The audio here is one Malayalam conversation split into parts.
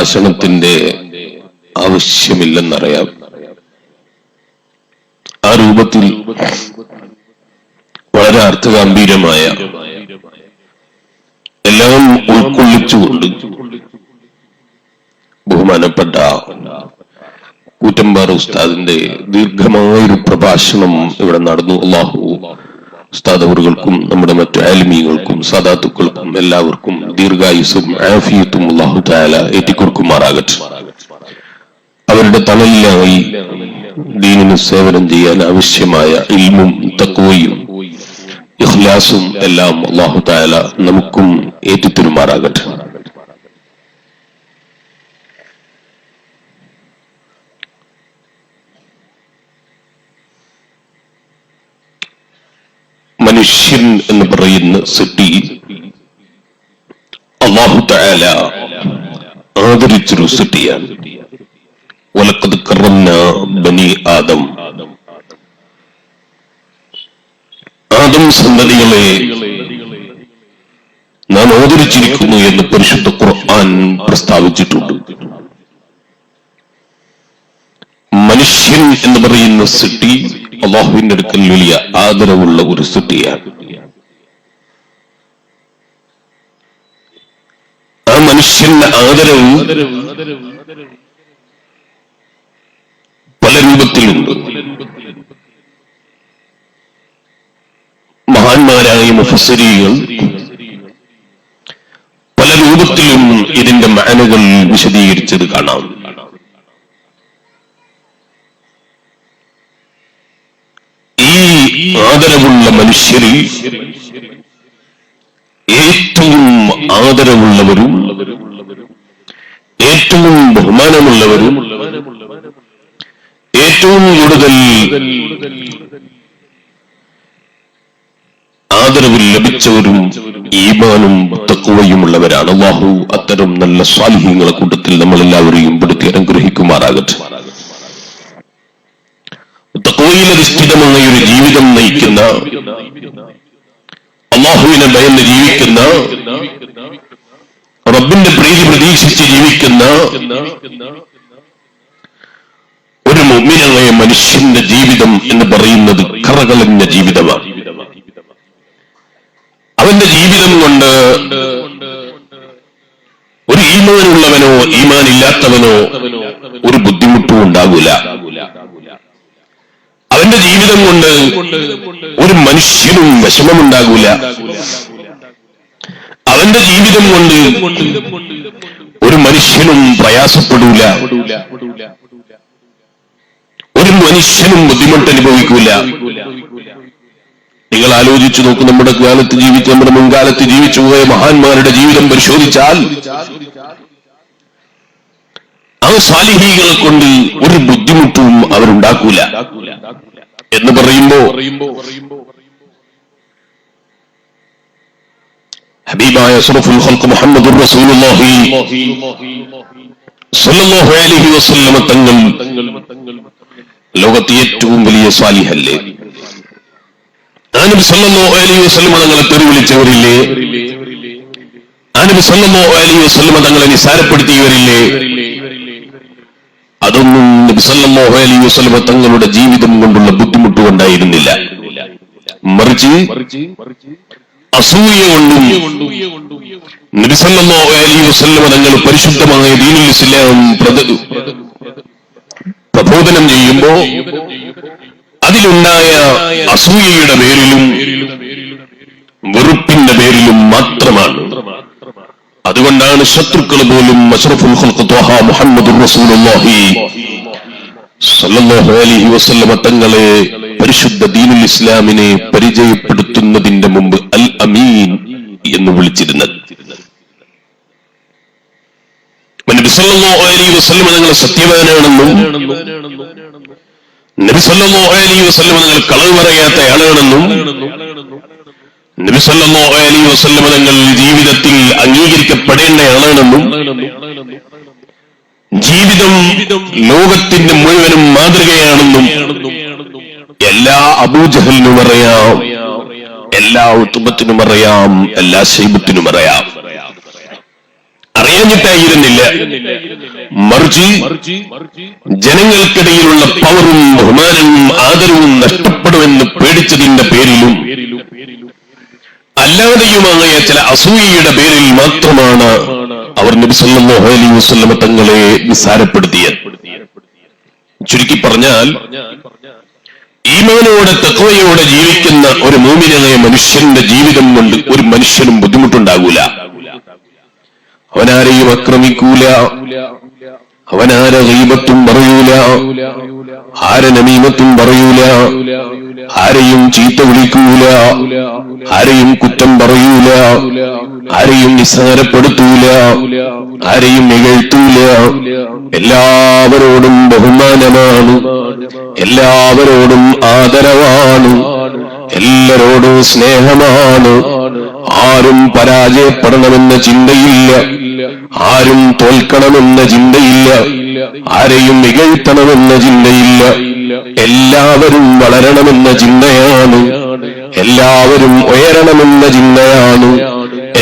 പ്രഭാഷണത്തിന്റെ ആവശ്യമില്ലെന്നറിയാം. ആ രൂപത്തിൽ വളരെ അർത്ഥഗംഭീരമായ എല്ലാം ഉൾക്കൊള്ളിച്ചുകൊണ്ട് ബഹുമാനപ്പെട്ട കൂറ്റമ്പാറ ഉസ്താദിന്റെ ദീർഘമായൊരു പ്രഭാഷണം ഇവിടെ നടന്നു. അല്ലാഹു ഉസ്താദ് അവറുകൾക്കും നമ്മുടെ മറ്റു ആലിമീങ്ങൾക്കും സാദാത്തുക്കൾക്കും എല്ലാവർക്കും ദീർഘായുസ്സും ആഫിയത്തും അല്ലാഹു തആല ഏറ്റിക്കൊടുക്കുമാറാകട്ടെ. അവരുടെ തണലിലായി ദീനിന് സേവനം ചെയ്യാൻ ആവശ്യമായ ഇൽമും തഖ്വയും ഇഖ്ലാസും എല്ലാം അല്ലാഹു തആല നമുക്കും ഏറ്റിത്തരുമാറാകട്ടെ. മനുഷ്യൻ എന്ന് പറയുന്ന സൃഷ്ടി അല്ലാഹു തആല ആദരിച്ചൊരു സൃഷ്ടിയാണ്. വലഖദ് കറംനാ ബനി ആദം. ആദം സന്തതികളെ നാം ആദരിച്ചിരിക്കുന്നു എന്ന് പരിശുദ്ധ ഖുർആൻ പ്രസ്താവിച്ചിട്ടുണ്ട്. മനുഷ്യൻ എന്ന് പറയുന്ന സൃഷ്ടി അല്ലാഹുവിന്റെ അടുക്കൽ വലിയ ആദരവുള്ള ഒരു സൃഷ്ടിയാണ്. ആ മനുഷ്യന്റെ ആദരവ് പല രൂപത്തിലുണ്ട്. മഹാന്മാരായ മുഫസ്സിരീകൾ പല രൂപത്തിലും ഇതിന്റെ മാനകൾ വിശദീകരിച്ചത് കാണാം. ഈ ആദരവുള്ള മനുഷ്യരിൽ ഏറ്റവും ആദരവുള്ളവരും ഏറ്റവും ബഹുമാനമുള്ളവരും ഏറ്റവും കൂടുതൽ ആദരവ് ലഭിച്ചവരും ഈമാനും തഖ്വയുമുള്ളവരാണ്. അല്ലാഹു അത്തരം നല്ല സ്വാലിഹീങ്ങളുടെ കൂട്ടത്തിൽ നമ്മളെല്ലാവരെയും പെടുത്തി അനുഗ്രഹിക്കുമാറാകട്ടെ. തഖ്വയിൽ അധിഷ്ഠിതമായ ഒരു ജീവിതം നയിക്കുന്ന, അല്ലാഹുവിനെ ഭയന്ന് ജീവിക്കുന്ന, റബ്ബിന്റെ പ്രീതി പ്രതീക്ഷിച്ച് ജീവിക്കുന്ന ഒരു മുഅ്മിനായ മനുഷ്യന്റെ ജീവിതം എന്ന് പറയുന്നത് കറകളഞ്ഞ ജീവിതമാണ്. അവന്റെ ജീവിതം കൊണ്ട് ഒരു ഈമാനുള്ളവനോ ഈമാനില്ലാത്തവനോ ഒരു ബുദ്ധിമുട്ടും ഉണ്ടാകൂല. അവന്റെ ജീവിതം കൊണ്ട് ഒരു മനുഷ്യനും വിഷമമുണ്ടാകൂല. അവന്റെ ജീവിതം കൊണ്ട് ഒരു മനുഷ്യനും പ്രയാസപ്പെടൂല. ഒരു മനുഷ്യനും ബുദ്ധിമുട്ട് അനുഭവിക്കൂല. നിങ്ങൾ ആലോചിച്ചു നോക്കൂ, നമ്മുടെ കാലത്ത് ജീവിച്ച, നമ്മുടെ മുൻകാലത്ത് ജീവിച്ചു പോയ മഹാന്മാരുടെ ജീവിതം പരിശോധിച്ചാൽ ആ സാലിഹീകളെ കൊണ്ട് ഒരു ബുദ്ധിമുട്ടും അവരുണ്ടാക്കൂല. എന്ന് പറയുമ്പോ ഹബീബായ അഷ്റഫുൽ ഖൽഖ് മുഹമ്മദുർ റസൂലുള്ളാഹി സ്വല്ലല്ലാഹു അലൈഹി വസല്ലം തങ്ങൾ ലോകത്തെ ഏറ്റവും വലിയ സാലിഹല്ലേ? നബി സല്ലല്ലാഹു അലൈഹി വസല്ലം തങ്ങളെ തെറി വിളിച്ചവരില്ലേ? നബി സല്ലല്ലാഹു അലൈഹി വസല്ലം തങ്ങളെ നിസാരപ്പെടുത്തിയവരില്ലേ? അതൊന്നും നബി സല്ലല്ലാഹു അലൈഹി വസല്ലം തങ്ങളുടെ ജീവിതം കൊണ്ടുള്ള ബുദ്ധിമുട്ട് കൊണ്ടായിരുന്നില്ല. മറിച്ച് അസൂയ കൊണ്ടും നബി സല്ലല്ലാഹു അലൈഹി വസല്ലം തങ്ങൾ പരിശുദ്ധമായ ദീനുൽ ഇസ്ലാം പ്രബോധനം ചെയ്യുമ്പോ അതിലുണ്ടായ അസൂയയുടെ പേരിലും വെറുപ്പിന്റെ പേരിലും മാത്രമാണ്. അതുകൊണ്ടാണ് ശത്രുക്കൾ പോലും അഷ്റഫുൽ ഖൽഖ് ത്വഹ മുഹമ്മദുർ റസൂലുള്ളാഹി സ്വല്ലല്ലാഹു അലൈഹി വസല്ലം തങ്ങളെ പരിശുദ്ധ ദീനുൽ ഇസ്ലാമിനെ പരിചയപ്പെടുത്തുന്നതിന്റെ മുമ്പ് അൽ അമീൻ എന്ന് വിളിച്ചിരുന്നത്. നബി സല്ലല്ലാഹു അലൈഹി വസല്ലം തങ്ങൾ സത്യവാനാണെന്നും നബി സല്ലല്ലാഹു അലൈഹി വസല്ലം തങ്ങൾ കളവ് പറയാത്ത ആളാണെന്നും നബി സല്ലല്ലാഹു അലൈഹി വസല്ലം തങ്ങൾ ജീവിതത്തിൽ അംഗീകരിക്കപ്പെടേണ്ട ആളാണെന്നും ജീവിതം ലോകത്തിന്റെ മുഴുവനും മാതൃകയാണെന്നും എല്ലാ അബൂജഹലിനും അറിയാം, എല്ലാ ഉത്ബത്തിനും അറിയാം, എല്ലാ ശൈബത്തിനും അറിയാം. പറയാഞ്ഞിട്ടായിരുന്നില്ല, മറിച്ച് ജനങ്ങൾക്കിടയിലുള്ള പവറും ബഹുമാനവും ആദരവും നഷ്ടപ്പെടുമെന്ന് പേടിച്ചതിന്റെ പേരിലും അല്ലാതെയുമായ ചില അസൂയയുടെ പേരിൽ മാത്രമാണ് അവർ നബി സല്ലല്ലാഹു അലൈഹി വസല്ലം തങ്ങളെ നിസ്സാരപ്പെടുത്തിയത്. ചുരുക്കി പറഞ്ഞാൽ, ഈമാനോടെ തഖ്വയോടെ ജീവിക്കുന്ന ഒരു മുഅ്മിനായ മനുഷ്യന്റെ ജീവിതം കൊണ്ട് ഒരു മനുഷ്യനും ബുദ്ധിമുട്ടുണ്ടാകൂല. അവനാരെയും ആക്രമിക്കൂല, അവനാരെ ഗീബത്തും പറയൂല, ആരെ നമീമത്തും പറയൂല, ആരെയും ചീത്ത വിളിക്കൂല, ആരെയും കുറ്റം പറയൂല, ആരെയും നിസ്സാരപ്പെടുത്തൂല, ആരെയും നികഴ്ത്തൂല. എല്ലാവരോടും ബഹുമാനമാണ്, എല്ലാവരോടും ആദരവാണ്, എല്ലാരോടും സ്നേഹമാണ്. ആരും പരാജയപ്പെടണമെന്ന ചിന്തയില്ല, ആരും തോൽക്കണമെന്ന ചിന്തയില്ല, ആരെയും നികഴ്ത്തണമെന്ന ചിന്തയില്ല. എല്ലാവരും വളരണമെന്ന ചിന്തയാണ്, എല്ലാവരും ഉയരണമെന്ന ചിന്തയാണ്,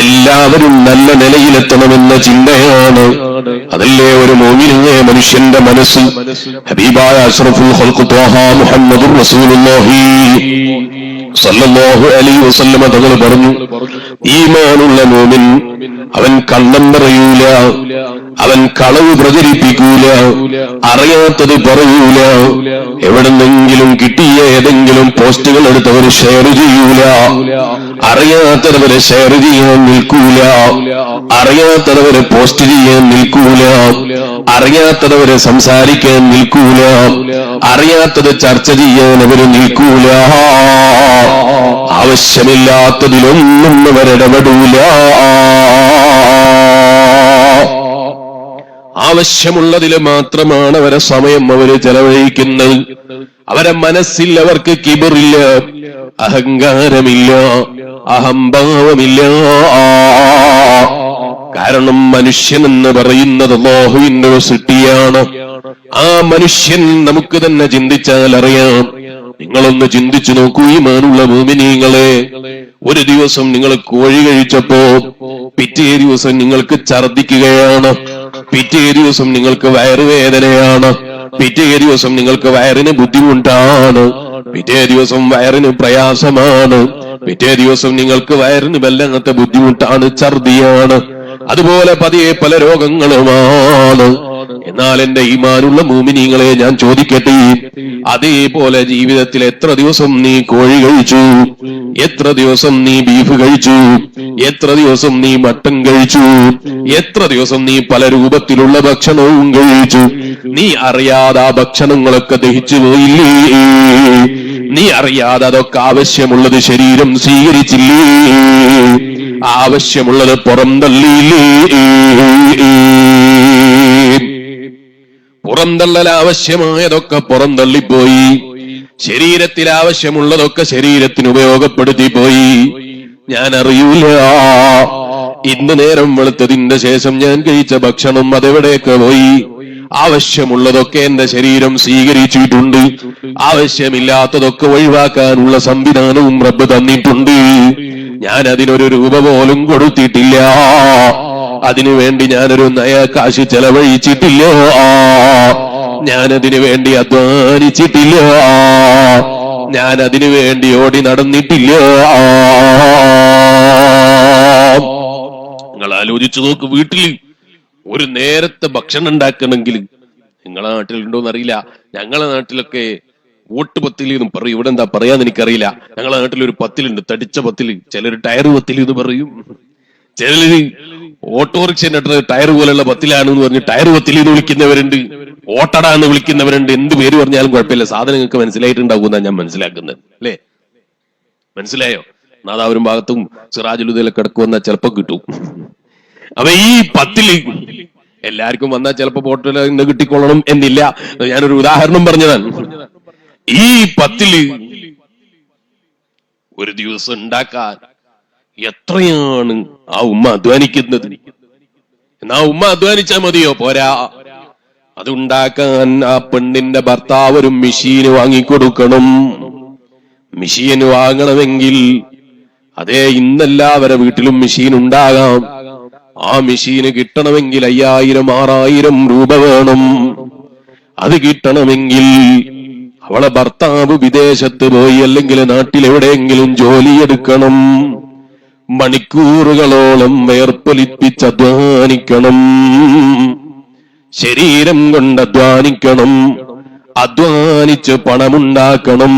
എല്ലാവരും നല്ല നിലയിലെത്തണമെന്ന ചിന്തയാണ്. അതല്ലേ ഒരു മുഅ്മിനായ മനുഷ്യന്റെ മനസ്സ്. ഹബീബായ അഷ്റഫുൽ ഖൽഖ് ത്വാഹ മുഹമ്മദുർ റസൂലുള്ളാഹി സല്ലല്ലാഹു അലൈഹി വസല്ലം തങ്ങൾ പറഞ്ഞു, ഈമാനുള്ള മുഅ്മിൻ അവൻ കള്ളം പറയൂല, അവൻ കളവ് പ്രചരിപ്പിക്കൂല, അറിയാത്തത് പറയൂല, എവിടെന്നെങ്കിലും കിട്ടിയ ഏതെങ്കിലും പോസ്റ്റുകൾ എടുത്തവർ ഷെയർ ചെയ്യൂല, അറിയാത്തവരെ ഷെയർ ചെയ്യാൻ നിൽക്കൂല, അറിയാത്തവരെ പോസ്റ്റ് ചെയ്യാൻ നിൽക്കൂല, അറിയാത്തവരെ സംസാരിക്കാൻ നിൽക്കൂല, അറിയാത്തത് ചർച്ച ചെയ്യാൻ അവര് നിൽക്കൂല, ആവശ്യമില്ലാത്തതിലൊന്നും അവരിടപെടൂല, ആവശ്യമുള്ളതിൽ മാത്രമാണ് അവരെ സമയം അവര് ചെലവഴിക്കുന്നത്. അവരെ മനസ്സിൽ അവർക്ക് കിബറില്ല, അഹങ്കാരമില്ല, അഹംഭാവമില്ല. കാരണം മനുഷ്യൻ എന്ന് പറയുന്നത് അല്ലാഹുവിന്റെ സൃഷ്ടിയാണ്. ആ മനുഷ്യൻ നമുക്ക് തന്നെ ചിന്തിച്ചാൽ അറിയാം. നിങ്ങളൊന്ന് ചിന്തിച്ചു നോക്കൂ, ഈമാനുള്ള മുഅ്മിനീങ്ങളെ. ഒരു ദിവസം നിങ്ങൾ കോഴി കഴിച്ചപ്പോ പിറ്റേ ദിവസം നിങ്ങൾക്ക് ഛർദിക്കുകയാണ്, പിറ്റേ ദിവസം നിങ്ങൾക്ക് വയറുവേദനയാണ്, പിറ്റേ ദിവസം നിങ്ങൾക്ക് വയറിന് ബുദ്ധിമുട്ടാണ്, പിറ്റേ ദിവസം വയറിന് പ്രയാസമാണ്, പിറ്റേ ദിവസം നിങ്ങൾക്ക് വയറിന് വല്ലാത്ത ബുദ്ധിമുട്ടാണ്, ഛർദിയാണ്. അതുപോലെ പതിയെ പല രോഗങ്ങളുമാണ്. എന്നാൽ എന്റെ ഈമാനുള്ള മുഅ്മിനീങ്ങളെ ഞാൻ ചോദിക്കട്ടെ, അതേപോലെ ജീവിതത്തിൽ എത്ര ദിവസം നീ കോഴി കഴിച്ചു, എത്ര ദിവസം നീ ബീഫ് കഴിച്ചു, എത്ര ദിവസം നീ മട്ടൻ കഴിച്ചു, എത്ര ദിവസം നീ പല രൂപത്തിലുള്ള ഭക്ഷണവും കഴിച്ചു. നീ അറിയാതെ ആ ഭക്ഷണങ്ങളൊക്കെ ദഹിച്ചു പോയില്ലേ? നീ അറിയാതെ അതൊക്കെ ആവശ്യമുള്ളത് ശരീരം സ്വീകരിച്ചില്ലേ? ആവശ്യമുള്ളത് പുറന്തള്ളിയില്ലേ? പുറന്തള്ളൽ ആവശ്യമായതൊക്കെ പുറന്തള്ളിപ്പോയി, ശരീരത്തിൽ ആവശ്യമുള്ളതൊക്കെ ശരീരത്തിന് ഉപയോഗപ്പെടുത്തിപ്പോയി. ഞാൻ അറിയൂല ഇന്ന് നേരം വെളുത്തതിന്റെ ശേഷം ഞാൻ കഴിച്ച ഭക്ഷണം അതെവിടേക്ക് പോയി. ആവശ്യമുള്ളതൊക്കെ എന്റെ ശരീരം സ്വീകരിച്ചിട്ടുണ്ട്, ആവശ്യമില്ലാത്തതൊക്കെ ഒഴിവാക്കാനുള്ള സംവിധാനവും റബ്ബ് തന്നിട്ടുണ്ട്. ഞാൻ അതിനൊരു രൂപ പോലും കൊടുത്തിട്ടില്ല, അതിനുവേണ്ടി ഞാനൊരു നയ കാശ് ചെലവഴിച്ചിട്ടില്ല, ഞാനതിനു വേണ്ടി അധ്വാനിച്ചിട്ടില്ല, ഞാനതിനു വേണ്ടി ഓടി നടന്നിട്ടില്ല. നിങ്ങൾ ആലോചിച്ചു നോക്ക്, വീട്ടിൽ ഒരു നേരത്തെ ഭക്ഷണം ഉണ്ടാക്കണമെങ്കിൽ, നിങ്ങളെ നാട്ടിലുണ്ടോന്നറിയില്ല, ഞങ്ങളെ നാട്ടിലൊക്കെ ഓട്ടുപത്തില് എന്നും പറയും. ഇവിടെ എന്താ പറയാന്ന് എനിക്കറിയില്ല. ഞങ്ങളെ നാട്ടിൽ ഒരു പത്തിലുണ്ട്, തടിച്ച പത്തില്, ചിലർ ടയർ പത്തില് എന്ന് പറയും, ചിലര് ഓട്ടോറിക്ഷ ടയർ പോലുള്ള പത്തിലാണെന്ന് പറഞ്ഞ് ടയർ പത്തില് എന്ന് വിളിക്കുന്നവരുണ്ട്, ഓട്ടട എന്ന് വിളിക്കുന്നവരുണ്ട്. എന്ത് പേര് പറഞ്ഞാലും കുഴപ്പമില്ല, സാധനങ്ങൾക്ക് മനസ്സിലായിട്ടുണ്ടാകുന്ന ഞാൻ മനസ്സിലാക്കുന്നത്, അല്ലേ? മനസ്സിലായോ? നാദാപുരം ഭാഗത്തും സിറാജുലുദയിലൊക്കെ കിടക്കുവന്ന ചിലപ്പോ കിട്ടും. അപ്പൊ ഈ പത്തില് എല്ലാവർക്കും വന്നാൽ ചിലപ്പോ പോട്ടിൽ ഇന്ന് കിട്ടിക്കൊള്ളണം എന്നില്ല. ഞാനൊരു ഉദാഹരണം പറഞ്ഞതാണ്. ഈ പത്തില് ഒരു ദിവസം ഉണ്ടാക്കാൻ എത്രയാണ് ആ ഉമ്മ അധ്വാനിക്കുന്നത്? എന്നാ ഉമ്മ അധ്വാനിച്ചാൽ മതിയോ? പോരാ. അതുണ്ടാക്കാൻ ആ പെണ്ണിന്റെ ഭർത്താവ് ഒരു മെഷീൻ വാങ്ങിക്കൊടുക്കണം. മെഷീൻ വാങ്ങണമെങ്കിൽ അതേ ഇന്നെല്ലാവരുടെ വീട്ടിലും മെഷീൻ ഉണ്ടാകാം. ആ മെഷീന് കിട്ടണമെങ്കിൽ 5000-6000 രൂപ വേണം. അത് കിട്ടണമെങ്കിൽ അവളെ ഭർത്താവ് വിദേശത്ത് പോയി അല്ലെങ്കിൽ നാട്ടിലെവിടെയെങ്കിലും ജോലിയെടുക്കണം. മണിക്കൂറുകളോളം വേർപ്പൊലിപ്പിച്ച് അധ്വാനിക്കണം. ശരീരം കൊണ്ട് അധ്വാനിക്കണം. അധ്വാനിച്ച് പണമുണ്ടാക്കണം.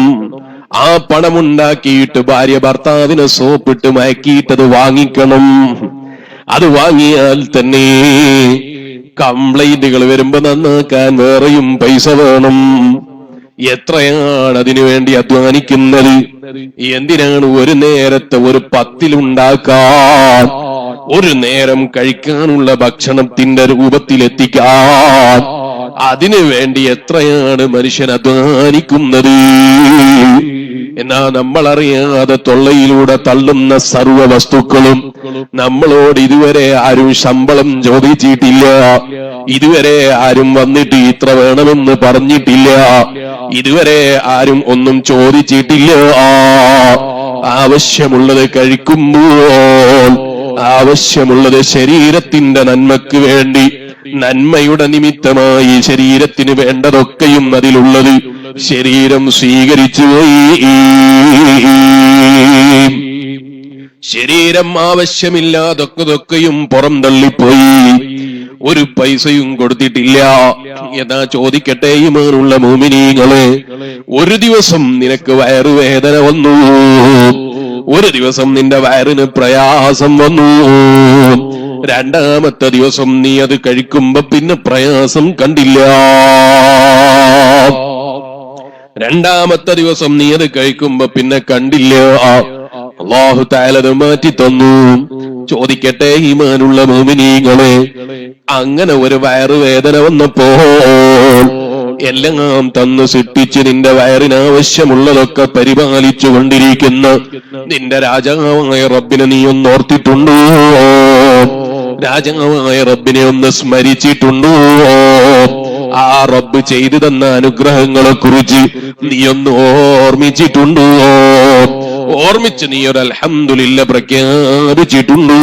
ആ പണമുണ്ടാക്കിയിട്ട് ഭാര്യ ഭർത്താവിനെ സോപ്പിട്ട് മയക്കിയിട്ടത് വാങ്ങിക്കണം. അത് വാങ്ങിയാൽ തന്നെ കംപ്ലൈന്റുകൾ വരുമ്പോ നന്നാക്കാൻ വേറെയും പൈസ വേണം. എത്രയാണ് അതിനു വേണ്ടി അധ്വാനിക്കുന്നത്? എന്തിനാണ് ഒരു നേരത്തെ ഒരു പത്തിലുണ്ടാക്കാൻ, ഒരു നേരം കഴിക്കാനുള്ള ഭക്ഷണത്തിന്റെ രൂപത്തിലെത്തിക്കാൻ അതിനു വേണ്ടി എത്രയാണ് മനുഷ്യൻ അധ്വാനിക്കുന്നത്? എന്നാ നമ്മൾ അറിയാതെ തൊള്ളയിലൂടെ തള്ളുന്ന സർവ്വ വസ്തുക്കളും നമ്മളോട് ഇതുവരെ ആരും ശമ്പളം ചോദിച്ചിട്ടില്ല. ഇതുവരെ ആരും വന്നിട്ട് ഇത്ര വേണമെന്ന് പറഞ്ഞിട്ടില്ല. ഇതുവരെ ആരും ഒന്നും ചോദിച്ചിട്ടില്ല. ആവശ്യമുള്ളത് കഴിക്കുമ്പോൾ, ആവശ്യമുള്ളത് ശരീരത്തിന്റെ നന്മക്ക് വേണ്ടി, നന്മയുടെ നിമിത്തമായി ശരീരത്തിന് വേണ്ടതൊക്കെയും അതിലുള്ളത് ശരീരം സ്വീകരിച്ചുപോയി. ശരീരം ആവശ്യമില്ലാതൊക്കെയും പുറം തള്ളിപ്പോയി. ഒരു പൈസയും കൊടുത്തിട്ടില്ല. എന്നാ ചോദിക്കട്ടെ ഈമാനുള്ള മുഅ്മിനീങ്ങളെ, ഒരു ദിവസം നിനക്ക് വയറുവേദന വന്നു, ഒരു ദിവസം നിന്റെ വയറിന് പ്രയാസം വന്നു, രണ്ടാമത്തെ ദിവസം നീ അത് കഴിക്കുമ്പോ പിന്നെ പ്രയാസം കണ്ടില്ല. രണ്ടാമത്തെ ദിവസം നീ അത് കഴിക്കുമ്പോ പിന്നെ കണ്ടില്ല. അല്ലാഹു തആല അത് മാറ്റി തന്നു. ചോദിക്കട്ടെ ഈമാനുള്ള മുഅ്മിനീങ്ങളെ, അങ്ങനെ ഒരു വയറുവേദന വന്നപ്പോൾ എല്ലാം തന്നു സൃഷ്ടിച്ച് നിന്റെ വയറിന് ആവശ്യമുള്ളതൊക്കെ പരിപാലിച്ചു കൊണ്ടിരിക്കുന്ന നിന്റെ രാജാവായ റബ്ബിനെ നീ ഒന്ന് ഓർത്തിട്ടുണ്ടോ? രാജാവായ റബ്ബിനെ ഒന്ന് സ്മരിച്ചിട്ടുണ്ടോ? ആ റബ്ബ് ചെയ്തു തന്ന അനുഗ്രഹങ്ങളെ കുറിച്ച് നീ ഒന്ന് ഓർമ്മിച്ചിട്ടുണ്ടോ? ഓർമ്മിച്ച് നീ ഒരു അൽഹംദുലില്ലാ പ്രഖ്യാപിച്ചിട്ടുണ്ടോ?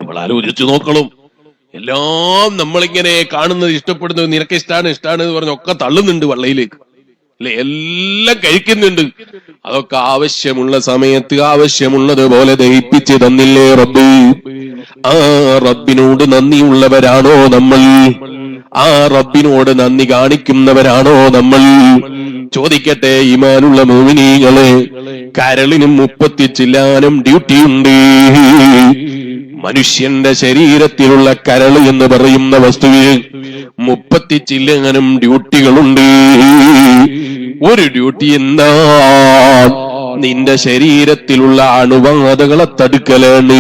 നമ്മൾ ആലോചിച്ചു നോക്കണം. എല്ലാം നമ്മളിങ്ങനെ കാണുന്നത്, ഇഷ്ടപ്പെടുന്നത്, നിനക്ക് ഇഷ്ടാണ് എന്ന് പറഞ്ഞൊക്കെ തള്ളുന്നുണ്ട് വള്ളയിലേക്ക്, അല്ലെ? എല്ലാം കഴിക്കുന്നുണ്ട്. അതൊക്കെ ആവശ്യമുള്ള സമയത്ത് ആവശ്യമുള്ളത് പോലെ ദഹിപ്പിച്ച് തന്നില്ലേ റബ്ബ്? ആ റബ്ബിനോട് നന്ദിയുള്ളവരാണോ നമ്മൾ? ആ റബ്ബിനോട് നന്ദി കാണിക്കുന്നവരാണോ നമ്മൾ? ചോദിക്കട്ടെ ഈമാനുള്ള മുഅ്മിനീങ്ങളെ, കരളിനും 30 ചില്ലാനും ഡ്യൂട്ടിയുണ്ട്. മനുഷ്യന്റെ ശരീരത്തിലുള്ള കരള് എന്ന് പറയുന്ന വസ്തുവിന് 30 ചില്ലാനും ഡ്യൂട്ടികളുണ്ട്. ഒരു ഡ്യൂട്ടി എന്താ? നിന്റെ ശരീരത്തിലുള്ള അണുബാധകളെ തടുക്കലാണ്.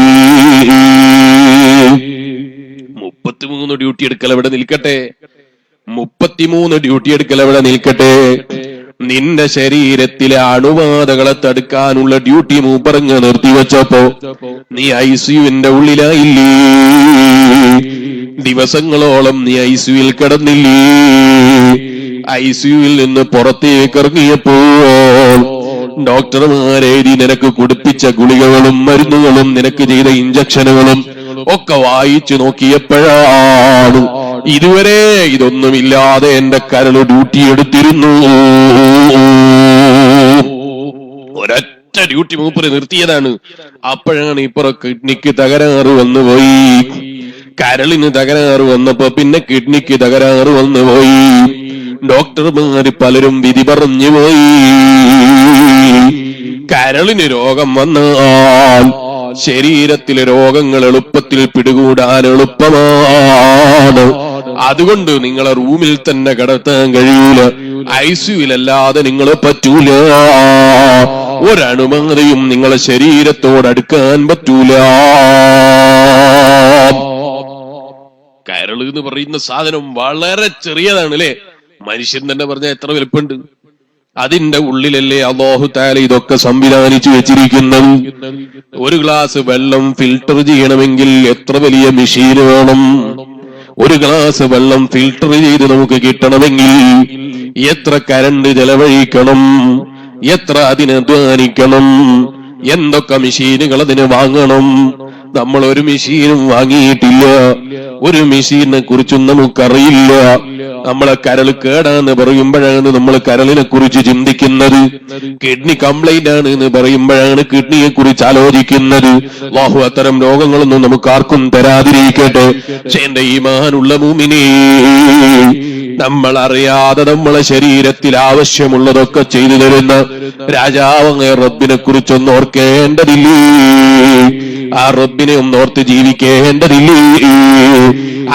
33 ഡ്യൂട്ടി എടുക്കൽ അവിടെ നിൽക്കട്ടെ, 33 ഡ്യൂട്ടി എടുക്കൽ അവിടെ നിൽക്കട്ടെ. നിന്റെ ശരീരത്തിലെ അണുബാധകളെ തടുക്കാനുള്ള ഡ്യൂട്ടി മൂപ്പറങ്ങ് നിർത്തിവെച്ചപ്പോ നീ ICUവിന്റെ ഉള്ളിലായില്ലേ? ദിവസങ്ങളോളം നീ ICUവിൽ കിടന്നില്ലേ? ICUവിൽ നിന്ന് പുറത്തേക്ക് ഇറങ്ങിയപ്പോൾ ഡോക്ടർമാരെഴുതി നിനക്ക് കുടിപ്പിച്ച ഗുളികകളും മരുന്നുകളും നിനക്ക് ചെയ്ത ഇഞ്ചക്ഷനുകളും ഒക്കെ വായിച്ചു നോക്കിയപ്പോഴാണ് ഇതുവരെ ഇതൊന്നുമില്ലാതെ എന്റെ കരള് ഡ്യൂട്ടി എടുത്തിരുന്നു. ഒരൊറ്റ ഡ്യൂട്ടി മൂപ്പര് നിർത്തിയതാണ്. അപ്പോഴാണ് ഇപ്പുറം കിഡ്നിക്ക് തകരാറ് വന്നുപോയി. കരളിന് തകരാറ് വന്നപ്പോ പിന്നെ കിഡ്നിക്ക് തകരാറ് വന്നുപോയി. ഡോക്ടർമാര് പലരും വിധി പറഞ്ഞു പോയി. കരളിന് രോഗം വന്നാൽ ശരീരത്തിലെ രോഗങ്ങൾ എളുപ്പത്തിൽ പിടികൂടാൻ എളുപ്പമാണ്. അതുകൊണ്ട് നിങ്ങളെ റൂമിൽ തന്നെ കിടത്താൻ കഴിയൂല, ICUവിലല്ലാതെ നിങ്ങളെ പറ്റൂല. ഒരണുമാതിയും നിങ്ങളെ ശരീരത്തോടടുക്കാൻ പറ്റൂല. കരള് എന്ന് പറയുന്ന സാധനം വളരെ ചെറിയതാണ്, അല്ലെ? മനുഷ്യൻ തന്നെ പറഞ്ഞാൽ എത്ര വലുപ്പമുണ്ട്? അതിന്റെ ഉള്ളിലല്ലേ അല്ലാഹു തആല ഇതൊക്കെ സംവിധാനിച്ചു വെച്ചിരിക്കുന്നത്. ഒരു ഗ്ലാസ് വെള്ളം ഫിൽട്ടർ ചെയ്യണമെങ്കിൽ എത്ര വലിയ മെഷീൻ വേണം? ഒരു ഗ്ലാസ് വെള്ളം ഫിൽട്ടർ ചെയ്ത് നമുക്ക് കിട്ടണമെങ്കിൽ എത്ര കരണ്ട് ചെലവഴിക്കണം? എത്ര അതിന് അധ്വാനിക്കണം? എന്തൊക്കെ മെഷീനുകൾ അതിന് വാങ്ങണം. നമ്മൾ ഒരു മെഷീനും വാങ്ങിയിട്ടില്ല. ഒരു മെഷീനെ കുറിച്ചും നമുക്കറിയില്ല. നമ്മളെ കരൾ കേടാന്ന് പറയുമ്പോഴാണ് നമ്മൾ കരളിനെ കുറിച്ച് ചിന്തിക്കുന്നത്. കിഡ്നി കംപ്ലൈന്റ് ആണ് എന്ന് പറയുമ്പോഴാണ് കിഡ്നിയെ കുറിച്ച് ആലോചിക്കുന്നത്. അല്ലാഹു അത്തരം രോഗങ്ങളൊന്നും നമുക്ക് ആർക്കും തരാതിരിക്കട്ടെ. പക്ഷെ എന്റെ ഈമാനുള്ള മുഅ്മിനീ, നമ്മൾ അറിയാതെ നമ്മളെ ശരീരത്തിൽ ആവശ്യമുള്ളതൊക്കെ ചെയ്തു തരുന്ന രാജാവങ്ങ റബ്ബിനെ കുറിച്ചൊന്ന് ഓർക്കേണ്ടതില്ലേ? ആ റബ്ബിനെ ഒന്നോർത്ത് ജീവിക്കേണ്ടതില്ലേ?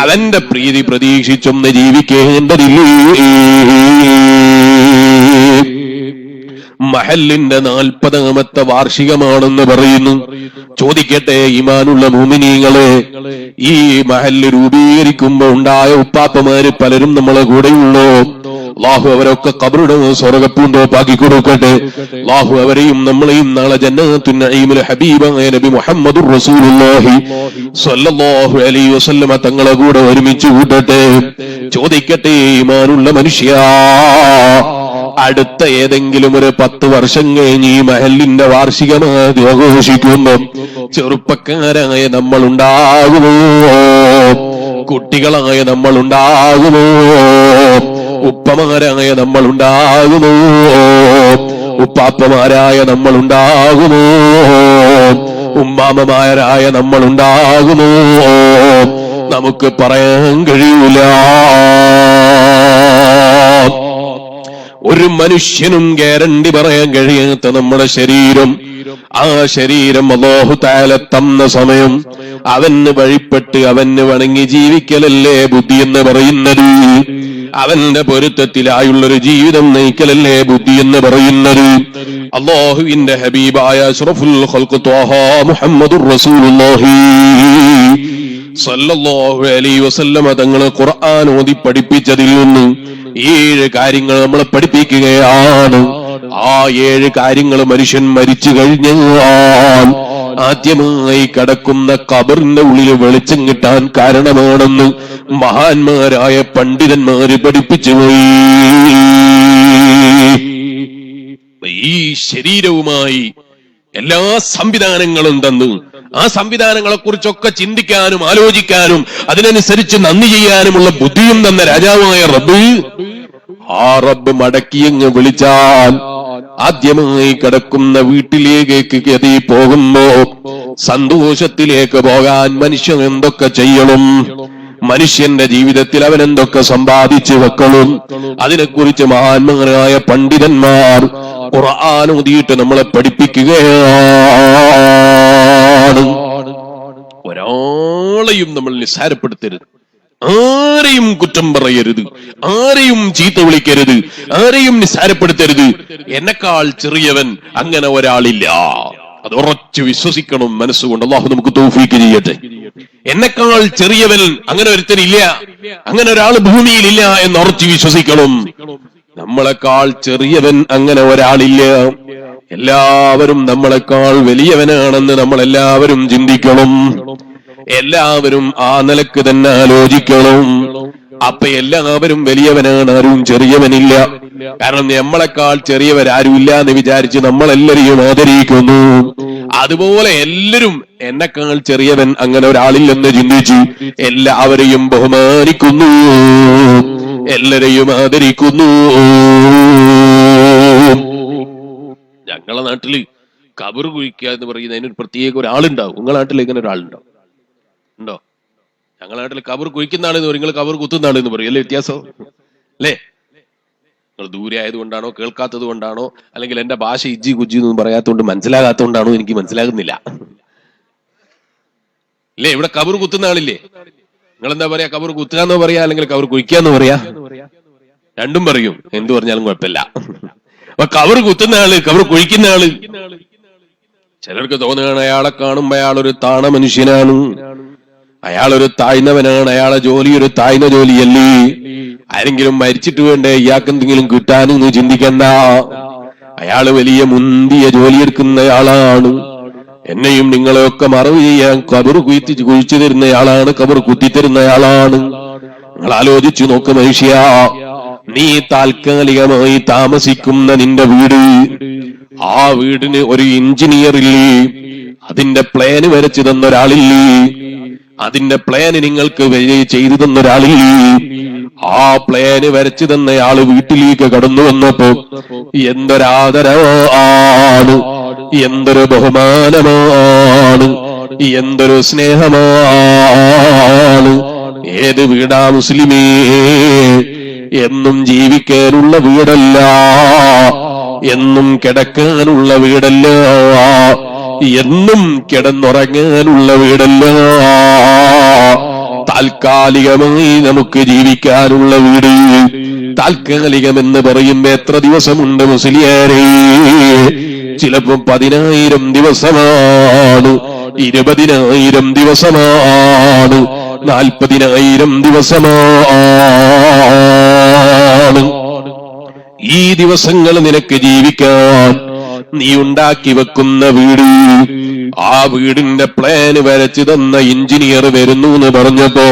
അവന്റെ പ്രീതി പ്രതീക്ഷിച്ചൊന്ന് ജീവിക്കേണ്ടതില്ലേ? മഹല്ലിന്റെ 40ാമത്തെ വാർഷികമാണെന്ന് പറയുന്നു. ചോദിക്കട്ടെ ഈമാനുള്ള മുഅ്മിനീങ്ങളെ, ഈ മഹല്ല് രൂപീകരിക്കുമ്പോ ഉണ്ടായ ഉപ്പാപ്പമാര് പലരും നമ്മളെ കൂടെയുള്ളോ? അല്ലാഹു അവരൊക്കെ ഖബറുടെ സ്വർഗ്ഗപ്പൂന്തോപ്പാക്കി കൊടുക്കട്ടെ. അല്ലാഹു അവരെയും നമ്മളെയും നാളെ ജന്നത്തുൻ നഈമിൽ ഹബീബായ നബി മുഹമ്മദുർ റസൂലുള്ളാഹി സ്വല്ലല്ലാഹു അലൈഹി വസല്ലമ തങ്ങളെ കൂടെ ഒരുമിച്ച് കൂട്ടട്ടെ. ചോദിക്കട്ടെ ഈമാനുള്ള മനുഷ്യ, അടുത്ത ഏതെങ്കിലും ഒരു 10 വർഷം കഴിഞ്ഞ് ഈ മഹല്ലിന്റെ വാർഷികമായി ആഘോഷിക്കുമ്പോ ചെറുപ്പക്കാരായ നമ്മൾ ഉണ്ടാകുമോ? കുട്ടികളായ നമ്മൾ ഉണ്ടാകുമോ? ഉപ്പമാരായ നമ്മൾ ഉണ്ടാകുമോ? ഉപ്പാപ്പമാരായ നമ്മൾ ഉണ്ടാകുമോ? ഉമ്മാമ്മമാരായ നമ്മൾ ഉണ്ടാകുമോ? നമുക്ക് പറയാൻ കഴിയൂല. ഒരു മനുഷ്യനും ഗ്യാരണ്ടി പറയാൻ കഴിയാത്ത നമ്മുടെ ശരീരം, ആ ശരീരം അല്ലാഹു തആല തന്ന സമയം അവന് വഴിപ്പെട്ട് അവന് വണങ്ങി ജീവിക്കലല്ലേ ബുദ്ധി എന്ന് പറയുന്നത്. അവന്റെ പൊരുത്തത്തിലായുള്ളൊരു ജീവിതം നയിക്കലല്ലേ ബുദ്ധി എന്ന് പറയുന്നത്. അല്ലാഹുവിന്റെ ഹബീബായ അഷ്റഫുൽ ഖൽഖ് ത്വാഹ മുഹമ്മദുർ റസൂലുള്ളാഹി സല്ലല്ലാഹു അലൈഹി വസല്ലമ തങ്ങളെ ഖുർആൻ ഓതി പഠിപ്പിച്ചതിൽ നിന്ന് 7 കാര്യങ്ങൾ നമ്മളെ പഠിപ്പിക്കുകയാണ്. ആ 7 കാര്യങ്ങൾ മനുഷ്യൻ മരിച്ചു കഴിഞ്ഞാൽ ആദ്യമായി കിടക്കുന്ന ഖബറിന്റെ ഉള്ളിൽ വെളിച്ചം കിട്ടാൻ കാരണമാണെന്ന് മഹാന്മാരായ പണ്ഡിതന്മാര് പഠിപ്പിച്ചുപോയി. ഈ ശരീരവുമായി എല്ലാ സംവിധാനങ്ങളും തന്നു. ആ സംവിധാനങ്ങളെ കുറിച്ചൊക്കെ ചിന്തിക്കാനും ആലോചിക്കാനും അതിനനുസരിച്ച് നന്ദി ചെയ്യാനുമുള്ള ബുദ്ധിയും തന്ന രാജാവായ റബ്ബ്, ആ റബ്ബ് മടക്കിയങ്ങ് വിളിച്ചാൽ ആദ്യമായി കിടക്കുന്ന വീട്ടിലേക്ക് ഗതി പോകുമ്പോ സന്തോഷത്തിലേക്ക് പോകാൻ മനുഷ്യൻ എന്തൊക്കെ ചെയ്യണം? മനുഷ്യന്റെ ജീവിതത്തിൽ അവൻ എന്തൊക്കെ സമ്പാദിച്ചു വെക്കണം? അതിനെക്കുറിച്ച് മഹാന്മാരായ പണ്ഡിതന്മാർ ഖുർആൻ ഓതിയിട്ട് നമ്മളെ പഠിപ്പിക്കുകയാണ്. ഒരാളെയും നമ്മൾ നിസ്സാരപ്പെടുത്തരുത്, ആരെയും കുറ്റം പറയരുത്, ആരെയും ചീത്ത വിളിക്കരുത്, ആരെയും നിസ്സാരപ്പെടുത്തരുത്. എന്നെക്കാൾ ചെറിയവൻ അങ്ങനെ ഒരാളില്ല. അത് ഉറച്ചു വിശ്വസിക്കണം മനസ്സുകൊണ്ട്. അല്ലാഹു നമുക്ക് തൗഫീഖ് ചെയ്യട്ടെ. എന്നെക്കാൾ ചെറിയവൻ അങ്ങനെ ഒരുത്തനില്ല, അങ്ങനെ ഒരാൾ ഭൂമിയിലില്ല എന്ന് ഉറച്ചു വിശ്വസിക്കണം. നമ്മളെക്കാൾ ചെറിയവൻ അങ്ങനെ ഒരാളില്ല. എല്ലാവരും നമ്മളെക്കാൾ വലിയവനാണെന്ന് നമ്മളെല്ലാവരും ചിന്തിക്കണം. എല്ലാവരും ആ നിലക്ക് തന്നെ ആലോചിക്കണം. അപ്പൊ എല്ലാവരും വലിയവനാണ്, ആരും ചെറിയവനില്ല. കാരണം നമ്മളെക്കാൾ ചെറിയവരാരും ഇല്ല എന്ന് വിചാരിച്ച് നമ്മളെല്ലാരെയും ആദരിക്കുന്നു. അതുപോലെ എല്ലാവരും എന്നെക്കാൾ ചെറിയവൻ അങ്ങനെ ഒരാളില്ലെന്ന് ചിന്തിച്ച് എല്ലാവരെയും ബഹുമാനിക്കുന്നു, എല്ലാരെയും ആദരിക്കുന്നു. ഞങ്ങളെ നാട്ടില് കബർ കുഴിക്കുക എന്ന് പറയുന്ന അതിനൊരു പ്രത്യേക ഒരാളുണ്ടാവും. നിങ്ങളുടെ നാട്ടിൽ ഇങ്ങനെ ഒരാളുണ്ടാവും ഉണ്ടോ? ഞങ്ങളുടെ നാട്ടിൽ കബർ കുഴിക്കുന്ന ആളെന്ന് പറയും, നിങ്ങൾ കബർ കുത്തുന്ന ആളെന്ന് പറയും. അല്ലേ വ്യത്യാസം? അല്ലേ? നിങ്ങൾ ദൂരെ ആയതുകൊണ്ടാണോ, കേൾക്കാത്തത് കൊണ്ടാണോ, അല്ലെങ്കിൽ എന്റെ ഭാഷ ഇജ്ജി കുജ്ജി എന്നും പറയാത്തതുകൊണ്ട് മനസ്സിലാകാത്തതുകൊണ്ടാണോ എനിക്ക് മനസ്സിലാകുന്നില്ല. അല്ലേ? ഇവിടെ കബർ കുത്തുന്ന ആളില്ലേ? നിങ്ങൾ എന്താ പറയാ? കബർ കുത്തുക എന്ന് പറയാ, അല്ലെങ്കിൽ കബർ കുഴിക്കുക എന്ന് പറയാ? രണ്ടും പറയും, എന്തു പറഞ്ഞാലും കുഴപ്പമില്ല. അപ്പൊ കബർ കുത്തുന്ന ആള്, കബർ കുഴിക്കുന്ന ആള്, ചിലർക്ക് തോന്നുകയാണ് അയാളെ കാണുമ്പോ അയാളൊരു താണ മനുഷ്യനാണ്, അയാളൊരു താഴ്ന്നവനാണ്, അയാളെ ജോലി ഒരു താഴ്ന്ന ജോലിയല്ലേ, ആരെങ്കിലും മരിച്ചിട്ട് വേണ്ടേ ഇയാൾക്ക് എന്തെങ്കിലും കിട്ടാനെന്ന് ചിന്തിക്കണ്ട. അയാള് വലിയ മുന്തിയ ജോലിയെടുക്കുന്നയാളാണ്. എന്നെയും നിങ്ങളെയൊക്കെ മറവ് ചെയ്യാൻ കബർ കുഴിച്ചു തരുന്നയാളാണ്, കബർ കുത്തിത്തരുന്നയാളാണ്. നിങ്ങൾ ആലോചിച്ചു നോക്ക് മനുഷ്യ, നീ താൽക്കാലികമായി താമസിക്കുന്ന നിന്റെ വീട് ആ വീടിന് ഒരു എഞ്ചിനീയർ ഇല്ലേ, അതിന്റെ പ്ലാന് വരച്ചു തന്ന ഒരാളില്ലേ, അതിന്റെ പ്ലാന് നിങ്ങൾക്ക് ചെയ്തു തന്ന ഒരാളില്ലേ? ആ പ്ലാന് വരച്ചു തന്നയാള് വീട്ടിലേക്ക് കടന്നു വന്നപ്പോ എന്തൊരാദരവാണ്, എന്തൊരു ബഹുമാനമാണ്, എന്തൊരു സ്നേഹമാണ്. ഏത് വീടാ മുസ്ലിമേ? എന്നും ജീവിക്കാനുള്ള വീടല്ല, എന്നും കിടക്കാനുള്ള വീടല്ല, എന്നും കിടന്നുറങ്ങാനുള്ള വീടല്ല, താൽക്കാലികമായി നമുക്ക് ജീവിക്കാനുള്ള വീട്. താൽക്കാലികമെന്ന് പറയുമ്പോ എത്ര ദിവസമുണ്ട് മുസ്ലിയാരെ? ചിലപ്പോ 10,000 ദിവസമാണ്, 20,000 ദിവസമാണ്, 40,000 ദിവസമാണ്. ഈ ദിവസങ്ങൾ നിനക്ക് ജീവിക്കാൻ നീ ഉണ്ടാക്കി വെക്കുന്ന വീട്, ആ വീടിന്റെ പ്ലാന് വരച്ചു തന്ന എഞ്ചിനീയർ വരുന്നു എന്ന് പറഞ്ഞപ്പോ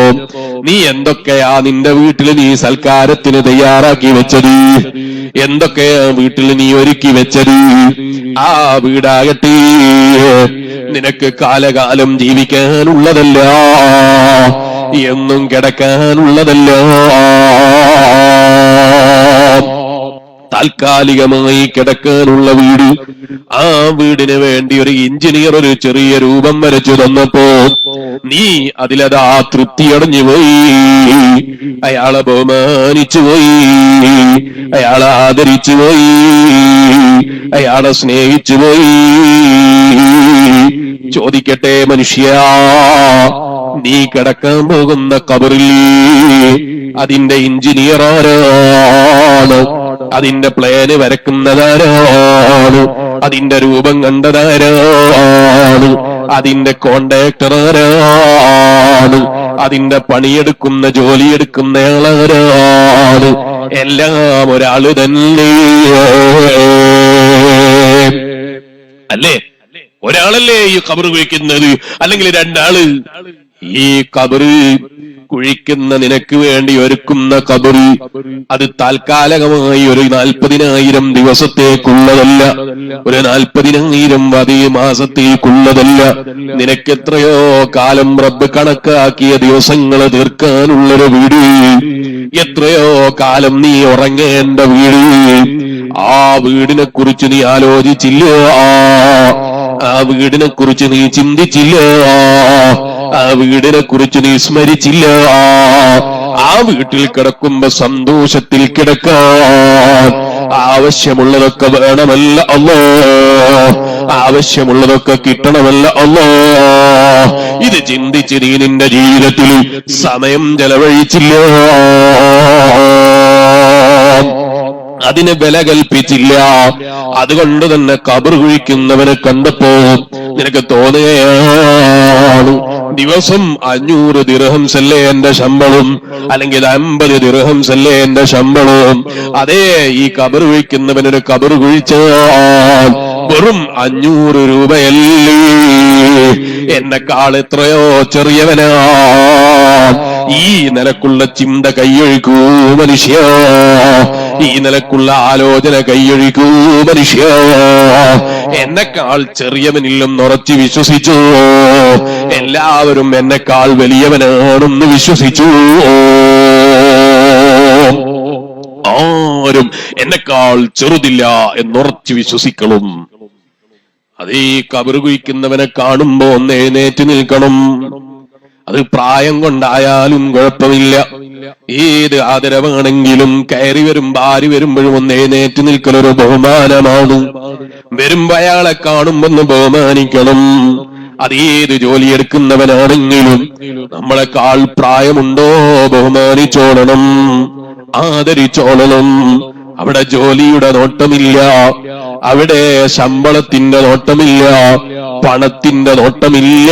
നീ എന്തൊക്കെയാ നിന്റെ വീട്ടിൽ നീ സൽക്കാരത്തിന് തയ്യാറാക്കി വെച്ചത്? എന്തൊക്കെയാ വീട്ടിൽ നീ ഒരുക്കി വെച്ചത്? ആ വീടാകട്ടെ നിനക്ക് കാലകാലം ജീവിക്കാനുള്ളതല്ല, എന്നും കിടക്കാനുള്ളതല്ല, താൽക്കാലികമായി കിടക്കാനുള്ള വീട്. ആ വീടിന് വേണ്ടി ഒരു എഞ്ചിനീയർ ഒരു ചെറിയ രൂപം വരച്ചു തന്നപ്പോ നീ അതിലതാ തൃപ്തിയടഞ്ഞു പോയി, അയാളെ ബഹുമാനിച്ചു പോയി, അയാളെ ആദരിച്ചു പോയി, അയാളെ സ്നേഹിച്ചു പോയി. ചോദിക്കട്ടെ മനുഷ്യ, നീ കിടക്കാൻ പോകുന്ന ഖബറിൽ അതിന്റെ എഞ്ചിനീയർ ആരാണ്? അതിന്റെ പ്ലാന് വരക്കുന്നതാരാണ്? അതിന്റെ രൂപം കണ്ടതാരാണ്? അതിന്റെ കോൺട്രാക്ടർ ആരാണ്? അതിന്റെ പണിയെടുക്കുന്ന ജോലിയെടുക്കുന്നയാളാരാണ്? എല്ലാം ഒരാള് തന്നെ അല്ലേ? ഒരാളല്ലേ ഈ ഖബർ കുഴിക്കുന്നത്? അല്ലെങ്കിൽ രണ്ടാള്? ഈ ഖബർ കുഴിക്കുന്ന നിനക്ക് വേണ്ടി ഒരുക്കുന്ന ഖബർ അത് താൽക്കാലികമായി ഒരു 40,000 ദിവസത്തേക്കുള്ളതല്ല, ഒരു 40,000 അതേ മാസത്തേക്കുള്ളതല്ല. നിനക്ക് എത്രയോ കാലം റബ്ബ് കണക്കാക്കിയ ദിവസങ്ങൾ തീർക്കാനുള്ളൊരു വീട്, എത്രയോ കാലം നീ ഉറങ്ങേണ്ട വീട്. ആ വീടിനെ കുറിച്ച് നീ ആലോചിച്ചില്ല, ആ വീടിനെ കുറിച്ച് നീ ചിന്തിച്ചില്ല, ആ വീടിനെ കുറിച്ച് നീ സ്മരിച്ചില്ല. ആ വീട്ടിൽ കിടക്കുമ്പോ സന്തോഷത്തിൽ കിടക്കാൻ ആവശ്യമുള്ളതൊക്കെ വേണമല്ല അല്ലാ, ആവശ്യമുള്ളതൊക്കെ കിട്ടണമല്ല അല്ലാ. ഇത് ചിന്തിച്ച് നീ നിന്റെ ജീവിതത്തിൽ സമയം ചെലവഴിച്ചില്ല, അതിന് വില കൽപ്പിച്ചില്ല. അതുകൊണ്ട് തന്നെ ഖബർ കുഴിക്കുന്നവനെ കണ്ടപ്പോ നിനക്ക് തോന്നുകയാണ് ദിവസം 500 ദിർഹംസ് അല്ലേ എന്റെ ശമ്പളം, അല്ലെങ്കിൽ 50 ദിർഹംസ് അല്ലേ എന്റെ ശമ്പളം. അതേ ഈ ഖബർ കുഴിക്കുന്നവനൊരു ഖബർ കുഴിച്ചാൽ വെറും 500 രൂപയല്ലേ, എന്നെക്കാൾ എത്രയോ ചെറിയവനാ. ഈ നിലക്കുള്ള ചിന്ത കൈയൊഴിക്കൂ മനുഷ്യ, ഈ നിലക്കുള്ള ആലോചന കൈയൊഴിക്കൂ മനുഷ്യ. എന്നെക്കാൾ ചെറിയവനില്ലെന്ന് ഉറച്ചു വിശ്വസിച്ചു, എല്ലാവരും എന്നെക്കാൾ വലിയവനാണെന്ന് വിശ്വസിച്ചു. ആരും എന്നെക്കാൾ ചെറുതില്ല എന്നുറച്ചു വിശ്വസിക്കണം. അതേ ഖബർ കുഴിക്കുന്നവനെ കാണുമ്പോ ഒന്ന് എഴുന്നേറ്റ് നിൽക്കണം. അത് പ്രായം കൊണ്ടായാലും കുഴപ്പമില്ല, ഏത് ആദരവാണെങ്കിലും കയറി വരുമ്പോ ആര് വരുമ്പോഴും ഒന്ന് എഴുന്നേറ്റ് നിൽക്കലൊരു ബഹുമാനമാണ്. വരുമ്പോ അയാളെ കാണുമ്പോ ഒന്ന് ബഹുമാനിക്കണം. അതേത് ജോലിയെടുക്കുന്നവനാണെങ്കിലും നമ്മളെക്കാൾ പ്രായമുണ്ടോ ബഹുമാനിച്ചോളണം, ആദരിച്ചോളണം. അവിടെ ജോലിയുടെ നോട്ടമില്ല, അവിടെ ശമ്പളത്തിന്റെ നോട്ടമില്ല, പണത്തിന്റെ നോട്ടമില്ല.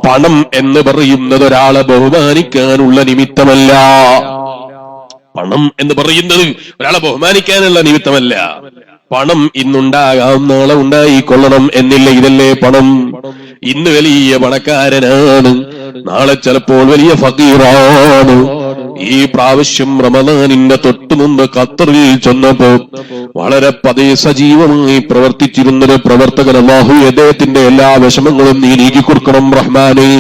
പണം എന്ന് പറയുന്നത് ഒരാളെ ബഹുമാനിക്കാനുള്ള നിമിത്തമല്ല. പണം എന്ന് പറയുന്നത് ഒരാളെ ബഹുമാനിക്കാനുള്ള നിമിത്തമല്ല. പണം ഇന്നുണ്ടാകാം, നാളെ ഉണ്ടായിക്കൊള്ളണം എന്നില്ല. ഇതല്ലേ പണം? ഇന്ന് വലിയ പണക്കാരനാണ്, നാളെ ചിലപ്പോൾ വലിയ ഫക്കീറാണ്. ഈ പ്രാവശ്യം റമദാനിന്റെ തൊട്ടു മുമ്പ് ഖത്തറിൽ ചെന്നപ്പോ വളരെ പതിയെ സജീവമായി പ്രവർത്തിച്ചിരുന്നൊരു പ്രവർത്തകൻ, അല്ലാഹു അദ്ദേഹത്തിന്റെ എല്ലാ വിഷമങ്ങളും നീ നീക്കി കൊടുക്കണം റഹ്മാനെ,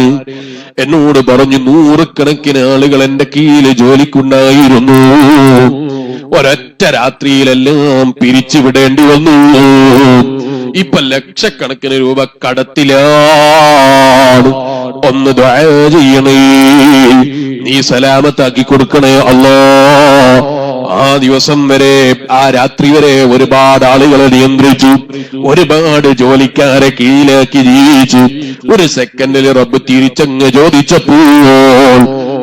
എന്നോട് പറഞ്ഞു 100 കണക്കിന് ആളുകൾ എന്റെ കീഴിൽ ജോലിക്കുണ്ടായിരുന്നു. ഒരൊറ്റ രാത്രിയിലെല്ലാം പിരിച്ചുവിടേണ്ടി വന്നു. ഇപ്പൊ ലക്ഷക്കണക്കിന് രൂപ കടത്തിലാണ്. ഒന്ന് ദുആ ചെയ്യണേ, നീ സലാമത്താക്കി കൊടുക്കണേ അല്ലാ. ആ ദിവസം വരെ, ആ രാത്രി വരെ ഒരുപാട് ആളുകളെ നിയന്ത്രിച്ചു, ഒരുപാട് ജോലിക്കാരെ കീഴിലാക്കി ജീവിച്ചു. ഒരു സെക്കൻഡിൽ റബ്ബ് തിരിച്ചങ്ങ് ചോദിച്ചപ്പോൾ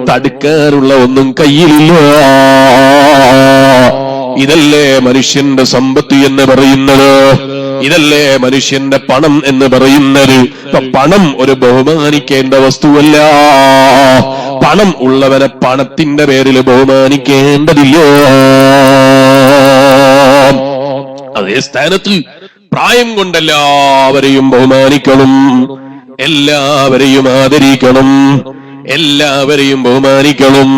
തടുക്കാനുള്ള ഒന്നും കയ്യിലില്ല. ഇതല്ലേ മനുഷ്യന്റെ സമ്പത്ത് എന്ന് പറയുന്നത്? ഇതല്ലേ മനുഷ്യന്റെ പണം എന്ന് പറയുന്നത്? പണം ഒരു ബഹുമാനിക്കേണ്ട വസ്തുവല്ല. പണം ഉള്ളവനെ പണത്തിന്റെ പേരിൽ ബഹുമാനിക്കേണ്ടതില്ല. അതേ സ്ഥാനത്ത് പ്രായം കൊണ്ടെല്ലാവരെയും ബഹുമാനിക്കണം, എല്ലാവരെയും ആദരിക്കണം, എല്ലാവരെയും ബഹുമാനിക്കണം.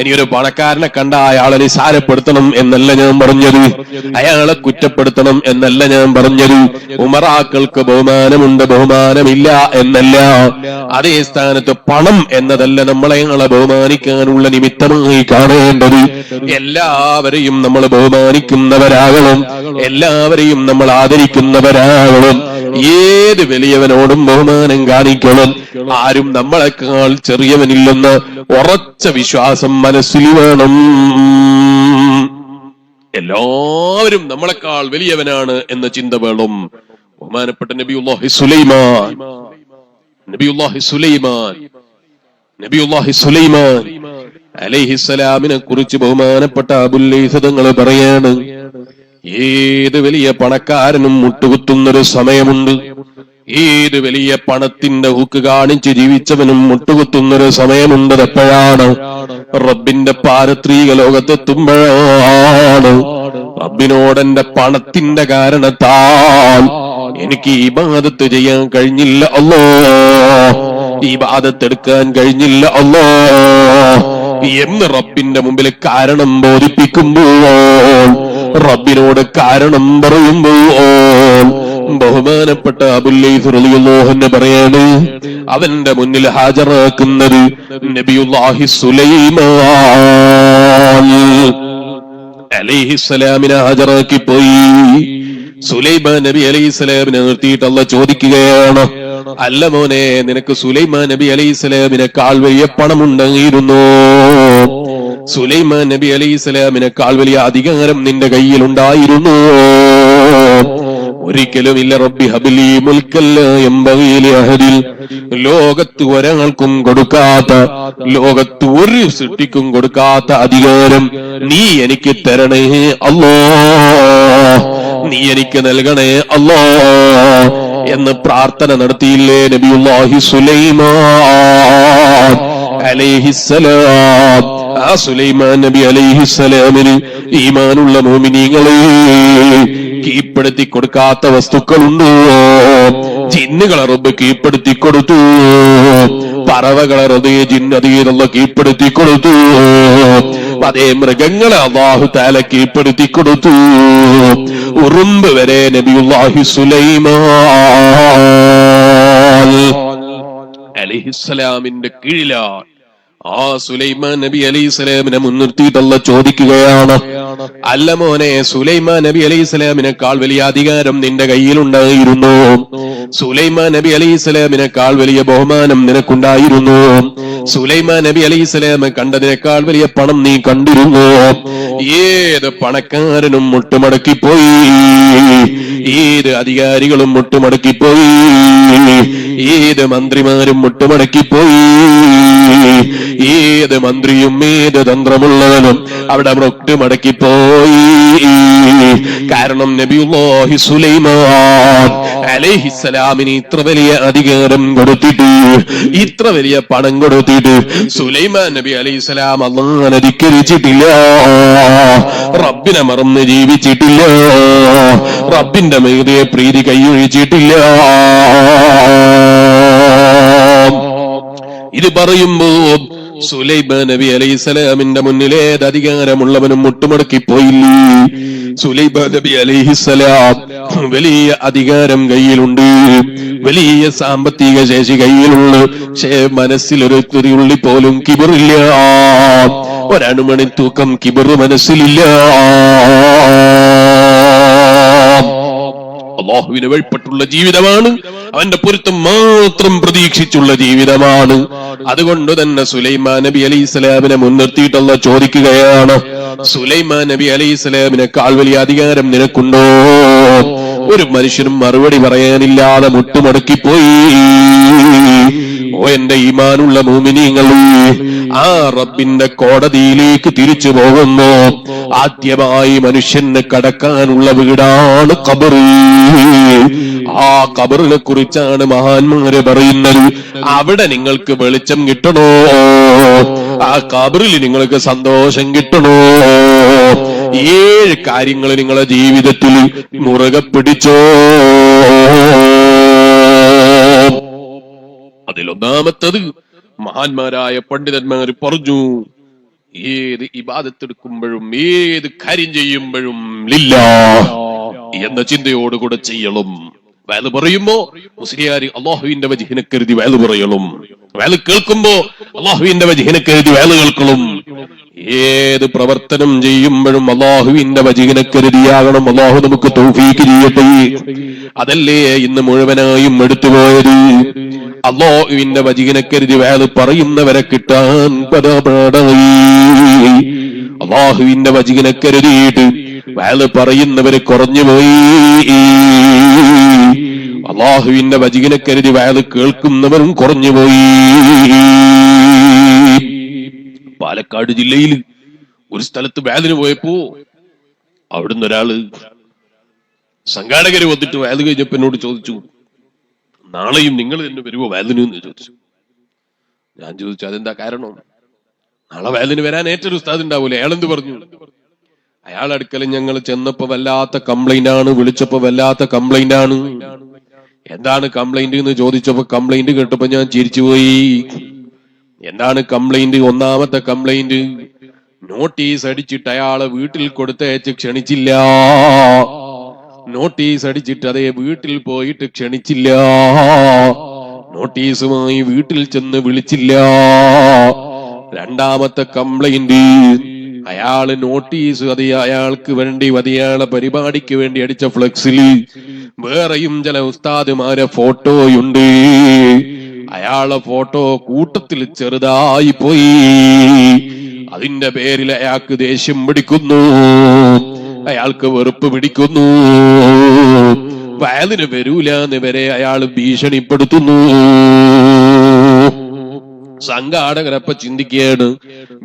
ഇനിയൊരു പണക്കാരനെ കണ്ട അയാളെ നിസാരപ്പെടുത്തണം എന്നല്ല ഞാൻ പറഞ്ഞത്, അയാളെ കുറ്റപ്പെടുത്തണം എന്നല്ല ഞാൻ പറഞ്ഞത്. ഉമറാക്കൾക്ക് ബഹുമാനമുണ്ട്, ബഹുമാനമില്ല എന്നല്ല. അതേ സ്ഥാനത്ത് പണം എന്നതല്ല നമ്മളെ ബഹുമാനിക്കാനുള്ള നിമിത്തമായി കാണേണ്ടത്. എല്ലാവരെയും നമ്മൾ ബഹുമാനിക്കുന്നവരാകണം, എല്ലാവരെയും നമ്മൾ ആദരിക്കുന്നവരാകണം. ഏത് വലിയവനോടും ബഹുമാനം കാണിക്കണം. ആരും നമ്മളെക്കാൾ ചെറിയവനില്ലെന്ന് ഉറച്ച വിശ്വാസം മനസ്സിൽ വേണം. എല്ലാവരും നമ്മളെക്കാൾ വലിയവനാണ് എന്ന ചിന്ത വേണം. ബഹുമാനപ്പെട്ട നബിയുല്ലാഹി സുലൈമാൻ അലൈഹിസ്സലാമിനെ കുറിച്ച് ബഹുമാനപ്പെട്ട അബുൽ ലൈസ് തങ്ങൾ പറയാണ്, ഏത് വലിയ പണക്കാരനും മുട്ടുകുത്തുന്നൊരു സമയമുണ്ട്, ഏത് വലിയ പണത്തിന്റെ ഹുക്ക് കാണിച്ച് ജീവിച്ചവനും മുട്ടുകുത്തുന്നൊരു സമയമുണ്ട്. എപ്പോഴാണ്? റബ്ബിന്റെ പാരത്രിക ലോകത്തെത്തുമ്പോഴാണ്. റബ്ബിനോടെന്റെ പണത്തിന്റെ കാരണത്താൽ എനിക്ക് ഇബാദത്ത് ചെയ്യാൻ കഴിഞ്ഞില്ല അല്ലാ, ഇബാദത്ത് എടുക്കാൻ കഴിഞ്ഞില്ല അല്ലാ എന്ന് റബ്ബിന്റെ മുമ്പിൽ കാരണം ബോധിപ്പിക്കുമ്പോൾ, റബ്ബിനോട് കാരണം പറയുമ്പോൾ, ബഹുമാനപ്പെട്ട അബുൽ ലൈസ് റളിയല്ലാഹു അൻഹു പറയാണ്, അവന്റെ മുന്നിൽ ഹാജരാക്കുന്നത് നബിയുല്ലാഹി സുലൈമാൻ അലൈഹിസ്സലാമിനെ ഹാജരാക്കി പോയി. സുലൈമാൻ നബി അലൈഹിസ്സലാമിനെ നിർത്തിയിട്ട് അല്ലാഹു ചോദിക്കുകയാണ്, അല്ല മോനെ, നിനക്ക് സുലൈമാൻ നബി അലൈഹിസ്സലാമിനെക്കാൾ വലിയ പണമുണ്ടായിരുന്നു, സുലൈമാൻ നബി അലൈഹിസ്സലാമിനെക്കാൾ വലിയ അധികാരം നിന്റെ കയ്യിലുണ്ടായിരുന്നു? ഒരിക്കലുമില്ല. റബ്ബി ഹബ്ലി മുൽക്കൻ ലാ യംബഗി ലിഅഹദിൻ, ലോകത്ത് ഒരാൾക്കും കൊടുക്കാത്ത, ലോകത്ത് ഒരു സൃഷ്ടിക്കും കൊടുക്കാത്ത അധികാരം നീ എനിക്ക് തരണേ അല്ലാഹ്, നീ എനിക്ക് നൽകണേ അല്ലാഹ് എന്ന് പ്രാർത്ഥന നടത്തിയില്ലേ നബിയുല്ലാഹി സുലൈമാൻ അലൈഹിസ്സലാം? ആ സുലൈമാൻ നബി അലൈഹിസ്സലാമിന് ഈമാനുള്ള മുഅ്മിനീങ്ങളെ കീഴ്പ്പെടുത്തി കൊടുക്കാത്ത വസ്തുക്കളുണ്ടോ? ജിന്നുകളെ റബ്ബ് കീഴ്പ്പെടുത്തി കൊടുത്തു, പറവകളെ ജിന്നതീരല്ല കീഴ്പ്പെടുത്തി കൊടുത്തു, അതേ മൃഗങ്ങളെ അല്ലാഹു തആല കീഴ്പ്പെടുത്തി കൊടുത്തു. ഉറുമ്പ് വരെ നബിയുല്ലാഹി സുലൈമാൻ അലൈഹിസ്സലാമിന്റെ കീഴിലാണ്. ആ സുലൈമാൻ നബി അലൈഹിസ്സലാമിനെ മുൻനിർത്തിയിട്ട് അല്ലാഹു ചോദിക്കുകയാണ്, അല്ല മോനെ, സുലൈമാൻ നബി അലൈഹിസ്സലാമിനെക്കാൾ വലിയ അധികാരം നിന്റെ കയ്യിലുണ്ടായിരുന്നു, സുലൈമാൻ നബി അലൈഹിസ്സലാമിനെക്കാൾ വലിയ ബഹുമാനം നിനക്കുണ്ടായിരുന്നു, സുലൈമാൻ നബി അലൈഹിസ്സലാം കണ്ടതിനേക്കാൾ വലിയ പണം നീ കണ്ടിരുന്നു. ഏത് പണക്കാരനും മുട്ടുമടക്കിപ്പോയി, ഏത് അധികാരികളും മുട്ടുമടക്കിപ്പോയി, ഏത് മന്ത്രിമാരും മുട്ടുമടക്കിപ്പോയി, ഏത് മന്ത്രിയും ഏത് തന്ത്രമുള്ളവനും അവിടെ മുട്ടുമടക്കിപ്പോയി. കാരണം നബിയുല്ലാഹി സുലൈമാൻ അലൈഹിസ്സലാമിന് ഇത്ര വലിയ അധികാരം കൊടുത്തിട്ട്, ഇത്ര വലിയ പണം കൊടുത്തിട്ട് സുലൈമാൻ നബി അലൈഹിസ്സലാം അല്ലാഹുവിനെ ധിക്കരിച്ചിട്ടില്ല, റബ്ബിനെ മറന്ന് ജീവിച്ചിട്ടില്ല, റബ്ബിന്റെ മേധയെ പ്രീതി കൈയൊഴിച്ചിട്ടില്ല. ഇത് പറയുമ്പോ സുലൈമാൻ നബി അലൈഹിസ്സലാമിന്റെ മുന്നിൽ ഏത് അധികാരമുള്ളവനും മുട്ടുമടക്കി പോയില്ലേ? സുലൈമാൻ നബി അലൈഹിസ്സലാം വലിയ അധികാരം കയ്യിലുണ്ട്, വലിയ സാമ്പത്തിക ശേഷി കയ്യിലുണ്ട്. പക്ഷേ മനസ്സിലൊരു തുരിയുള്ളി പോലും കിബറില്ല, ഒരണുമണി തൂക്കം കിബർ മനസ്സിലില്ല. അല്ലാഹുവിനെ വഴിപ്പെട്ടുള്ള ജീവിതമാണ്, അവന്റെ പൊരുത്തം മാത്രം പ്രതീക്ഷിച്ചുള്ള ജീവിതമാണ്. അതുകൊണ്ട് തന്നെ സുലൈമാൻ നബി അലൈഹിസ്സലാമിനെ മുൻനിർത്തിയിട്ട് അല്ലാഹു ചോദിക്കുകയാണ്, സുലൈമാൻ നബി അലൈഹിസ്സലാമിനെക്കാൾ വലിയ അധികാരം നിനക്കുണ്ടോ? ഒരു മനുഷ്യനും മറുപടി പറയാനില്ലാതെ മുട്ടുമടക്കിപ്പോയി. ഓ എന്റെ ഈമാനുള്ള മുഅ്മിനീങ്ങളെ, ആ റബ്ബിന്റെ കോടതിയിലേക്ക് തിരിച്ചു പോകുമ്പോ ആദ്യമായി മനുഷ്യന് കടക്കാനുള്ള വീടാണ് ഖബർ. ആ ഖബറിനെ കുറിച്ചാണ് മഹാന്മാര് പറയുന്നത്. അവിടെ നിങ്ങൾക്ക് വെളിച്ചം കിട്ടണോ? ആ ഖബറിൽ നിങ്ങൾക്ക് സന്തോഷം കിട്ടണോ? 7 കാര്യങ്ങൾ നിങ്ങളുടെ ജീവിതത്തിൽ മുറുകെ പിടിച്ചോ. അതിലൊന്നാമത്തത് മഹാന്മാരായ പണ്ഡിതന്മാർ പറഞ്ഞു, ഏത് ഇബാദത്തെടുക്കുമ്പോഴും ഏത് കാര്യം ചെയ്യുമ്പോഴും ലില്ലാഹ് എന്ന ചിന്തയോടുകൂടെ ചെയ്യണം. വയല് പറയുമ്പോ മുസ്ലിയാര് അല്ലാഹുവിന്റെ വജ്ഹിനെ കരുതി വയല് പറയണം. വയല് കേൾക്കുമ്പോ അല്ലാഹുവിന്റെ വജ്ഹിനെ കരുതി വയല് കേൾക്കണം. ഏത് പ്രവർത്തനം ചെയ്യുമ്പോഴും അല്ലാഹുവിന്റെ വജ്ഹിനെ കരുതിയാകണം. അല്ലാഹു നമുക്ക് തൗഫീഖ് ചെയ്യട്ടെ. അതല്ലേ ഇന്ന് മുഴുവനായും എടുത്തുപോയത്. അല്ലാഹുവിന്റെ വജ്ഹിനെ കരുതി വയല് പറയുന്നവരെ കിട്ടാൻ പദപാടായി. അല്ലാഹുവിന്റെ വജ്ഹിനെ കരുതിയിട്ട് വയല് പറയുന്നവര് കുറഞ്ഞുപോയി. അല്ലാഹുവിന്റെ വജ്ഹിനെ കരുതി വയല് കേൾക്കുന്നവരും കുറഞ്ഞുപോയി. പാലക്കാട് ജില്ലയിൽ ഒരു സ്ഥലത്ത് വയലിന് പോയപ്പോ അവിടുന്ന് ഒരാള് സംഘാടകര് വന്നിട്ട് വയല് കഴിഞ്ഞപ്പോ എന്നോട് ചോദിച്ചു, നാളെയും നിങ്ങൾ തന്നെ വരുമോ വയലിന് എന്ന് ചോദിച്ചു. ഞാൻ ചോദിച്ചു, അതെന്താ കാരണം? നാളെ വയലിന് വരാൻ ഏറ്റൊരു ഉസ്താദ് ഉണ്ടാവൂലേ, അയാളെന്ത് പറഞ്ഞു? അയാൾ അടുക്കൽ ഞങ്ങൾ ചെന്നപ്പോ വല്ലാത്ത കംപ്ലൈന്റ് ആണ്, വിളിച്ചപ്പോ വല്ലാത്ത കംപ്ലൈന്റ് ആണ്. എന്താണ് കംപ്ലൈന്റ് എന്ന് ചോദിച്ചപ്പോ കംപ്ലൈന്റ് കേട്ടപ്പോ ഞാൻ ചിരിച്ചുപോയി. എന്താണ് കംപ്ലൈന്റ്? ഒന്നാമത്തെ കംപ്ലൈന്റ്, നോട്ടീസ് അടിച്ചിട്ട് അയാളെ വീട്ടിൽ കൊടുത്തയച്ച് ക്ഷണിച്ചില്ല. നോട്ടീസ് അടിച്ചിട്ട് അതേ വീട്ടിൽ പോയിട്ട് ക്ഷണിച്ചില്ല. നോട്ടീസുമായി വീട്ടിൽ ചെന്ന് വിളിച്ചില്ല. രണ്ടാമത്തെ കംപ്ലൈന്റ്, അയാള് നോട്ടീസ് അത് അയാൾക്ക് വേണ്ടി അയാളെ പരിപാടിക്ക് വേണ്ടി അടിച്ച ഫ്ലെക്സിൽ വേറെയും ചില ഉസ്താദുമാരെ ഫോട്ടോയുണ്ട്. അയാളെ ഫോട്ടോ കൂട്ടത്തിൽ ചെറുതായി പോയി. അതിന്റെ പേരിൽ അയാൾക്ക് ദേഷ്യം പിടിക്കുന്നു, അയാൾക്ക് വെറുപ്പ് പിടിക്കുന്നു. വയലിന് വരൂലെന്ന് വരെ അയാൾ ഭീഷണിപ്പെടുത്തുന്നു. സംഘാടകരപ്പ ചിന്തിക്കുകയാണ്,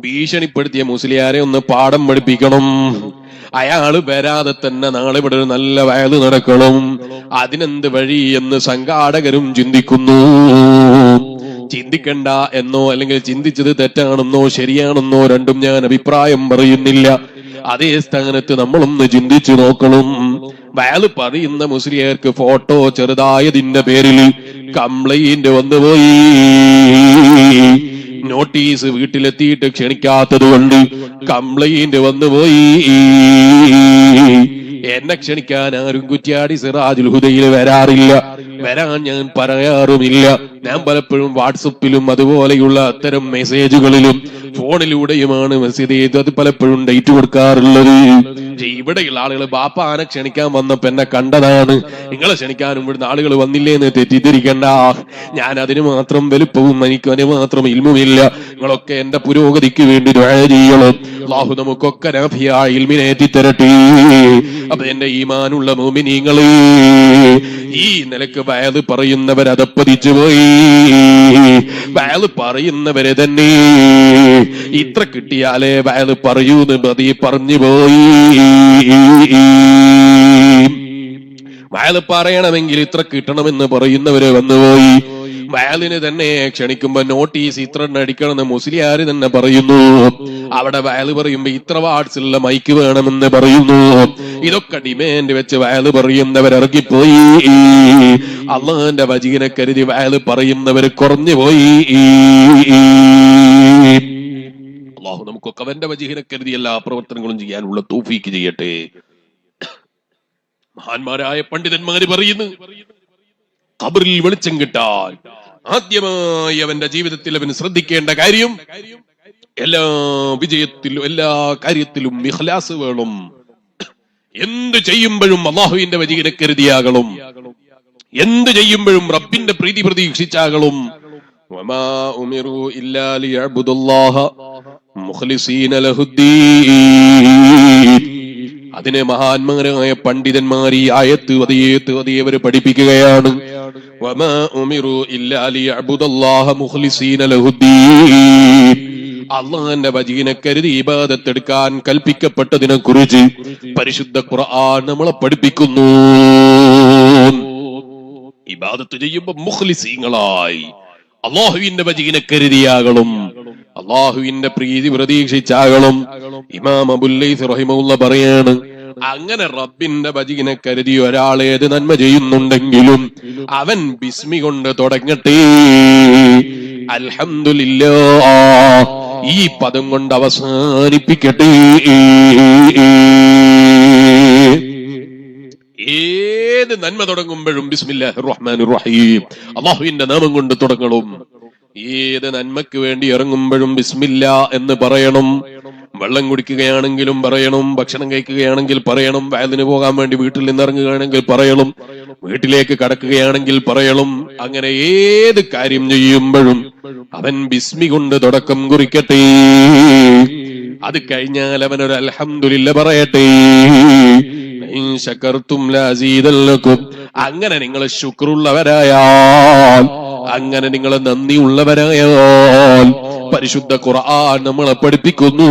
ഭീഷണിപ്പെടുത്തിയ മുസ്ലിയാരെ ഒന്ന് പാഠം പഠിപ്പിക്കണം. അയാള് വരാതെ തന്നെ നാളെ ഇവിടെ ഒരു നല്ല വയല് നടക്കണം. അതിനെന്ത് വഴി എന്ന് സംഘാടകരും ചിന്തിക്കുന്നു. ചിന്തിക്കണ്ട എന്നോ അല്ലെങ്കിൽ ചിന്തിച്ചത് തെറ്റാണെന്നോ ശരിയാണെന്നോ രണ്ടും ഞാൻ അഭിപ്രായം പറയുന്നില്ല. അതേ സ്ഥാനത്ത് നമ്മളൊന്ന് ചിന്തിച്ചു നോക്കണം. വയല് പറയുന്ന മുസ്ലിയാർക്ക് ഫോട്ടോ ചെറുതായതിന്റെ പേരിൽ കംപ്ലൈന്റ് വന്നുപോയി. നോട്ടീസ് വീട്ടിലെത്തിയിട്ട് ക്ഷണിക്കാത്തത് കൊണ്ട് കംപ്ലൈന്റ് വന്നുപോയി. എന്നെ ക്ഷണിക്കാൻ ആരും കുറ്റ്യാടി സിറാജുൽ ഹുദയിൽ വരാറില്ല, വരാൻ ഞാൻ പറയാറുമില്ല. ഞാൻ പലപ്പോഴും വാട്സപ്പിലും അതുപോലെയുള്ള അത്തരം മെസ്സേജുകളിലും ഫോണിലൂടെയുമാണ് മെസ്സേജ് ചെയ്ത് അത് പലപ്പോഴും ഡേറ്റ് കൊടുക്കാറുള്ളത്. ഇവിടെയുള്ള ആളുകൾ ബാപ്പാനെ ക്ഷണിക്കാൻ വന്നപ്പോ എന്നെ കണ്ടതാണ്, നിങ്ങളെ ക്ഷണിക്കാനും ഇവിടുന്ന് ആളുകൾ വന്നില്ലേ എന്ന് തെറ്റിദ്ധരിക്കണ്ട. ഞാൻ അതിന് മാത്രം വലുപ്പവും എനിക്ക് അതിന് മാത്രം ഇൽമുമില്ല. നിങ്ങളൊക്കെ എന്റെ പുരോഗതിക്ക് വേണ്ടി ദുആ ചെയ്യണം. അല്ലാഹു നമുക്കൊക്കെ നാഫിയായ ഇൽമിനെ എത്തിത്തരട്ടെ. അപ്പൊ എന്റെ ഈമാനുള്ള മുഅ്മിനീങ്ങളെ, ഈ നിലക്ക് വയല് പറയുന്നവരതപ്പതിച്ചു പോയി. വയല് പറയുന്നവരെ തന്നെ ഇത്ര കിട്ടിയാലേ വയല് പറയൂന്ന് മതി പറഞ്ഞു പോയി. വയല് പറയണമെങ്കിൽ ഇത്ര കിട്ടണമെന്ന് പറയുന്നവര് വന്നുപോയി. വയലിന് തന്നെ ക്ഷണിക്കുമ്പോ നോട്ടീസ് ഇത്ര അടിക്കണമെന്ന് മുസ്ലിയാര് തന്നെ പറയുന്നു. അവിടെ വയല് പറയുമ്പോ ഇത്ര വാട്സുള്ള മൈക്ക് വേണമെന്ന് പറയുന്നു. ഇതൊക്കെ ഡിമാൻഡ് വെച്ച് വയല് പറയുന്നവരിറങ്ങിപ്പോയി. അള്ളാന്റെ വജീനെ കരുതി വയല് പറയുന്നവർ കുറഞ്ഞുപോയി. അള്ളാഹു നമുക്കൊക്കെ അവന്റെ വജീഹിനെ കരുതി എല്ലാ പ്രവർത്തനങ്ങളും ചെയ്യാനുള്ള തൗഫീക്ക് ചെയ്യട്ടെ. മഹാന്മാരായ പണ്ഡിതന്മാര് പറയുന്നു, ഖബറിൽ വെളിച്ചം കിട്ടാൻ ആദ്യമായി അവന്റെ ജീവിതത്തിൽ അവൻ ശ്രദ്ധിക്കേണ്ട കാര്യം, എല്ലാ വിജയത്തിലും എല്ലാ കാര്യത്തിലും ഇഖ്ലാസ് വേണം. എന്ത് ചെയ്യുമ്പോഴും അള്ളാഹുവിന്റെ വജീഹിനെ കരുതിയാകണം. എന്ത് ചെയ്യുമ്പോഴും റബ്ബിന്റെ പ്രീതി പ്രതീക്ഷിച്ചാകണം. വമാ ഉമിറു ഇല്ലാ ലിയഅ്ബുദുല്ലാഹ മുഖ്ലിസീന ലഹുദ്ദീൻ. അതിനെ മഹാന്മാരായ പണ്ഡിതന്മാർ ഈ ആയത്ത് അതേ പഠിപ്പിക്കുകയാണ്. വമാ ഉമിറു ഇല്ലാ ലിയഅ്ബുദുല്ലാഹ മുഖ്ലിസീന ലഹുദ്ദീൻ. അള്ളാഹുവിന്റെ വജീനെ കരുതി ഇബാദത്ത് എടുക്കാൻ കൽപ്പിക്കപ്പെട്ടതിനെ കുറിച്ച് പരിശുദ്ധ ഖുർആൻ നമ്മളെ പഠിപ്പിക്കുന്നു. ഇബാദത്ത് ചെയ്യുമ്പോൾ മുഖ്ലിസീങ്ങളായി അള്ളാഹുവിന്റെ വജീനെ കരുതിയാകണം, അള്ളാഹുവിന്റെ പ്രീതി പ്രതീക്ഷിച്ചാകണം. ഇമാം അബുൽ ലൈസ് റഹിമഹുല്ലാ പറയാണ്, അങ്ങനെ റബ്ബിന്റെ വജീനെ കരുതി ഒരാൾ ഏത് നന്മ ചെയ്യുന്നുണ്ടെങ്കിലും അവൻ ബിസ്മി കൊണ്ട് തുടങ്ങട്ടെ. അൽഹംദുലില്ലാഹ് ഈ പദം കൊണ്ട് അവസാനിപ്പിക്കട്ടെ. ഏത് നന്മ തുടങ്ങുമ്പോഴും ബിസ്മില്ലാഹിർ റഹ്മാനിർ റഹീം അല്ലാഹുവിന്റെ നാമം കൊണ്ട് തുടങ്ങണം. ഏത് നന്മയ്ക്ക് വേണ്ടി ഇറങ്ങുമ്പോഴും ബിസ്മില്ലാ എന്ന് പറയണം. വെള്ളം കുടിക്കുകയാണെങ്കിലും പറയണം, ഭക്ഷണം കഴിക്കുകയാണെങ്കിൽ പറയണം, വയലിന് പോകാൻ വേണ്ടി വീട്ടിൽ നിന്ന് ഇറങ്ങുകയാണെങ്കിൽ പറയണം, വീട്ടിലേക്ക് കടക്കുകയാണെങ്കിൽ പറയണം. അങ്ങനെ ഏത് കാര്യം ചെയ്യുമ്പോഴും അവൻ ബിസ്മി കൊണ്ട് തുടക്കം കുറിക്കട്ടെ. അത് കഴിഞ്ഞാൽ അവനൊരു അൽഹംദുലില്ലാ പറയട്ടെ. അങ്ങനെ നിങ്ങൾ ശുക്റുള്ളവരായാൽ, അങ്ങനെ നിങ്ങൾ നന്ദിയുള്ളവരായാൽ പരിശുദ്ധ ഖുർആൻ നമ്മളെ പഠിപ്പിക്കുന്നു,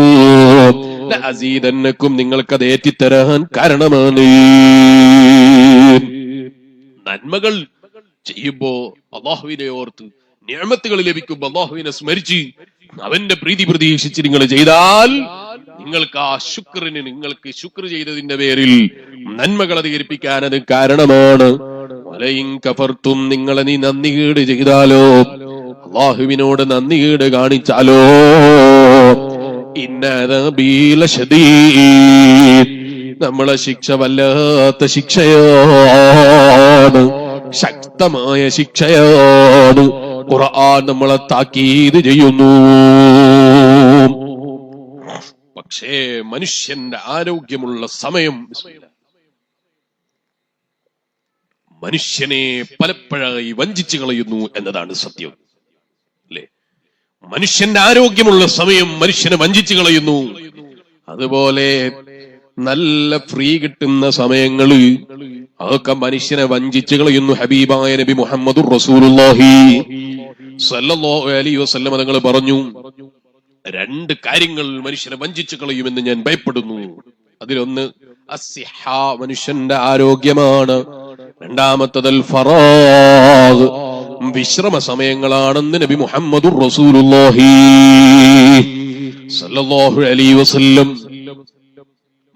ലഅസീദന്നക്കും നിങ്ങൾക്കത് ഏറ്റിത്തരാൻ കാരണമാണ്. നന്മകൾ ചെയ്യുമ്പോ അല്ലാഹുവിനെ ഓർത്ത്, നിഅമത്തുകൾ ലഭിക്കുമ്പോ അല്ലാഹുവിനെ സ്മരിച്ച് അവന്റെ പ്രീതി പ്രതീക്ഷിച്ച് നിങ്ങൾ ചെയ്താൽ നിങ്ങൾക്ക് ആ ശുക്റിന്, നിങ്ങൾക്ക് ശുക്ർ ചെയ്തതിന്റെ പേരിൽ നന്മകൾ അധികരിപ്പിക്കാൻ അത് കാരണമാണ്. വലയിൻ കഫർത്തും നിങ്ങളെ നീ നന്ദികേട് ചെയ്താലോ, അല്ലാഹുവിനോട് നന്ദികേട് കാണിച്ചാലോ, ഇന്നദബീ ലശദീദ് നമ്മളെ ശിക്ഷ വല്ലാത്ത ശിക്ഷയാണ്, ശക്തമായ ശിക്ഷയാണ്. ഖുർആൻ നമ്മളെ താക്കീത് ചെയ്യുന്നു. പക്ഷേ മനുഷ്യന്റെ ആരോഗ്യമുള്ള സമയം മനുഷ്യനെ പലപ്പോഴായി വഞ്ചിച്ചു കളയുന്നു എന്നതാണ് സത്യം, അല്ലെ? മനുഷ്യന്റെ ആരോഗ്യമുള്ള സമയം മനുഷ്യനെ വഞ്ചിച്ചു കളയുന്നു. അതുപോലെ നല്ല ഫ്രീ കിട്ടുന്ന സമയങ്ങള് അതൊക്കെ മനുഷ്യനെ വഞ്ചിച്ചു കളയുന്നു. ഹബീബായ നബി മുഹമ്മദുർ റസൂലുള്ളാഹി സ്വല്ലല്ലാഹു അലൈഹി വസല്ലം തങ്ങൾ പറഞ്ഞു, രണ്ട് കാര്യങ്ങൾ മനുഷ്യനെ വഞ്ചിച്ചു കളയുമെന്ന് ഞാൻ ഭയപ്പെടുന്നു. അതിലൊന്ന് അസ്സിഹ, മനുഷ്യന്റെ ആരോഗ്യമാണ്. രണ്ടാമത്തത് അൽ ഫറാഗ്, വിശ്രമ സമയങ്ങളാണെന്ന് നബി മുഹമ്മദുർ റസൂലുള്ളാഹി സ്വല്ലല്ലാഹു അലൈഹി വസല്ലം.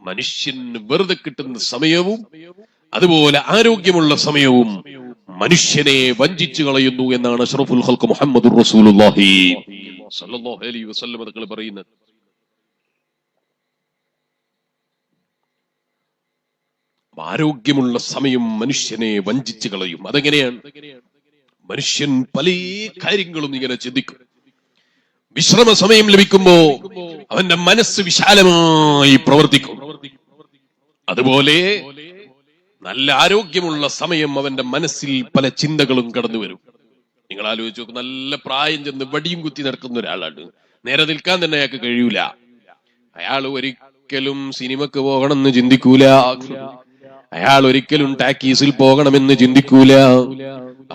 മനുഷ്യന് വെറുതെ കിട്ടുന്ന സമയവും അതുപോലെ ആരോഗ്യമുള്ള സമയവും മനുഷ്യനെ വഞ്ചിച്ചു കളയുന്നു എന്നാണ് അഷ്റഫുൽ ഖൽഖ് മുഹമ്മദുർ റസൂലുള്ളാഹി സ്വല്ലല്ലാഹു അലൈഹി വസല്ലം തങ്ങൾ പറയുന്നത്. ആരോഗ്യമുള്ള സമയം മനുഷ്യനെ വഞ്ചിച്ചു കളയും. അതെങ്ങനെയാണ്? മനുഷ്യൻ പല കാര്യങ്ങളും ഇങ്ങനെ ചിന്തിക്കും. വിശ്രമ സമയം ലഭിക്കുമ്പോ അവന്റെ മനസ്സ് വിശാലമായി പ്രവർത്തിക്കും. അതുപോലെ നല്ല ആരോഗ്യമുള്ള സമയം അവന്റെ മനസ്സിൽ പല ചിന്തകളും കടന്നു വരും. നിങ്ങൾ ആലോചിച്ച് നോക്കും, നല്ല പ്രായം ചെന്ന് വടിയും കുത്തി നടക്കുന്ന ഒരാളാണ്, നേരെ നിൽക്കാൻ തന്നെ അയാൾക്ക് കഴിയൂല. അയാൾ ഒരിക്കലും സിനിമക്ക് പോകണമെന്ന് ചിന്തിക്കൂല, അയാൾ ഒരിക്കലും ടാക്കീസിൽ പോകണമെന്ന് ചിന്തിക്കൂല.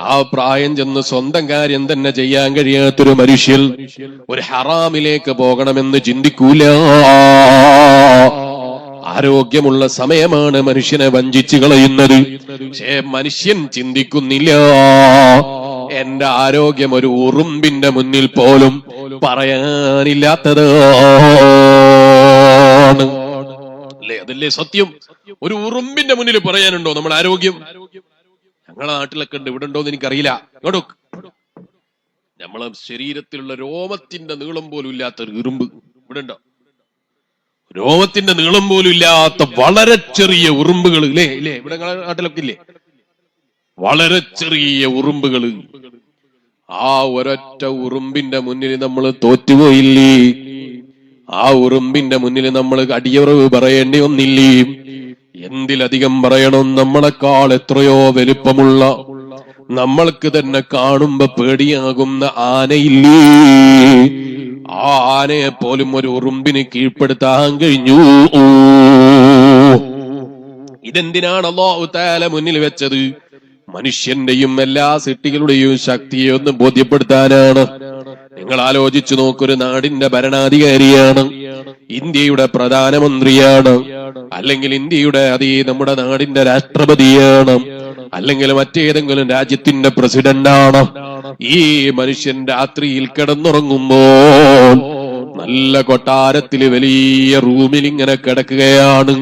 ആ പ്രായം ചെന്ന് സ്വന്തം കാര്യം തന്നെ ചെയ്യാൻ കഴിയാത്തൊരു മനുഷ്യൻ ഒരു ഹറാമിലേക്ക് പോകണമെന്ന് ചിന്തിക്കൂല. ആരോഗ്യമുള്ള സമയമാണ് മനുഷ്യനെ വഞ്ചിച്ചു കളയുന്നത്. പക്ഷേ മനുഷ്യൻ ചിന്തിക്കുന്നില്ല, എന്റെ ആരോഗ്യം ഒരു ഉറുമ്പിന്റെ മുന്നിൽ പോലും പറയാനില്ലാത്തതാണ്. അല്ലേ? അതല്ലേ സത്യം. ഒരു ഉറുമ്പിന്റെ മുന്നിൽ പറയാനുണ്ടോ നമ്മുടെ ആരോഗ്യം? ഞങ്ങളെ നാട്ടിലൊക്കെ ഉണ്ട്, ഇവിടെ ഉണ്ടോന്ന് എനിക്കറിയില്ല. ഇങ്ങോട്ട് നമ്മളെ ശരീരത്തിലുള്ള രോമത്തിന്റെ നീളം പോലും ഇല്ലാത്ത ഒരു ഉറുമ്പ് ഇവിടെ ഉണ്ടോ? രോമത്തിന്റെ നീളം പോലും ഇല്ലാത്ത വളരെ ചെറിയ ഉറുമ്പുകൾ ഇല്ലേ? ഇല്ലേ? ഇവിടെ നിങ്ങളുടെ നാട്ടിലൊക്കെ ഇല്ലേ? വളരെ ചെറിയ ഉറുമ്പുകള്. ആ ഒരൊറ്റ ഉറുമ്പിന്റെ മുന്നിൽ നമ്മൾ തോറ്റുപോയില്ലേ? ആ ഉറുമ്പിന്റെ മുന്നിൽ നമ്മൾ അടിയറവ് പറയേണ്ടി വന്നില്ലേ? എന്തിലധികം പറയണം, നമ്മളെക്കാൾ എത്രയോ വലുപ്പമുള്ള, നമ്മൾക്ക് തന്നെ കാണുമ്പോ പേടിയാകുന്ന ആനയില്ലേ? ആ ആനയെ പോലും ഒരു ഉറുമ്പിന് കീഴ്പ്പെടുത്താൻ കഴിഞ്ഞു. ഇതെന്തിനാണ് അല്ലാഹു തആല മുന്നിൽ വെച്ചത്? മനുഷ്യന്റെയും എല്ലാ സൃഷ്ടികളുടെയും ശക്തിയെ ഒന്ന് ബോധ്യപ്പെടുത്താനാണ്. നിങ്ങൾ ആലോചിച്ചു നോക്കൊരു നാടിന്റെ ഭരണാധികാരിയാണ്, ഇന്ത്യയുടെ പ്രധാനമന്ത്രിയാണ്, അല്ലെങ്കിൽ ഇന്ത്യയുടെ നമ്മുടെ നാടിന്റെ രാഷ്ട്രപതിയാണ്, അല്ലെങ്കിൽ മറ്റേതെങ്കിലും രാജ്യത്തിന്റെ പ്രസിഡന്റാണ്. ഈ മനുഷ്യൻ രാത്രിയിൽ കിടന്നുറങ്ങുമ്പോൾ നല്ല കൊട്ടാരത്തില് വലിയ റൂമിൽ ഇങ്ങനെ കിടക്കുകയാണ്.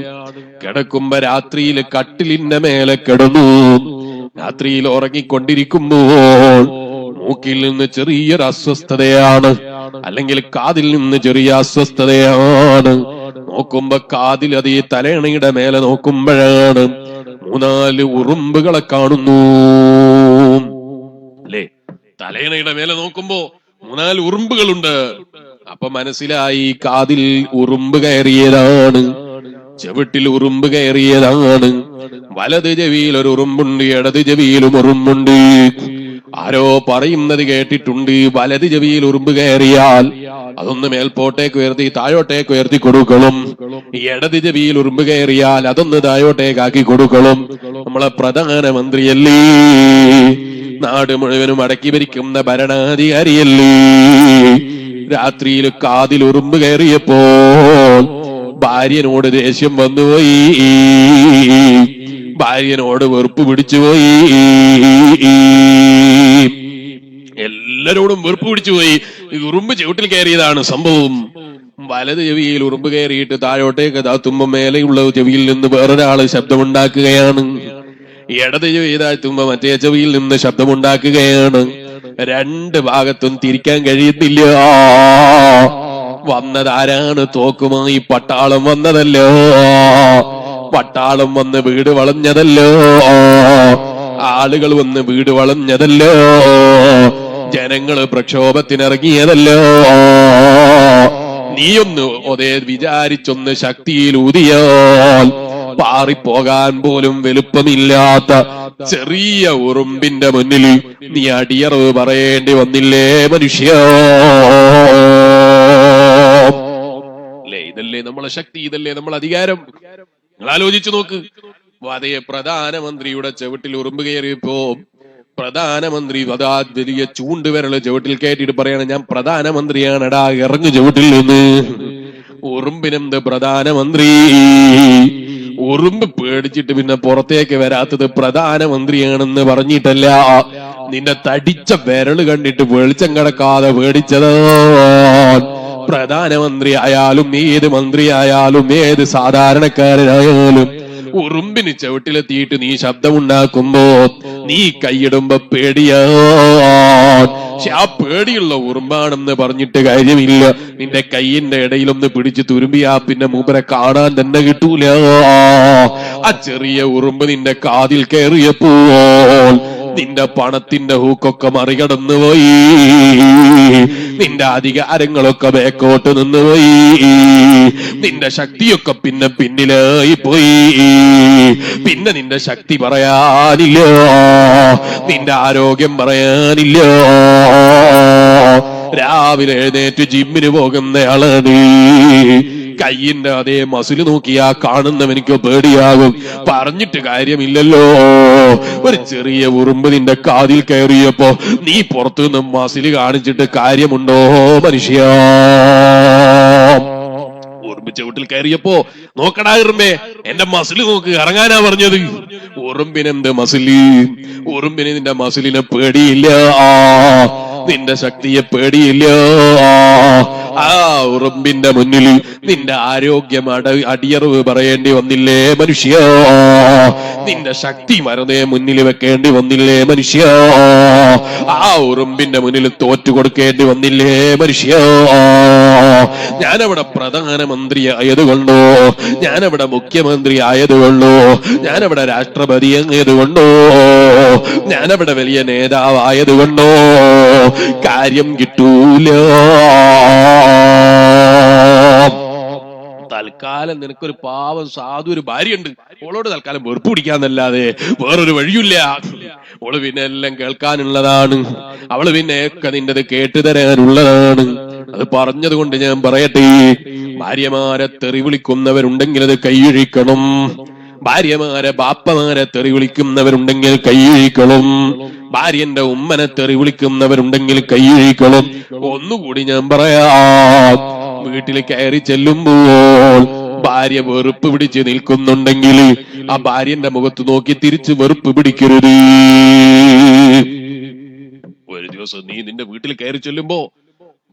കിടക്കുമ്പോ രാത്രിയിൽ കട്ടിലിന്റെ മേലെ കിടന്നു. രാത്രിയിൽ ഉറങ്ങിക്കൊണ്ടിരിക്കുമ്പോൾ മൂക്കിൽ നിന്ന് ചെറിയൊരു അസ്വസ്ഥതയാണ്, അല്ലെങ്കിൽ കാതിൽ നിന്ന് ചെറിയ അസ്വസ്ഥതയാണ്. നോക്കുമ്പോ കാതിൽ അത് ഈ തലയണയുടെ മേലെ നോക്കുമ്പോഴാണ് 3-4 ഉറുമ്പുകളെ കാണുന്നു. അല്ലേ? തലയണയുടെ മേലെ നോക്കുമ്പോ 3-4 ഉറുമ്പുകളുണ്ട്. അപ്പൊ മനസ്സിലായി കാതിൽ ഉറുമ്പ് കയറിയതാണ്, ചെവിട്ടിൽ ഉറുമ്പ് കയറിയതാണ്. വലത് ചെവിയിൽ ഒരു ഉറുമ്പുണ്ട്, ഇടത് ചെവിയിലും ഉറുമ്പുണ്ട്. ആരോ പറയുന്നത് കേട്ടിട്ടുണ്ട്, വലത് ചെവിയിൽ ഉറുമ്പ് കയറിയാൽ അതൊന്ന് മേൽപോട്ടേക്ക് ഉയർത്തി താഴോട്ടേക്ക് ഉയർത്തി കൊടുക്കണം, ഇടത് ചെവിയിൽ ഉറുമ്പ് കയറിയാൽ അതൊന്ന് താഴോട്ടേക്കാക്കി കൊടുക്കണം. നമ്മളെ പ്രധാനമന്ത്രിയല്ലേ, നാട് മുഴുവനും അടക്കി ഭരിക്കുന്ന ഭരണാധികാരിയല്ലേ, രാത്രിയിൽ കാതിൽ ഉറുമ്പ് കയറിയപ്പോൾ ഭാര്യനോട് ദേഷ്യം വന്നുപോയി, ഭാര്യനോട് വെറുപ്പ് പിടിച്ചുപോയി, എല്ലാരോടും വെറുപ്പ് പിടിച്ചുപോയി. ഉറുമ്പ് ചവിട്ടിൽ കയറിയതാണ് സംഭവം. വലത് ചെവിയിൽ ഉറുമ്പ് കയറിയിട്ട് താഴോട്ടേക്ക് താത്തുമ്പോ മേലെയുള്ള ചെവിയിൽ നിന്ന് വേറൊരാള് ശബ്ദമുണ്ടാക്കുകയാണ്, ഇടത് ചെവി താഴ്ത്തുമ്പോ മറ്റേ ചെവിയിൽ നിന്ന് ശബ്ദമുണ്ടാക്കുകയാണ്. 2 ഭാഗത്തും തിരിക്കാൻ കഴിയുന്നില്ല. വന്നതാരാണ്? തോക്കുമായി പട്ടാളം വന്നതല്ലോ, പട്ടാളം വന്ന് വീട് വളഞ്ഞതല്ലോ, ആളുകൾ വന്ന് വീട് വളഞ്ഞതല്ലോ, ജനങ്ങള് പ്രക്ഷോഭത്തിനിറങ്ങിയതല്ലോ. നീയൊന്ന് ഒതേ വിചാരിച്ചൊന്ന് ശക്തിയിൽ ഊതിയാൽ പാറിപ്പോകാൻ പോലും വലുപ്പമില്ലാത്ത ചെറിയ ഉറുമ്പിന്റെ മുന്നിൽ നീ അടിയറവ് പറയേണ്ടി വന്നില്ലേ മനുഷ്യ? അല്ലേ? ഇതല്ലേ നമ്മളെ ശക്തി, ഇതല്ലേ നമ്മളെ അധികാരം? നിങ്ങൾ ആലോചിച്ചു നോക്ക്. അതേ പ്രധാനമന്ത്രിയുടെ ചവിട്ടിൽ ഉറുമ്പ് കയറിയപ്പോ പ്രധാനമന്ത്രി അതാ വലിയ ചൂണ്ടുവിരല് ചവിട്ടിൽ കയറ്റിട്ട് പറയാണ്, ഞാൻ പ്രധാനമന്ത്രിയാണെടാ, ഇറങ്ങു ചവിട്ടിൽ നിന്ന്. ഉറുമ്പിനെന്ത് പ്രധാനമന്ത്രി? ഉറുമ്പ് പേടിച്ചിട്ട് പിന്നെ പുറത്തേക്ക് വരാത്തത് പ്രധാനമന്ത്രിയാണെന്ന് പറഞ്ഞിട്ടല്ല, നിന്റെ തടിച്ച വിരല് കണ്ടിട്ട് വെളിച്ചം കിടക്കാതെ പേടിച്ചത്. പ്രധാനമന്ത്രി ആയാലും ഏത് മന്ത്രി ആയാലും ഏത് സാധാരണക്കാരനായാലും ഉറുമ്പിന് ചവിട്ടിലെത്തിയിട്ട് നീ ശബ്ദമുണ്ടാക്കുമ്പോ നീ കൈയിടുമ്പോ പേടിയാണ്. പക്ഷെ ആ പേടിയുള്ള ഉറുമ്പാണെന്ന് പറഞ്ഞിട്ട് കാര്യമില്ല. നിന്റെ കൈയിന്റെ ഇടയിലൊന്ന് പിടിച്ച് തുരുമ്പിയാ പിന്നെ മൂപ്പരെ കാണാൻ തന്നെ കിട്ടൂല. ആ ചെറിയ ഉറുമ്പ് നിന്റെ കാതിൽ കയറിയപ്പോൾ നിന്റെ പണത്തിന്റെ ഹൂക്കൊക്കെ മറികടന്നു പോയി, നിന്റെ അധികാരങ്ങളൊക്കെ ബേക്കോട്ട് നിന്നുപോയി, നിന്റെ ശക്തിയൊക്കെ പിന്നെ പിന്നിലായി പോയി. പിന്നെ നിന്റെ ശക്തി പറയാനില്ല, നിന്റെ ആരോഗ്യം പറയാനില്ല. രാവിലെ എഴുന്നേറ്റ് ജിമ്മിന് പോകുന്നയാള് നീ, കയ്യിന്റെ അതേ മസിൽ നോക്കിയാ കാണുന്നവനിക്ക് പേടിയാകും. പറഞ്ഞിട്ട് കാര്യമില്ലല്ലോ. ഒരു ചെറിയ ഉറുമ്പ് നിന്റെ കാതിൽ കയറിയപ്പോ നീ പുറത്തുനിന്ന് മസിൽ കാണിച്ചിട്ട് കാര്യമുണ്ടോ മനുഷ്യ? ഉറുമ്പ് ചവിട്ടിൽ കയറിയപ്പോ നോക്കടാ ഉറുമ്പേ, എന്റെ മസിൽ നോക്ക്, ഇറങ്ങാനാ പറഞ്ഞത്. ഉറുമ്പിനെന്ത് മസില്? ഉറുമ്പിന് നിന്റെ മസിലിനെ പേടിയില്ല, നിന്റെ ശക്തിയെ പേടിയില്ല. ആ ഉറുമ്പിന്റെ മുന്നിൽ നിന്റെ ആരോഗ്യം അടിയറവ് പറയേണ്ടി വന്നില്ലേ മനുഷ്യ? നിന്റെ ശക്തി മറന്നേ മുന്നിൽ വെക്കേണ്ടി വന്നില്ലേ മനുഷ്യ? ആ ഉറുമ്പിന്റെ മുന്നിൽ തോറ്റു കൊടുക്കേണ്ടി വന്നില്ലേ മനുഷ്യ? ഞാനവിടെ പ്രധാനമന്ത്രി ആയതുകൊണ്ടോ, ഞാനവിടെ മുഖ്യമന്ത്രി ആയതുകൊണ്ടോ, ഞാനവിടെ രാഷ്ട്രപതി ആയതുകൊണ്ടോ, ഞാനവിടെ വലിയ നേതാവായതുകൊണ്ടോ കാര്യം കിട്ടൂല. തൽക്കാലം നിനക്കൊരു പാവം സാധു ഒരു ഭാര്യയുണ്ട്, ഓളോട് തൽക്കാലം വെറുപ്പ് പിടിക്കാന്നല്ലാതെ വേറൊരു വഴിയില്ല. ഓള് പിന്നെ എല്ലാം കേൾക്കാനുള്ളതാണ്, അവള് പിന്നെ ഒക്കെ നിന്റെത് കേട്ടു തരാനുള്ളതാണ്. അത് പറഞ്ഞത് കൊണ്ട് ഞാൻ പറയട്ടെ, ഭാര്യമാരെ തെറി വിളിക്കുന്നവരുണ്ടെങ്കിൽ അത് കൈയൊഴിക്കണം. ഭാര്യമാരെ ബാപ്പമാരെ തെറി വിളിക്കുന്നവരുണ്ടെങ്കിൽ കൈയൊഴിക്കണം. ഭാര്യന്റെ ഉമ്മനെ തെറി വിളിക്കുന്നവരുണ്ടെങ്കിൽ കൈയൊഴിക്കണം. ഒന്നുകൂടി ഞാൻ പറയാം, വീട്ടിൽ കയറി ചെല്ലുമ്പോൾ ഭാര്യ വെറുപ്പ് പിടിച്ച് നിൽക്കുന്നുണ്ടെങ്കിൽ ആ ഭാര്യന്റെ മുഖത്ത് നോക്കി തിരിച്ച് വെറുപ്പ് പിടിക്കരുത്. ഒരു ദിവസം നീ നിന്റെ വീട്ടിൽ കയറി ചെല്ലുമ്പോ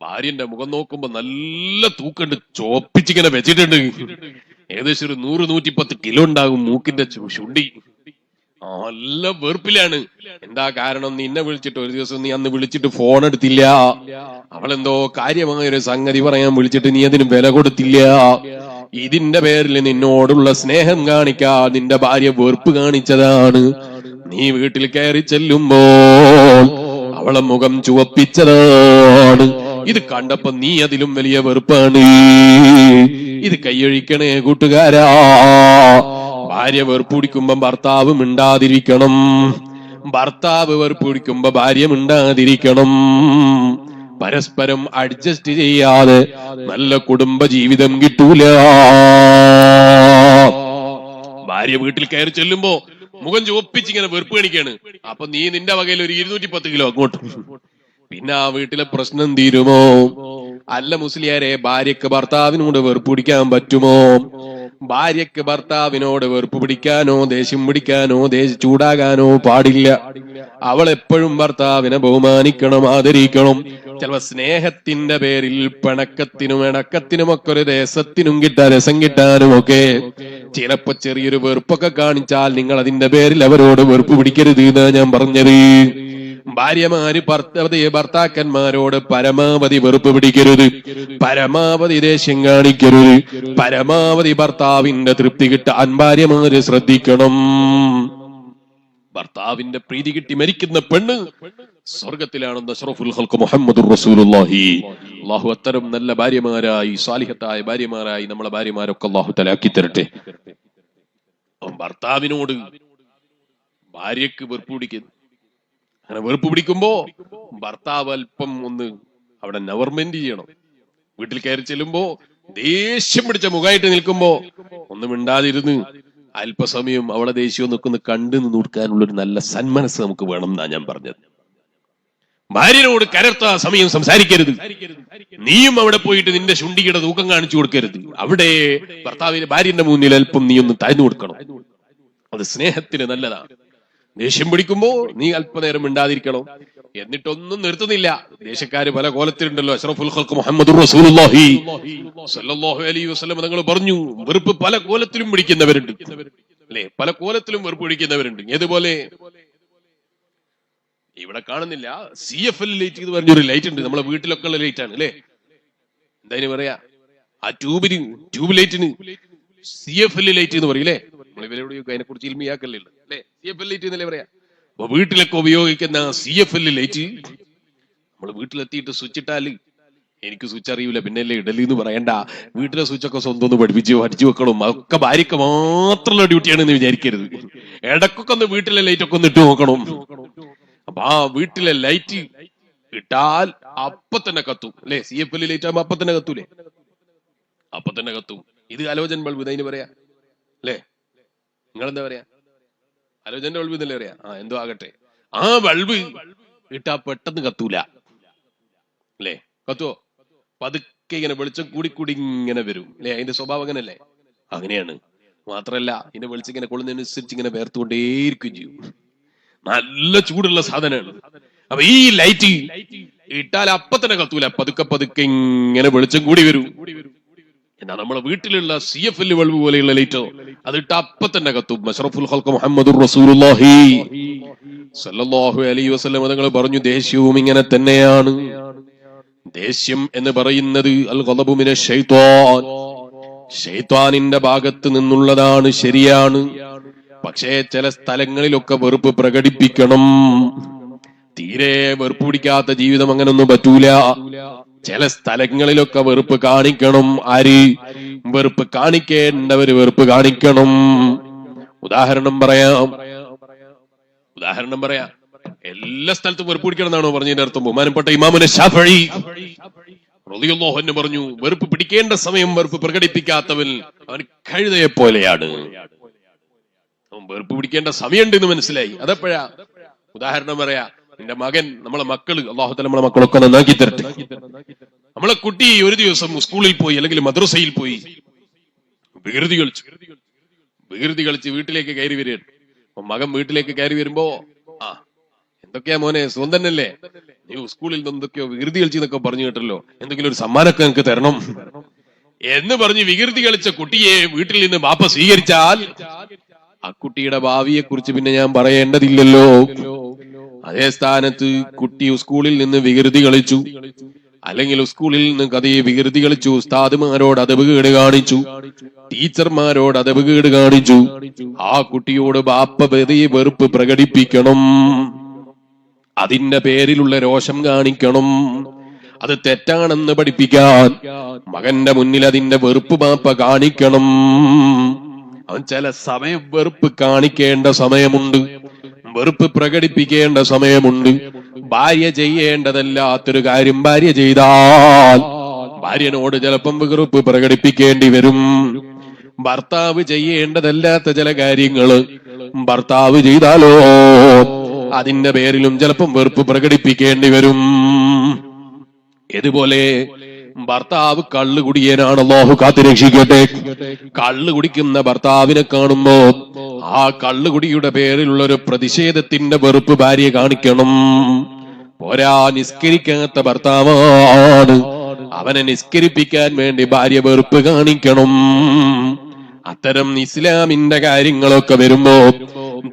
ഭാര്യന്റെ മുഖം നോക്കുമ്പോ നല്ല തൂക്കണ്ട്, ചോപ്പിച്ചിങ്ങനെ വെച്ചിട്ടുണ്ട്. ഏകദേശം ഒരു 100-110 കിലോ ഉണ്ടാകും മൂക്കിന്റെ ചുണ്ടി. നല്ല വെറുപ്പിലാണ്. എന്താ കാരണം? നിന്നെ വിളിച്ചിട്ട് ഒരു ദിവസം നീ അന്ന് വിളിച്ചിട്ട് ഫോൺ എടുത്തില്ല. അവളെന്തോ കാര്യമായൊരു സംഗതി പറയാൻ വിളിച്ചിട്ട് നീ അതിന് വില കൊടുത്തില്ല. ഇതിന്റെ പേരിൽ നിന്നോടുള്ള സ്നേഹം കാണിക്കാൻ നിന്റെ ഭാര്യ വെറുപ്പ് കാണിച്ചതാണ്. നീ വീട്ടിൽ കയറി ചെല്ലുമ്പോൾ അവളെ മുഖം ചുവപ്പിച്ചതാണ്. ഇത് കണ്ടപ്പോ നീ അതിലും വലിയ വെറുപ്പാണ്. ഇത് കൈയൊഴിക്കണേ കൂട്ടുകാരാ. ഭാര്യ വെറുപ്പ് പിടിക്കുമ്പോ ഭർത്താവ് മിണ്ടാതിരിക്കണം, ഭർത്താവ് വെറുപ്പ് പിടിക്കുമ്പോ ഭാര്യ മിണ്ടാതിരിക്കണം. പരസ്പരം അഡ്ജസ്റ്റ് ചെയ്യാതെ നല്ല കുടുംബ ജീവിതം കിട്ടൂല. ഭാര്യ വീട്ടിൽ കയറി ചെല്ലുമ്പോ മുഖം ചുവപ്പിച്ചിങ്ങനെ വെറുപ്പ് കാണിക്കാണ്. അപ്പൊ നീ നിന്റെ വകയിൽ ഒരു 210 കിലോ അങ്ങോട്ട്. പിന്നെ ആ വീട്ടിലെ പ്രശ്നം തീരുമോ? അല്ല മുസ്ലിയാരെ, ഭാര്യക്ക് ഭർത്താവിനോട് വെറുപ്പ് പിടിക്കാൻ പറ്റുമോ? ഭാര്യക്ക് ഭർത്താവിനോട് വെറുപ്പ് പിടിക്കാനോ ദേഷ്യം പിടിക്കാനോ ചൂടാകാനോ പാടില്ല. അവൾ എപ്പോഴും ഭർത്താവിനെ ബഹുമാനിക്കണം, ആദരിക്കണം. ചിലപ്പോ സ്നേഹത്തിന്റെ പേരിൽ പിണക്കത്തിനും ഇണക്കത്തിനുമൊക്കെ ഒരു രസം കിട്ടാനും ഒക്കെ ചിലപ്പോ ചെറിയൊരു വെറുപ്പൊക്കെ കാണിച്ചാൽ നിങ്ങൾ അതിന്റെ പേരിൽ അവരോട് വെറുപ്പ് പിടിക്കരുത് എന്നാ ഞാൻ പറഞ്ഞത്. ഭാര്യമാര് ഭർത്താക്കന്മാരോട് പരമാവധി വെറുപ്പ് പിടിക്കരുത്, പരമാവധി ദേഷ്യം കാണിക്കരുത്, പരമാവധി ഭർത്താവിന്റെ തൃപ്തി കിട്ടാൻ ഭാര്യമാര് ശ്രദ്ധിക്കണം. ഭർത്താവിന്റെ പ്രീതി കിട്ടി മരിക്കുന്ന പെണ്ണ് സ്വർഗത്തിലാണെന്ന് അഷ്റഫുൽ ഖൽഖ് മുഹമ്മദുർ റസൂലുള്ളാഹി. അല്ലാഹു അത്തരം നല്ല ഭാര്യമാരായി, സാലിഹത്തായ ഭാര്യമാരായി നമ്മളെ ഭാര്യമാരൊക്കെ അല്ലാഹു തആല ആക്കി തരട്ടെ. ഭർത്താവിനോട് ഭാര്യക്ക് വെറുപ്പ് പിടിക്കുന്നു. അങ്ങനെ വെറുപ്പ് പിടിക്കുമ്പോ ഭർത്താവ് അല്പം ഒന്ന് അവിടെ നവർമെന്റ് ചെയ്യണം. വീട്ടിൽ കയറി ചെല്ലുമ്പോ ദേഷ്യം പിടിച്ച മുഖമായിട്ട് നിൽക്കുമ്പോ ഒന്ന് മിണ്ടാതിരുന്ന് അല്പസമയം അവളെ ദേഷ്യം നിൽക്കുന്ന കണ്ടു നോക്കാനുള്ള ഒരു നല്ല സന്മനസ് നമുക്ക് വേണം എന്നാ ഞാൻ പറഞ്ഞത്. ഭാര്യനോട് കരർത്ത സമയം സംസാരിക്കരുത്. നീയും അവിടെ പോയിട്ട് നിന്റെ ശുണ്ടിയുടെ തൂക്കം കാണിച്ചു കൊടുക്കരുത്. അവിടെ ഭർത്താവിന്റെ ഭാര്യന്റെ മുന്നിൽ അല്പം നീ ഒന്ന് താഴ്ന്നു കൊടുക്കണം. അത് സ്നേഹത്തിന് നല്ലതാണ്. ദേഷ്യം പിടിക്കുമ്പോ നീ അല്പനേരം മിണ്ടാതിരിക്കണം. എന്നിട്ടൊന്നും നിർത്തുന്നില്ല. ദേഷ്യക്കാര് പല കോലത്തിലുണ്ടല്ലോ. അഷ്റഫുൽ ഖൽഖ് മുഹമ്മദുർ റസൂലുള്ളാഹി സ്വല്ലല്ലാഹു അലൈഹി വസല്ലം തങ്ങൾ പറഞ്ഞു, വെറുപ്പ് പല കോലത്തിലും പിടിക്കുന്നവരുണ്ട് അല്ലെ, പല കോലത്തിലും വെറുപ്പ് പിടിക്കുന്നവരുണ്ട്. ഏതുപോലെ ഇവിടെ കാണുന്നില്ല, CFL ലൈറ്റ് എന്ന് പറഞ്ഞൊരു ലൈറ്റ് ഉണ്ട്. നമ്മളെ വീട്ടിലൊക്കെ ഉള്ള ലൈറ്റ് ആണ് അല്ലെ. എന്താ പറയാ, ആ ട്യൂബ് ലൈറ്റിന് CFL ലൈറ്റ് എന്ന് പറയും അല്ലെ. നമ്മളിവരോട് അതിനെ കുറിച്ച് ഇൽമിയാക്കല്ലേ അല്ലെ. CFL ലൈറ്റ് എന്നല്ലേ പറയാ. അപ്പൊ വീട്ടിലൊക്കെ ഉപയോഗിക്കുന്ന CFL ലൈറ്റ് നമ്മൾ വീട്ടിലെത്തിയിട്ട് സ്വിച്ച് ഇട്ടാല്, എനിക്ക് സ്വിച്ച് അറിയില്ല പിന്നല്ലേ ഇടലി എന്ന് പറയണ്ട, വീട്ടിലെ സ്വിച്ചൊക്കെ സ്വന്തം ഒന്ന് പഠിച്ചു വെക്കണം. അതൊക്കെ ഭാര്യക്ക് മാത്രമുള്ള ഡ്യൂട്ടിയാണെന്ന് വിചാരിക്കരുത്. ഇടക്കൊക്കെ ഒന്ന് വീട്ടിലെ ലൈറ്റ് ഒക്കെ ഒന്ന് ഇട്ട് നോക്കണം. അപ്പൊ ആ വീട്ടിലെ ലൈറ്റ് ഇട്ടാൽ അപ്പൊ തന്നെ കത്തും അല്ലെ. CFL ലൈറ്റ് ആകുമ്പോ അപ്പൊ തന്നെ കത്തൂലേ, അപ്പൊ തന്നെ കത്തും. ഇത് ഹലോജൻ ബൾബ് ഇതിന് പറയാ അല്ലെ. നിങ്ങളെന്താ പറയാ? ഹലോജന്റെ ബൾബ് എന്നല്ലേ പറയാ. എന്തോ ആകട്ടെ, ആ ബൾബ് ഇട്ടാ പെട്ടെന്ന് കത്തൂല അല്ലെ. കത്തുവോ? പതുക്കെ ഇങ്ങനെ വെളിച്ചം കൂടി ഇങ്ങനെ വരും അല്ലെ. അതിന്റെ സ്വഭാവം അങ്ങനല്ലേ, അങ്ങനെയാണ്. മാത്രല്ല ഇതിന്റെ വെളിച്ചം ഇങ്ങനെ കൊള്ളുന്നതിനനുസരിച്ച് ഇങ്ങനെ വേർത്തുകൊണ്ടേയിരിക്കും ചെയ്യും. നല്ല ചൂടുള്ള സാധനമാണ്. അപ്പൊ ഈ ലൈറ്റ് ഇട്ടാൽ അപ്പൊ തന്നെ കത്തൂല, പതുക്കെ പതുക്കെ ഇങ്ങനെ വെളിച്ചം കൂടി വരും. എന്നാ നമ്മളെ വീട്ടിലുള്ള CFL ബൾബ് പോലെയുള്ള ലൈറ്റോ അതിട്ട അപ്പൊ തന്നെ കത്തും. അഷ്റഫുൽ ഖൽഖ് മുഹമ്മദുർ റസൂലുള്ളാഹി സ്വല്ലല്ലാഹു അലൈഹി വസല്ലം തങ്ങൾ പറഞ്ഞു, ദേഷ്യവും ഇങ്ങനെ തന്നെയാണ്. ദേഷ്യം എന്ന് പറയുന്നത് അൽ ഗളബു മിനശ് ശൈത്വാൻ, ശൈത്വാനിന്റെ ഭാഗത്ത് നിന്നുള്ളതാണ്, ശരിയാണ്. പക്ഷേ ചില സ്ഥലങ്ങളിലൊക്കെ വെറുപ്പ് പ്രകടിപ്പിക്കണം. തീരെ വെറുപ്പ് പിടിക്കാത്ത ജീവിതം അങ്ങനൊന്നും പറ്റൂല. ചില സ്ഥലങ്ങളിലൊക്കെ വെറുപ്പ് കാണിക്കണം. ആര്? വെറുപ്പ് കാണിക്കേണ്ടവര് വെറുപ്പ് കാണിക്കണം. ഉദാഹരണം പറയാം. എല്ലാ സ്ഥലത്തും വെറുപ്പ് പിടിക്കണം എന്നാണോ പറഞ്ഞതിന്റെ അർത്ഥം? ബഹുമാനപ്പെട്ട ഇമാമുന ശാഫഈ റളിയല്ലാഹു അൻഹു പറഞ്ഞു, വെറുപ്പ് പിടിക്കേണ്ട സമയം വെറുപ്പ് പ്രകടിപ്പിക്കാത്തവൻ അവൻ കഴുതയെ പോലെയാണ്. അവൻ വെറുപ്പ് പിടിക്കേണ്ട സമയമുണ്ട് എന്ന് മനസ്സിലായി. അതെപ്പോഴാ? ഉദാഹരണം പറയാ, എന്റെ മകൻ, നമ്മളെ മക്കള്, അല്ലാഹു തആല നമ്മളെ മക്കളൊക്കെ നന്നാക്കി തരട്ടെ. നമ്മളെ കുട്ടി ഒരു ദിവസം സ്കൂളിൽ പോയി അല്ലെങ്കിൽ മദ്രസയിൽ പോയി വികൃതി കളിച്ച് വീട്ടിലേക്ക് കയറി വരികയാണ്. അപ്പൊ മകൻ വീട്ടിലേക്ക് കയറി വരുമ്പോ, എന്തൊക്കെയാ മോനെ, സുഖം തന്നെയല്ലേ? നീ സ്കൂളിൽ നിന്ന് എന്തൊക്കെയോ വികൃതി കളിച്ചെന്നൊക്കെ പറഞ്ഞു കേട്ടല്ലോ, എന്തെങ്കിലും ഒരു സമ്മാനമൊക്കെ എനിക്ക് തരണം എന്ന് പറഞ്ഞ് വികൃതി കളിച്ച കുട്ടിയെ വീട്ടിൽ നിന്ന് ബാപ്പ സ്വീകരിച്ചാൽ ആ കുട്ടിയുടെ ഭാവിയെ കുറിച്ച് പിന്നെ ഞാൻ പറയേണ്ടതില്ലല്ലോ. അതേ സ്ഥാനത്ത് കുട്ടി സ്കൂളിൽ നിന്ന് വികൃതി കളിച്ചു, അല്ലെങ്കിൽ സ്കൂളിൽ നിന്ന് കഥയെ വികൃതി കളിച്ചു, ഉസ്താദുമാരോട് അദബ് കാണിച്ചു, ടീച്ചർമാരോട് അദബ് കാണിച്ചു, ആ കുട്ടിയോട് ബാപ്പ വെറുപ്പ് പ്രകടിപ്പിക്കണം. അതിന്റെ പേരിലുള്ള രോഷം കാണിക്കണം. അത് തെറ്റാണെന്ന് പഠിപ്പിക്കാൻ മകന്റെ മുന്നിൽ അതിന്റെ വെറുപ്പ് ബാപ്പ കാണിക്കണം. അവൻ ചില സമയം വെറുപ്പ് കാണിക്കേണ്ട സമയമുണ്ട്, വെറുപ്പ് പ്രകടിപ്പിക്കേണ്ട സമയമുണ്ട്. ഭാര്യ ചെയ്യേണ്ടതല്ലാത്തൊരു കാര്യം ഭാര്യ ചെയ്താൽ ഭാര്യനോട് ചിലപ്പം വെറുപ്പ് പ്രകടിപ്പിക്കേണ്ടി വരും. ഭർത്താവ് ചെയ്യേണ്ടതല്ലാത്ത ചില കാര്യങ്ങള് ഭർത്താവ് ചെയ്താലോ അതിന്റെ പേരിലും ചിലപ്പം വെറുപ്പ് പ്രകടിപ്പിക്കേണ്ടി വരും. ഇതുപോലെ ഭർത്താവ് കള്ളുകുടിയനാണ്, അല്ലാഹു കാത്തുരക്ഷിക്കട്ടെ. കള്ളു കുടിക്കുന്ന ഭർത്താവിനെ കാണുമ്പോ ആ കള്ളുകുടിയുടെ പേരിലുള്ള ഒരു പ്രതിഷേധത്തിന്റെ വെറുപ്പ് ഭാര്യ കാണിക്കണം. പോരാ, നിസ്കരിക്കാത്ത ഭർത്താവാണ്, അവനെ നിസ്കരിപ്പിക്കാൻ വേണ്ടി ഭാര്യ വെറുപ്പ് കാണിക്കണം. അത്തരം ഇസ്ലാമിന്റെ കാര്യങ്ങളൊക്കെ വരുമ്പോ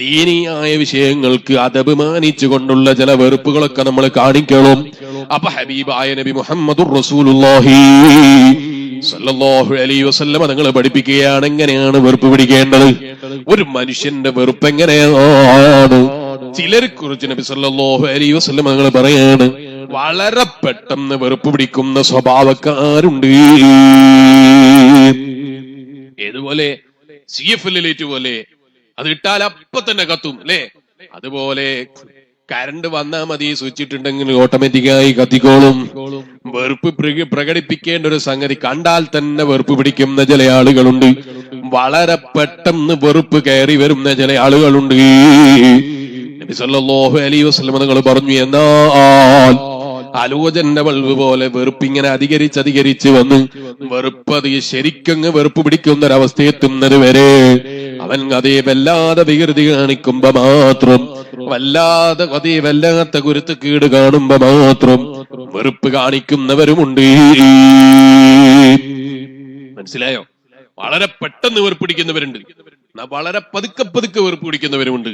ദീനിയായ വിഷയങ്ങൾക്ക് അദബ് മാനിച്ചുകൊണ്ടുള്ള ചില വെറുപ്പുകളൊക്കെ നമ്മൾ കാണിക്കണം. അപ്പൊ ഹബീബായ നബി മുഹമ്മദുർ റസൂലുള്ളാഹി സ്വല്ലല്ലാഹു അലൈഹി വസല്ലം തങ്ങൾ പഠിപ്പിക്കുകയാണ് എങ്ങനെയാണ് വെറുപ്പ് പിടിക്കേണ്ടത്. ഒരു മനുഷ്യന്റെ വെറുപ്പ് എങ്ങനെയാണ്? ചിലരെ കുറിച്ച് നബി സല്ലല്ലാഹു അലൈഹി വസല്ലം തങ്ങൾ പറയാണ്, വളരെ പെട്ടെന്ന് വെറുപ്പ് പിടിക്കുന്ന സ്വഭാവക്കാരുണ്ട്. ഏതുപോലെ? CFL ലൈറ്റ് പോലെ, അത് ഇട്ടാൽ അപ്പൊ തന്നെ കത്തും അല്ലേ? അതുപോലെ കറണ്ട് വന്നാ മതി, സ്വിച്ച് ഇട്ടിട്ടുണ്ടെങ്കിൽ ഓട്ടോമാറ്റിക്കായി കത്തിക്കോളും. വെറുപ്പ് പ്രകടിപ്പിക്കേണ്ട ഒരു സംഗതി കണ്ടാൽ തന്നെ വെറുപ്പ് പിടിക്കുന്ന ചില ആളുകളുണ്ട്. വളരെ പെട്ടെന്ന് വെറുപ്പ് കയറി വരുന്ന ചില ആളുകളുണ്ട്. നബി സല്ലല്ലാഹു അലൈഹി വസല്ലം തങ്ങൾ പറഞ്ഞു, എന്നാൽ ആലോചന ബൾബ് പോലെ വെറുപ്പിങ്ങനെ അധികരിച്ച് വന്ന് വെറുപ്പ് അത് ശരിക്കങ്ങ് വെറുപ്പ് പിടിക്കുന്ന ഒരവസ്ഥയെത്തുന്നത് വരെ അവൻ അതേ വല്ലാതെ വികൃതി കാണിക്കുമ്പോ മാത്രം, വല്ലാത്ത കുരുത്തക്കേട് കാണുമ്പോ മാത്രം വെറുപ്പ് കാണിക്കുന്നവരുമുണ്ട്. മനസ്സിലായോ? വളരെ പെട്ടെന്ന് വെറുപ്പ് പിടിക്കുന്നവരുണ്ട്, വളരെ പതുക്കെ വെറുപ്പ് പിടിക്കുന്നവരുമുണ്ട്.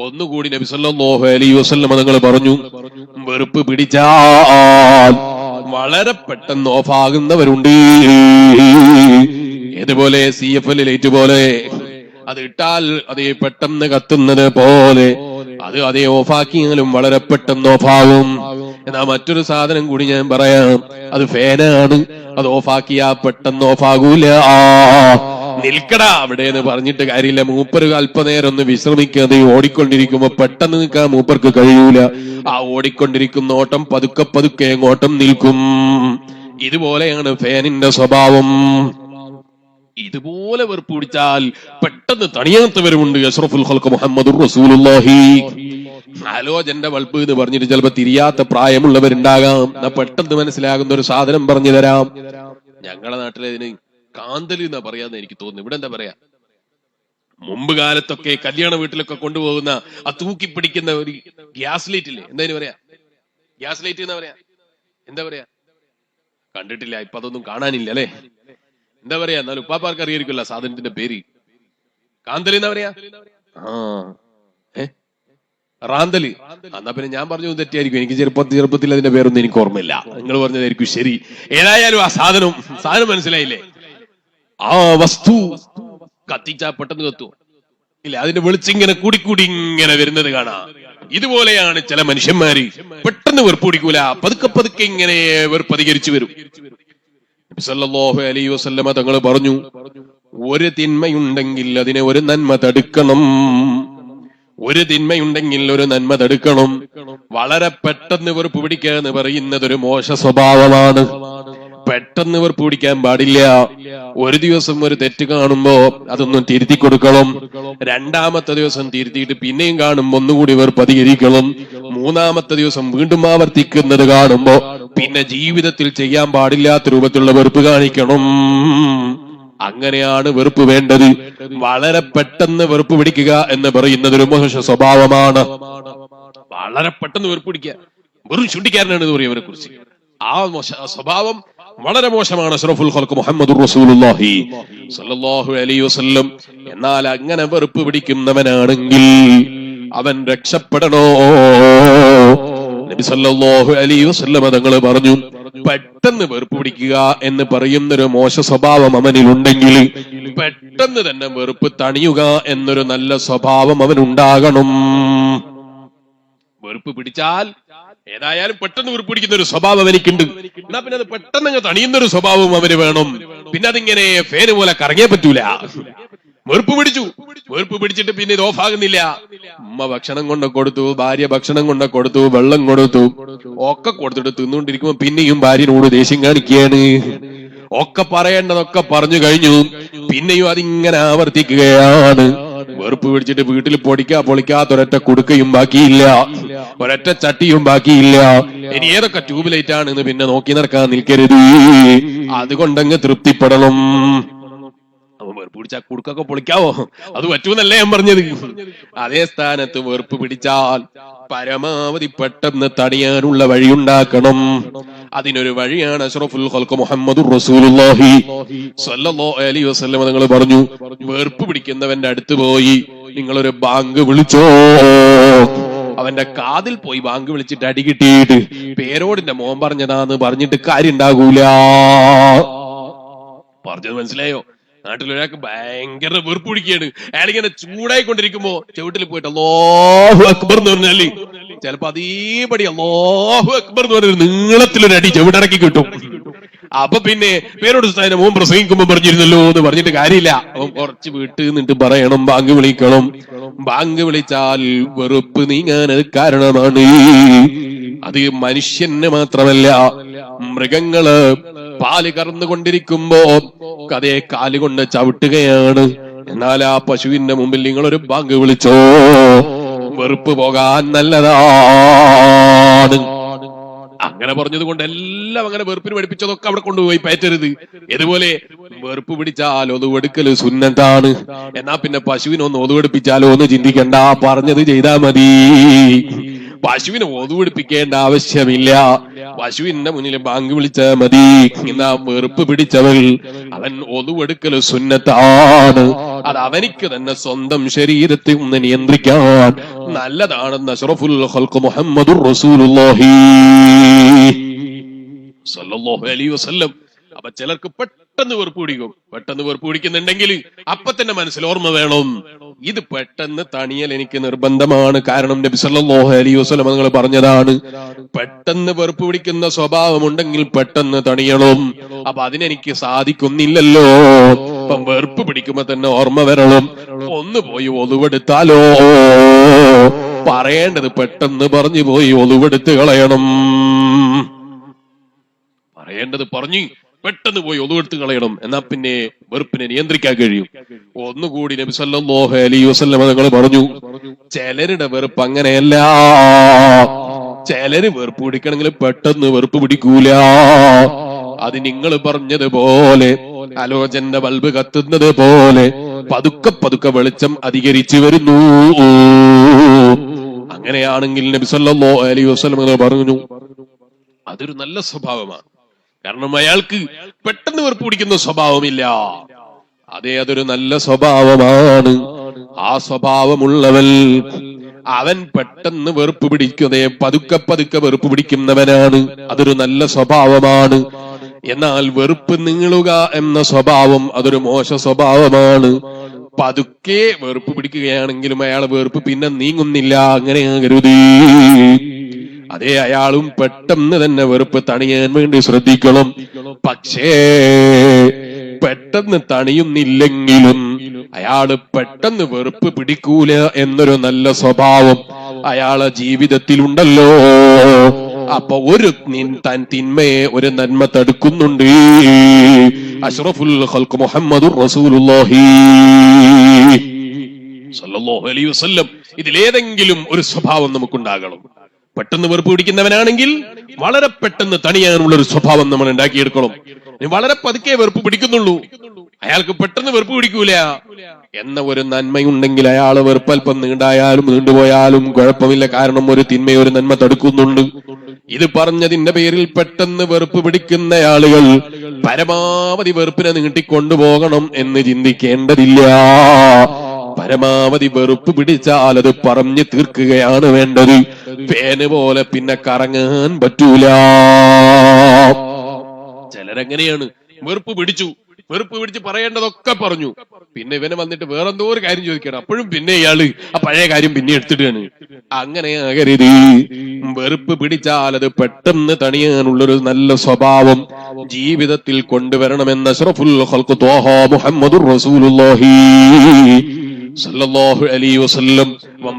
ഒന്നുകൂടി നബി സല്ലല്ലാഹു അലൈഹി വസല്ലം തങ്ങൾ പറഞ്ഞു, വെറുപ്പ് പിടിച്ചാൽ വളരെ പെട്ടെന്ന് ഓഫാകുന്നവരുണ്ട്. ഏതുപോലെ? CFL ലൈറ്റ് പോലെ, അത് ഇട്ടാൽ അതേ പെട്ടെന്ന് കത്തുന്നത് പോലെ അത് അതേ ഓഫാക്കിയാലും വളരെ പെട്ടെന്ന് ഓഫാകും. എന്നാ മറ്റൊരു സാധനം കൂടി ഞാൻ പറയാം, അത് ഫാനാണ്. അത് ഓഫാക്കിയാ പെട്ടെന്ന് ഓഫാകൂല. നിൽക്കടാ അവിടെ എന്ന് പറഞ്ഞിട്ട് കാര്യമില്ല. മൂപ്പര് അല്പനേരം ഒന്ന് വിശ്രമിക്കാതെ ഓടിക്കൊണ്ടിരിക്കുമ്പോ പെട്ടെന്ന് നിൽക്കാൻ മൂപ്പർക്ക് കഴിയൂല. ആ ഓടിക്കൊണ്ടിരിക്കുന്ന ഓട്ടം പതുക്കെ ഓട്ടം നിൽക്കും. ഇതുപോലെയാണ് ഫാനിന്റെ സ്വഭാവം. ഇതുപോലെ വെറുപ്പ് പിടിച്ചാൽ പെട്ടെന്ന് തണിയാത്തവരുമുണ്ട്. അഷ്റഫുൽ ഖൽഖ് മുഹമ്മദുർ റസൂലുള്ളാഹി. ആലോചന്റെ ബൾബ് എന്ന് പറഞ്ഞിട്ട് ചിലപ്പോ തിരിയാത്ത പ്രായമുള്ളവരുണ്ടാകാം. പെട്ടെന്ന് മനസ്സിലാകുന്ന ഒരു സാധനം പറഞ്ഞു തരാം. ഞങ്ങളുടെ നാട്ടിലെ ഇതിന് കാന്തല് എന്നാ പറയാന്ന് എനിക്ക് തോന്നുന്നു. ഇവിടെ എന്താ പറയാ? മുമ്പ് കാലത്തൊക്കെ കല്യാണ വീട്ടിലൊക്കെ കൊണ്ടുപോകുന്ന ആ തൂക്കി പിടിക്കുന്ന ഒരു ഗ്യാസ് ലൈറ്റ് ഇല്ലേ, എന്തായാലും പറയാ? ഗ്യാസ് ലൈറ്റ് എന്നാ പറയാ? എന്താ പറയാ, കണ്ടിട്ടില്ല, ഇപ്പൊ അതൊന്നും കാണാനില്ല അല്ലെ. എന്താ പറയാ, എന്നാലും ഉപ്പാപ്പാർക്ക് അറിയായിരിക്കുമല്ലോ സാധനത്തിന്റെ പേര്. കാന്തല് എന്നാ പറയാ? റാന്തല്. എന്നാ പിന്നെ ഞാൻ പറഞ്ഞു തെറ്റിയായിരിക്കും. എനിക്ക് ചെറുപ്പത്തിൽ അതിന്റെ പേരൊന്നും എനിക്ക് ഓർമ്മയില്ല. നിങ്ങൾ പറഞ്ഞതായിരിക്കും ശരി. ഏതായാലും ആ സാധനം മനസ്സിലായില്ലേ? ആ വസ്തു കത്തിച്ചാ പെട്ടെന്ന് കത്തും ഇല്ല, അതിന്റെ വെളിച്ചിങ്ങനെ കൂടിക്കൂടി ഇങ്ങനെ വരുന്നത് കാണാം. ഇതുപോലെയാണ് ചില മനുഷ്യന്മാര്, പെട്ടെന്ന് വെറുപ്പ് പിടിക്കൂല, പതുക്കെ പതുക്കെ ഇങ്ങനെ വെറുപ്പധികരിച്ചു വരും. നബി സല്ലല്ലാഹു അലൈഹി വസല്ലമ തങ്ങൾ പറഞ്ഞു, ഒരു തിന്മയുണ്ടെങ്കിൽ അതിനെ ഒരു നന്മ തടുക്കണം. ഒരു തിന്മയുണ്ടെങ്കിൽ ഒരു നന്മ തടുക്കണം. വളരെ പെട്ടെന്ന് വെറുപ്പ് പിടിക്കുക എന്ന് പറയുന്നത് ഒരു മോശ സ്വഭാവമാണ്. പെട്ടെന്ന് വെറുപ്പ് പിടിക്കാൻ പാടില്ല. ഒരു ദിവസം ഒരു തെറ്റ് കാണുമ്പോ അതൊന്നും തിരുത്തി കൊടുക്കണം. രണ്ടാമത്തെ ദിവസം തിരുത്തിയിട്ട് പിന്നെയും കാണുമ്പോ ഒന്നുകൂടി വെറുപ്പ് അധികരിക്കണം. മൂന്നാമത്തെ ദിവസം വീണ്ടും ആവർത്തിക്കുന്നത് കാണുമ്പോ പിന്നെ ജീവിതത്തിൽ ചെയ്യാൻ പാടില്ലാത്ത രൂപത്തിലുള്ള വെറുപ്പ് കാണിക്കണം. അങ്ങനെയാണ് വെറുപ്പ് വേണ്ടത്. വളരെ പെട്ടെന്ന് വെറുപ്പ് പിടിക്കുക എന്ന് പറയുന്നത് ഒരു മോശ സ്വഭാവമാണ്. വളരെ പെട്ടെന്ന് വെറുപ്പ് പിടിക്കുക, വെറും ചുണ്ടിക്കാരനാണ് എന്ന് പറയും അവരെ കുറിച്ച്. ആ സ്വഭാവം വളരെ മോശമാണ്. അഷ്റഫുൽ ഖൽഖ് മുഹമ്മദുർ റസൂലുള്ളാഹി സ്വല്ലല്ലാഹു അലൈഹി വസല്ലം. എന്നാൽ അങ്ങനെ വെറുപ്പ് പിടിക്കുന്നവനാണെങ്കിൽ അവൻ രക്ഷപ്പെടണോ? നബി സല്ലല്ലാഹു അലൈഹി വസല്ലം തങ്ങൾ പറഞ്ഞു, പെട്ടെന്ന് വെറുപ്പ് പിടിക്കുക എന്ന് പറയുന്നൊരു മോശ സ്വഭാവം അവനിലുണ്ടെങ്കിൽ പെട്ടെന്ന് തന്നെ വെറുപ്പ് തണിയുക എന്നൊരു നല്ല സ്വഭാവം അവനുണ്ടാകണം. വെറുപ്പ് പിടിച്ചാൽ ഏതായാലും പെട്ടെന്ന് വെറുപ്പ് പിടിക്കുന്ന ഒരു സ്വഭാവം എനിക്കുണ്ട്, എന്നാ പിന്നെ അത് പെട്ടെന്ന് തണിയുന്ന ഒരു സ്വഭാവം അവന് വേണം. പിന്നെ അതിങ്ങനെ ഫേന് പോലെ കറങ്ങിയേ പറ്റൂല. വെറുപ്പ് പിടിച്ചിട്ട് പിന്നെ ഇത് ഓഫാകുന്നില്ല. ഉമ്മ ഭക്ഷണം കൊണ്ട് കൊടുത്തു, ഭാര്യ ഭക്ഷണം കൊണ്ട് കൊടുത്തു, വെള്ളം കൊടുത്തു, ഒക്കെ കൊടുത്തിട്ട് തിന്നുകൊണ്ടിരിക്കുമ്പോ പിന്നെയും ഭാര്യനോട് ദേഷ്യം കാണിക്കുകയാണ്. ഒക്കെ പറയേണ്ടതൊക്കെ പറഞ്ഞു കഴിഞ്ഞു, പിന്നെയും അതിങ്ങനെ ആവർത്തിക്കുകയാണ്. വെറുപ്പ് പിടിച്ചിട്ട് വീട്ടിൽ പൊളിക്കാത്തൊരൊറ്റ കുടുക്കയും ബാക്കിയില്ല, ഒരൊറ്റ ചട്ടിയും ബാക്കിയില്ല. ഇനി ഏതൊക്കെ ട്യൂബ്ലൈറ്റ് ആണെന്ന് പിന്നെ നോക്കി നടക്കാൻ നിൽക്കരുത്. അതുകൊണ്ടങ്ങ് തൃപ്തിപ്പെടണം. വെറുപ്പ് പിടിച്ചാൽ കുടുക്കൊക്കെ പൊളിക്കാവോ? അത് പറ്റൂന്നല്ലേ ഞാൻ പറഞ്ഞത്. അതേ സ്ഥാനത്ത് വെറുപ്പ് പിടിച്ചാൽ പരമാവധി പെട്ടെന്ന് തടയാനുള്ള വഴിയുണ്ടാക്കണം. അതിനൊരു വഴിയാണ് അഷ്റഫുൽ ഖൽഖ് മുഹമ്മദുർ റസൂലുള്ളാഹി സ്വല്ലല്ലാഹു അലൈഹി വസല്ലം തങ്ങൾ പറഞ്ഞു, വെറുപ്പ് പിടിക്കുന്നവന്റെ അടുത്ത് പോയി നിങ്ങളൊരു ബാങ്ക് വിളിച്ചോ. അവന്റെ കാതിൽ പോയി ബാങ്ക് വിളിച്ചിട്ട് അടി കിട്ടിയിട്ട് പേരോടിന്റെ മോൻ പറഞ്ഞതാന്ന് പറഞ്ഞിട്ട് കാര്യം ഉണ്ടാകൂല. പറഞ്ഞത് മനസ്സിലായോ? നാട്ടിലൊരാൾക്ക് ഭയങ്കര വെറുപ്പ് പിടിക്കുകയാണ്. അയാളിങ്ങനെ ചൂടായിക്കൊണ്ടിരിക്കുമ്പോ ചവിട്ടിൽ പോയിട്ട് അല്ലാഹു അക്ബർ എന്ന് പറഞ്ഞാല് ചിലപ്പോ അതേപടി അല്ലാഹു അക്ബർ എന്ന് പറഞ്ഞൊരു നീളത്തിലൊരു അടി ചവിടടക്കി കിട്ടും. അപ്പൊ പിന്നെ പേരോട് സ്ഥാനം മോൻ പ്രസംഗിക്കുമ്പോ പറഞ്ഞിരുന്നല്ലോ എന്ന് പറഞ്ഞിട്ട് കാര്യമില്ല. അവൻ കുറച്ച് വീട്ടിൽ നിന്നിട്ട് പറയണം, ബാങ്ക് വിളിക്കണം. ബാങ്ക് വിളിച്ചാൽ വെറുപ്പ് നീങ്ങാൻ അത് കാരണമാണ്. അത് മനുഷ്യന് മാത്രമല്ല, മൃഗങ്ങള് പാല് കറന്നുകൊണ്ടിരിക്കുമ്പോ അതേ കാലുകൊണ്ട് ചവിട്ടുകയാണ്. എന്നാൽ ആ പശുവിന്റെ മുമ്പിൽ നിങ്ങളൊരു ബാങ്ക് വിളിച്ചോ, വെറുപ്പ് പോകാൻ നല്ലതാണ്. അങ്ങനെ പറഞ്ഞത് കൊണ്ട് എല്ലാം അങ്ങനെ വെറുപ്പിന് പഠിപ്പിച്ചതൊക്കെ അവിടെ കൊണ്ടുപോയി പയറ്റരുത്. ഇതുപോലെ വെറുപ്പ് പിടിച്ചാൽ ഒതുവെടുക്കല് സുന്നത്താണ്. എന്നാ പിന്നെ പശുവിനൊന്ന് ഒതുവെടുപ്പിച്ചാലോ ഒന്ന് ചിന്തിക്കണ്ട, പറഞ്ഞത് ചെയ്താൽ മതി. പശുവിനെ ഒതുവെടുപ്പിക്കേണ്ട ആവശ്യമില്ല. പശുവിന്റെ മുന്നിൽ ബാങ്ക് വിളിച്ചാൽ മതി. എന്നാ വെറുപ്പ് പിടിച്ചവൻ അവൻ ഒതുവെടുക്കല് സുന്നത്താണ്. അത് അവനിക്ക് തന്നെ സ്വന്തം ശരീരത്തെ ഒന്ന് നിയന്ത്രിക്കാൻ നല്ലതാണെന്ന് അഷ്റഫുൽ ഖൽഖ് മുഹമ്മദുർ റസൂലുള്ളാഹി സ്വല്ലല്ലാഹു അലൈഹി വസല്ലം. അപ്പൊ ചിലർക്ക് പെട്ടെന്ന് വെറുപ്പ് പിടിക്കും. പെട്ടെന്ന് വെറുപ്പ് പിടിക്കുന്നുണ്ടെങ്കിൽ അപ്പൊ തന്നെ മനസ്സിൽ ഓർമ്മ വേണം, ഇത് പെട്ടെന്ന് തണിയൽ എനിക്ക് നിർബന്ധമാണ്. കാരണം നബി സല്ലല്ലാഹു അലൈഹി വസല്ലം നിങ്ങൾ പറഞ്ഞതാണ്, പെട്ടെന്ന് വെറുപ്പ് പിടിക്കുന്ന സ്വഭാവമുണ്ടെങ്കിൽ പെട്ടെന്ന് തണിയണം. അപ്പൊ അതിനെനിക്ക് സാധിക്കുന്നില്ലല്ലോ. അപ്പൊ വെറുപ്പ് പിടിക്കുമ്പോ തന്നെ ഓർമ്മ വരണം, ഒന്ന് പോയി ഒതുവെടുത്താലോ. പറയേണ്ടത് പെട്ടെന്ന് പറഞ്ഞു പോയി ഒതുവെടുത്ത് കളയണം. പറയേണ്ടത് പറഞ്ഞു പെട്ടെന്ന് പോയി ഒതുവെടുത്ത് കളയണം. എന്നാ പിന്നെ വെറുപ്പിനെ നിയന്ത്രിക്കാൻ കഴിയും. ഒന്നുകൂടി നബി സല്ലല്ലാഹു അലൈഹി വസല്ലം തങ്ങൾ പറഞ്ഞു, ചിലരുടെ വെറുപ്പ് അങ്ങനെയല്ല. ചിലര് വെറുപ്പ് പിടിക്കണമെങ്കിൽ പെട്ടെന്ന് വെറുപ്പ് പിടിക്കൂല. അത് നിങ്ങൾ പറഞ്ഞതുപോലെ ഹലോജന്റെ ബൾബ് കത്തുന്നത് പോലെ പതുക്കെ പതുക്കെ വെളിച്ചം അധികരിച്ചു വരുന്നു. അങ്ങനെയാണെങ്കിൽ നബി സല്ലല്ലാഹു അലൈഹി വസല്ലം പറഞ്ഞു, അതൊരു നല്ല സ്വഭാവമാണ്. കാരണം അയാൾക്ക് പെട്ടെന്ന് വെറുപ്പ് പിടിക്കുന്ന സ്വഭാവമില്ല. അതെ, അതൊരു നല്ല സ്വഭാവമാണ്. ആ സ്വഭാവമുള്ളവൻ അവൻ പെട്ടെന്ന് വെറുപ്പ് പിടിക്കുന്നേ, പതുക്കെ പതുക്കെ വെറുപ്പ് പിടിക്കുന്നവനാണ്. അതൊരു നല്ല സ്വഭാവമാണ്. എന്നാൽ വെറുപ്പ് നീളുക എന്ന സ്വഭാവം അതൊരു മോശ സ്വഭാവമാണ്. പതുക്കെ വെറുപ്പ് പിടിക്കുകയാണെങ്കിലും അയാൾ വെറുപ്പ് പിന്നെ നീങ്ങുന്നില്ല, അങ്ങനെയാകരുത്. അതേ, അയാളും പെട്ടെന്ന് തന്നെ വെറുപ്പ് തണിയാൻ വേണ്ടി ശ്രദ്ധിക്കണം. പക്ഷേ പെട്ടെന്ന് തണിയുന്നില്ലെങ്കിലും അയാള് പെട്ടെന്ന് വെറുപ്പ് പിടിക്കൂല എന്നൊരു നല്ല സ്വഭാവം അയാളെ ജീവിതത്തിലുണ്ടല്ലോ. അപ്പൊ ഒരു തിന്മയെ ഒരു നന്മ തടുക്കുന്നുണ്ട്. അഷ്റഫുൽ ഖൽഖ് മുഹമ്മദുർ റസൂലുള്ളാഹി സ്വല്ലല്ലാഹു അലൈഹി വസല്ലം ഇതിലേതെങ്കിലും ഒരു സ്വഭാവം നമുക്കുണ്ടാകണം. പെട്ടെന്ന് വെറുപ്പ് പിടിക്കുന്നവനാണെങ്കിൽ വളരെ പെട്ടെന്ന് തണിയാനുള്ള ഒരു സ്വഭാവം നമ്മൾ ഉണ്ടാക്കിയെടുക്കണം. വളരെ പതുക്കെ വെറുപ്പ് പിടിക്കുന്നുള്ളൂ, അയാൾക്ക് പെട്ടെന്ന് വെറുപ്പ് പിടിക്കൂല എന്ന ഒരു നന്മയുണ്ടെങ്കിൽ അയാൾ വെറുപ്പൽപ്പം നീണ്ടായാലും നീണ്ടുപോയാലും കുഴപ്പമില്ല. കാരണം ഒരു തിന്മ ഒരു നന്മ തടുക്കുന്നുണ്ട്. ഇത് പറഞ്ഞതിന്റെ പേരിൽ പെട്ടെന്ന് വെറുപ്പ് പിടിക്കുന്ന ആളുകൾ പരമാവധി വെറുപ്പിനെ നീട്ടിക്കൊണ്ടുപോകണം എന്ന് ചിന്തിക്കേണ്ടതില്ല. പരമാവധി വെറുപ്പ് പിടിച്ചാൽ അത് പറഞ്ഞു തീർക്കുകയാണ് വേണ്ടത്. ഫാന് പോലെ പിന്നെ കറങ്ങാൻ പറ്റൂല. ചിലരെങ്ങനെയാണ്, വെറുപ്പ് പിടിച്ച് പറയേണ്ടതൊക്കെ പറഞ്ഞു, പിന്നെ ഇവനെ വന്നിട്ട് വേറെന്തോ ഒരു കാര്യം ചോദിക്കണം, അപ്പോഴും പിന്നെ ഇയാള് ആ പഴയ കാര്യം പിന്നെ എടുത്തിട്ടാണ്. അങ്ങനെ ആകരുത്. വെറുപ്പ് പിടിച്ചാൽ അത് പെട്ടെന്ന് തണിയാനുള്ളൊരു നല്ല സ്വഭാവം ജീവിതത്തിൽ കൊണ്ടുവരണമെന്ന് അഷ്റഫുൽ ഖൽഖ് ത്വാഹ മുഹമ്മദുർ റസൂലുള്ളാഹി സല്ലല്ലാഹു അലൈഹി വസല്ലം.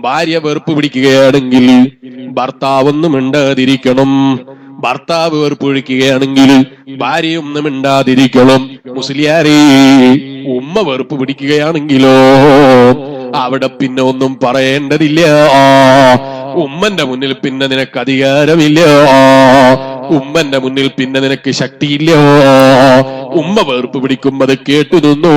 ഭാര്യ വെറുപ്പ് പിടിക്കുകയാണെങ്കിൽ ഭർത്താവൊന്നും മിണ്ടാതിരിക്കണം. ഭർത്താവ് വെറുപ്പ് പിടിക്കുകയാണെങ്കിൽ ഭാര്യയൊന്നും മിണ്ടാതിരിക്കണം. മുസ്ലിയാരെ, ഉമ്മ വെറുപ്പ് പിടിക്കുകയാണെങ്കിലോ അവിടെ പിന്നെ ഒന്നും പറയേണ്ടതില്ല. ഉമ്മന്റെ മുന്നിൽ പിന്നെ നിനക്ക് അധികാരമില്ല. ഉമ്മന്റെ മുന്നിൽ പിന്നെ നിനക്ക് ശക്തിയില്ല. ഉമ്മ വെറുപ്പ് പിടിക്കുമ്പോൾ അത് കേട്ടു നിന്നോ.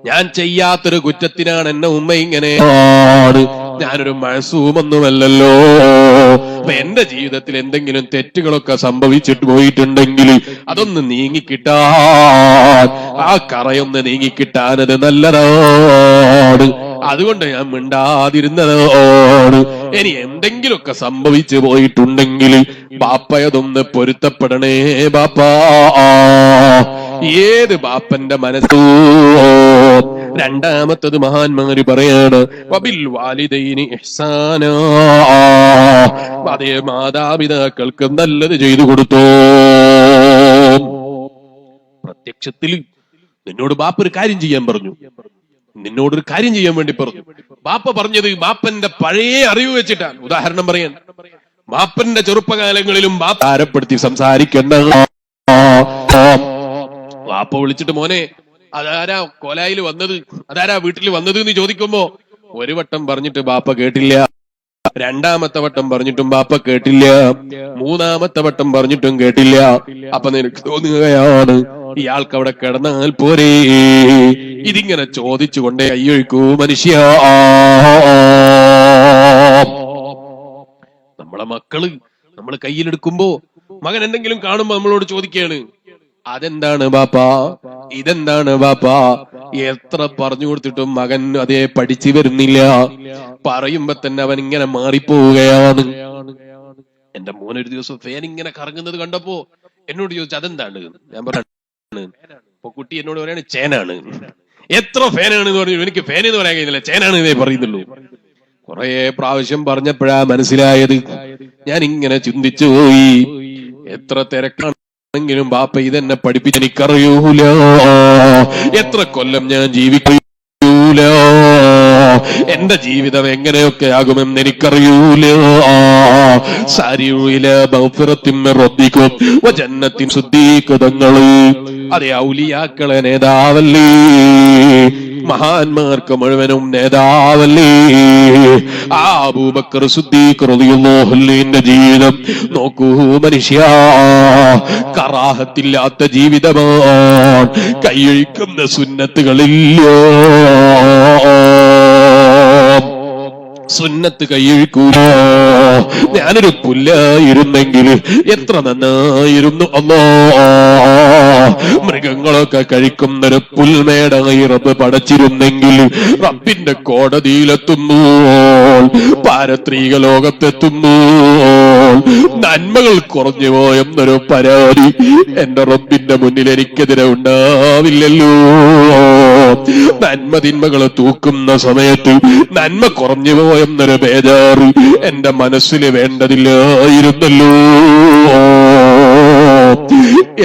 ഞാൻ ചെയ്യാത്തൊരു കുറ്റത്തിനാണ് എന്നെ ഉമ്മ ഇങ്ങനെ. ഞാനൊരു മഅസൂമൊന്നുമല്ലല്ലോ. അപ്പൊ എന്റെ ജീവിതത്തിൽ എന്തെങ്കിലും തെറ്റുകളൊക്കെ സംഭവിച്ചിട്ട് പോയിട്ടുണ്ടെങ്കിൽ അതൊന്ന് നീങ്ങിക്കിട്ടാൻ, ആ കറയൊന്ന് നീങ്ങിക്കിട്ടാൻ അത് നല്ലതാണ്. അതുകൊണ്ട് ഞാൻ മിണ്ടാതിരുന്നതാണ്. ഇനി എന്തെങ്കിലുമൊക്കെ സംഭവിച്ചു പോയിട്ടുണ്ടെങ്കിൽ ബാപ്പയതൊന്ന് പൊരുത്തപ്പെടണേ ബാപ്പാ. ഏത് ബാപ്പന്റെ മനസ്സോ. രണ്ടാമത്തത് മഹാന്മാര് പറയാണ്, വബിൽ വാലിദൈനി ഇഹ്സാനാ. അതേ, മാതാപിതാക്കൾക്ക് നല്ലത് ചെയ്തു കൊടുത്തോ. പ്രത്യക്ഷത്തിൽ നിന്നോട് ബാപ്പ ഒരു കാര്യം ചെയ്യാൻ പറഞ്ഞു, നിന്നോടൊരു കാര്യം ചെയ്യാൻ വേണ്ടി പറഞ്ഞു. ബാപ്പ പറഞ്ഞത് ബാപ്പന്റെ പഴയ അറിവ് വെച്ചിട്ടാണ്. ഉദാഹരണം പറയാൻ, ബാപ്പന്റെ ചെറുപ്പകാലങ്ങളിലും ബാപ്പ ആരപ്പെടുത്തി സംസാരിക്കേണ്ട. ബാപ്പ വിളിച്ചിട്ട്, മോനെ അതാരാ കോലായിൽ വന്നത്, അതാരാ വീട്ടിൽ വന്നത് എന്ന് ചോദിക്കുമ്പോ ഒരു വട്ടം പറഞ്ഞിട്ട് ബാപ്പ കേട്ടില്ല, രണ്ടാമത്തെ വട്ടം പറഞ്ഞിട്ടും ബാപ്പ കേട്ടില്ല, മൂന്നാമത്തെ വട്ടം പറഞ്ഞിട്ടും കേട്ടില്ല. അപ്പൊ നിനക്ക് തോന്നുകയാണ് ഇയാൾക്ക് അവിടെ കിടന്നാൽ പോരേ. ഇതിങ്ങനെ ചോദിച്ചുകൊണ്ടേ കൈയൊഴിക്കൂ മനുഷ്യ. നമ്മളെ മക്കള് നമ്മൾ കയ്യിലെടുക്കുമ്പോ മകൻ എന്തെങ്കിലും കാണുമ്പോ നമ്മളോട് ചോദിക്കുകയാണ്, അതെന്താണ് ബാപ്പാ, ഇതെന്താണ് ബാപ്പാ. എത്ര പറഞ്ഞു കൊടുത്തിട്ടും മകൻ അതേ പഠിച്ചു വരുന്നില്ല. പറയുമ്പോ തന്നെ അവൻ ഇങ്ങനെ മാറിപ്പോവുകയാണ്. എന്റെ മോനൊരു ദിവസം ഫാൻ ഇങ്ങനെ കറങ്ങുന്നത് കണ്ടപ്പോ എന്നോട് ചോദിച്ചു അതെന്താണ്. ഞാൻ പറഞ്ഞു ഇപ്പൊ കുട്ടി എന്നോട് പറയാണ് ചേനാണ്. എത്ര ഫാനാണ് എന്ന് പറഞ്ഞു. എനിക്ക് ഫാൻ എന്ന് പറയാൻ കഴിയുന്നില്ല, ചേനാണ് ഇതേ പറയുന്നുള്ളൂ. കുറെ പ്രാവശ്യം പറഞ്ഞപ്പോഴാ മനസ്സിലായത്. ഞാൻ ഇങ്ങനെ ചിന്തിച്ചു പോയി, എത്ര തിരക്കാണെങ്കിലും ബാപ്പ ഇതെന്നെ പഠിപ്പിച്ച് എനിക്കറിയൂല. എത്ര കൊല്ലം ഞാൻ ജീവിക്കൂല, എന്റെ ജീവിതം എങ്ങനെയൊക്കെ ആകുമെന്ന് എനിക്കറിയൂല. അതെ, ഔലിയാക്കളെ നേതാവല്ലേ, മഹാന്മാർക്ക് മുഴുവനും നേതാവല്ലേ. ആ അബൂബക്കർ സിദ്ദീഖ് റളിയല്ലാഹു അൻഹുവിന്റെ ജീവിതം നോക്കൂ മനുഷ്യ. കറാഹത്തില്ലാത്ത ജീവിതമാണ്, കൈയൊഴിക്കുന്ന സുന്നത്തുകളില്ല. സുന്നത്ത് കൈയൊഴിക്കൂല. ഞാനൊരു പുല്ലായിരുന്നെങ്കിൽ എത്ര നന്നായിരുന്നു. അല്ലാ, മൃഗങ്ങളൊക്കെ കഴിക്കുന്നൊരു പുൽമേടായി റബ്ബ് പടച്ചിരുന്നെങ്കിൽ റബ്ബിന്റെ കോടതിയിലെത്തുമ്പോൾ, പാരത്രീക ലോകത്തെത്തുമ്പോൾ നന്മകൾ കുറഞ്ഞു പോയെന്നൊരു പരാതി എന്റെ റബ്ബിന്റെ മുന്നിൽ എനിക്കെതിരെ ഉണ്ടാവില്ലല്ലോ. നന്മ തിന്മകൾ തൂക്കുന്ന സമയത്ത് നന്മ കുറഞ്ഞു പോയെന്നൊരു ബേജാറ് എന്റെ മനസ്സിൽ വേണ്ടതില്ലായിരുന്നല്ലോ.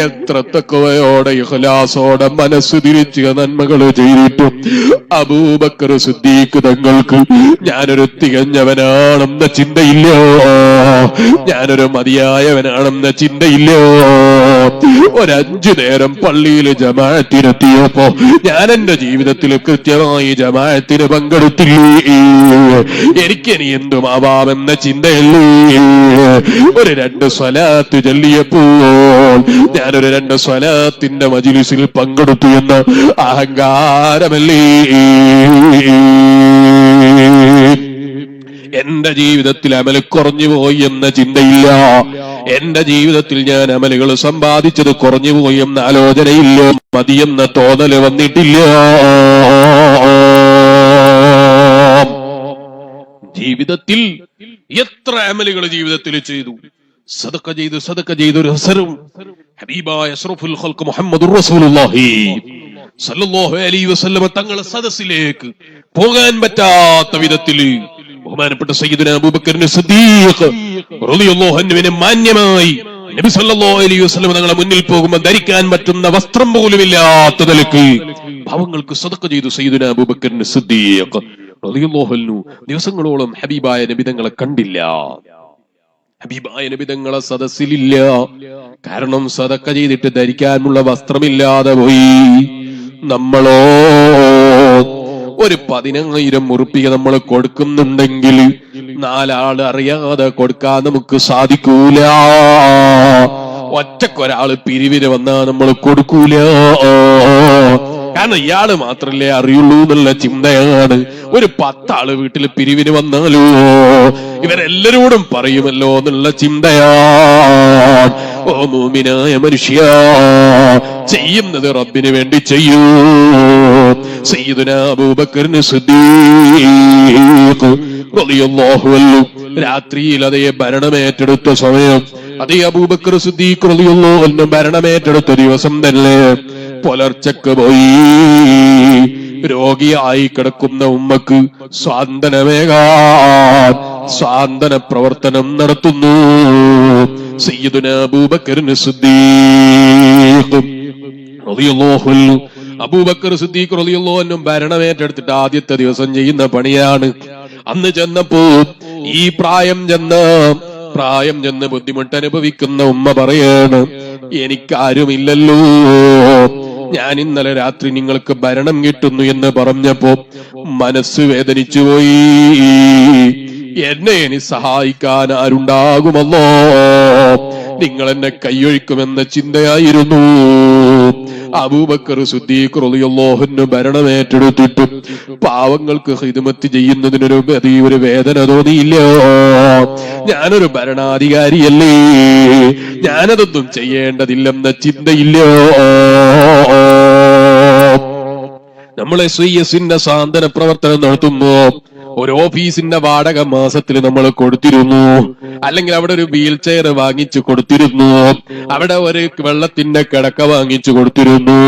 എത്ര തഖ്വയോടെ ഇഖ്ലാസോടെ മനസ്സ് തിരിച്ച് നന്മകൾ ചെയ്തിട്ടും അബൂബക്കർ സിദ്ദീഖ് തങ്ങൾക്ക് ഞാനൊരു തികഞ്ഞവനാണെന്ന ചിന്തയില്ല, ഞാനൊരു മതിയായവനാണെന്ന ചിന്തയില്ല. ഒരഞ്ചു നേരം പള്ളിയിൽ ജമാഅത്തിനെത്തിയപ്പോ ഞാൻ എന്റെ ജീവിതത്തിൽ കൃത്യമായി ജമാഅത്തിന് പങ്കെടുത്തില്ലേ, എനിക്കിനി എന്തുമാവാമെന്ന ചിന്തയല്ലേ. ഒരു 2 സ്വലാത്ത് ചൊല്ലിയപ്പോൾ ഞാനൊരു 2 സ്വലാത്തിന്റെ മജ്‌ലിസിൽ പങ്കെടുത്തു എന്ന അഹങ്കാരമല്ലേ എന്റെ ജീവിതത്തിൽ അമല് കുറഞ്ഞുപോയി എന്ന ചിന്തയില്ല. എന്റെ ജീവിതത്തിൽ ഞാൻ അമലുകൾ സമ്പാദിച്ചത് കുറഞ്ഞുപോയി എന്ന ആലോചനയില്ല, മതിയെന്ന തോന്നല് വന്നിട്ടില്ല. ജീവിതത്തിൽ എത്ര അമലുകൾ ജീവിതത്തിൽ ചെയ്തു, സദഖ ചെയ്തു ഒരു ഹസറും ഹബീബായ അഷ്റഫുൽ ഖൽഖ് മുഹമ്മദുർ റസൂലുള്ളാഹി സല്ലല്ലാഹു അലൈഹി വസല്ലം തങ്ങളുടെ സദസ്സിലേക്ക് പോകാൻ പറ്റാത്ത വിധത്തിൽ ബഹുമാനപ്പെട്ട സയ്യിദുനാ അബൂബക്കർ സിദ്ദീഖ് റളിയല്ലാഹു അൻഹുവിനെ മാന്യമായി നബി സല്ലല്ലാഹു അലൈഹി വസല്ലം തങ്ങളുടെ മുന്നിൽ പോകുമ്പോൾ ധരിക്കാൻ പറ്റുന്ന വസ്ത്രം പോലും ഇല്ലാത്ത നിലയ്ക്ക് പാവങ്ങൾക്ക് സദഖ ചെയ്തു സയ്യിദുനാ അബൂബക്കർ സിദ്ദീഖ് റളിയല്ലാഹു അൻഹു ദിവസങ്ങളോളം ഹബീബായ നബി തങ്ങളെ കണ്ടില്ല, ഹബീബായ നബി തങ്ങളെ സദസ്സിലില്ല. കാരണം സദഖ ചെയ്തിട്ട് ധരിക്കാനുള്ള വസ്ത്രമില്ലാതെ പോയി. നമ്മളോ ഒരു 10,000 ഉറുപ്പിക നമ്മൾ കൊടുക്കുന്നുണ്ടെങ്കിൽ 4 ആള് അറിയാതെ കൊടുക്കാൻ നമുക്ക് സാധിക്കൂല. ഒറ്റക്കൊരാള് പിരിവിന് വന്നാ നമ്മൾ കൊടുക്കൂല. കാരണം ഇയാള് മാത്രല്ലേ അറിയുള്ളൂ എന്നുള്ള ചിന്തയാണ്. ഒരു 10 ആള് വീട്ടിൽ പിരിവിന് വന്നാലോ ഇവരെല്ലാരോടും പറയുമല്ലോ എന്നുള്ള ചിന്തയാണ്. ഓ മുഅ്മിനായ മനുഷ്യ, ചെയ്യുന്നത് റബ്ബിന് വേണ്ടി ചെയ്യൂ. സയ്യിദുനാ അബൂബക്കർ സിദ്ദീഖ് റളിയല്ലാഹു അൻഹു രാത്രിയിൽ അതേ ഭരണമേറ്റെടുത്ത സമയം, അതേ അബൂബക്കർ സിദ്ദീഖ് റളിയല്ലാഹു അൻഹു ഭരണമേറ്റെടുത്ത ദിവസം തന്നെ പുലർച്ചക്ക് പോയി രോഗിയായി കിടക്കുന്ന ഉമ്മക്ക് സ്വാന്തനമേകാൻ സ്വാന്തന പ്രവർത്തനം നടത്തുന്നു സയ്യിദുനാ അബൂബക്കർ സിദ്ദീഖ് റളിയല്ലാഹു അൻഹു. അബൂബക്കർ സിദ്ദീഖ് റളിയല്ലാഹു അൻഹു ഭരണമേറ്റെടുത്തിട്ട് ആദ്യത്തെ ദിവസം ചെയ്യുന്ന പണിയാണ്. അന്ന് ചെന്നപ്പോ ഈ പ്രായം ചെന്ന് ബുദ്ധിമുട്ട് അനുഭവിക്കുന്ന ഉമ്മ പറയാണ്, എനിക്കാരുമില്ലല്ലോ, ഞാൻ ഇന്നലെ രാത്രി നിങ്ങൾക്ക് ഭരണം കിട്ടുന്നു എന്ന് പറഞ്ഞപ്പോ മനസ്സ് വേദനിച്ചു പോയി. എന്നെ ഇനി സഹായിക്കാൻ ആരുണ്ടാകുമല്ലോ, നിങ്ങൾ എന്നെ കൈയൊഴിക്കുമെന്ന ചിന്തയായിരുന്നു. അബൂബക്കർ സിദ്ദീഖ് റളിയല്ലാഹു അൻഹു ഭരണമേറ്റെടുത്തിട്ടും പാവങ്ങൾക്ക് ഖിദ്മത്ത് ചെയ്യുന്നതിനൊരു ഒരു വേദന തോന്നിയില്ല. ഞാനൊരു ഭരണാധികാരിയല്ലേ, ഞാനതൊന്നും ചെയ്യേണ്ടതില്ലെന്ന ചിന്തയില്ല. നമ്മളെ SIS-ന്റെ സാന്ത്വന പ്രവർത്തനം നടത്തുമ്പോ ഒരു ഓഫീസിന്റെ വാടക മാസത്തിൽ നമ്മൾ കൊടുത്തിരുന്നു, അല്ലെങ്കിൽ അവിടെ ഒരു വീൽ ചെയർ വാങ്ങിച്ചു കൊടുത്തിരുന്നു, അവിടെ ഒരു വെള്ളത്തിന്റെ കിടക്ക വാങ്ങിച്ചു കൊടുത്തിരുന്നു,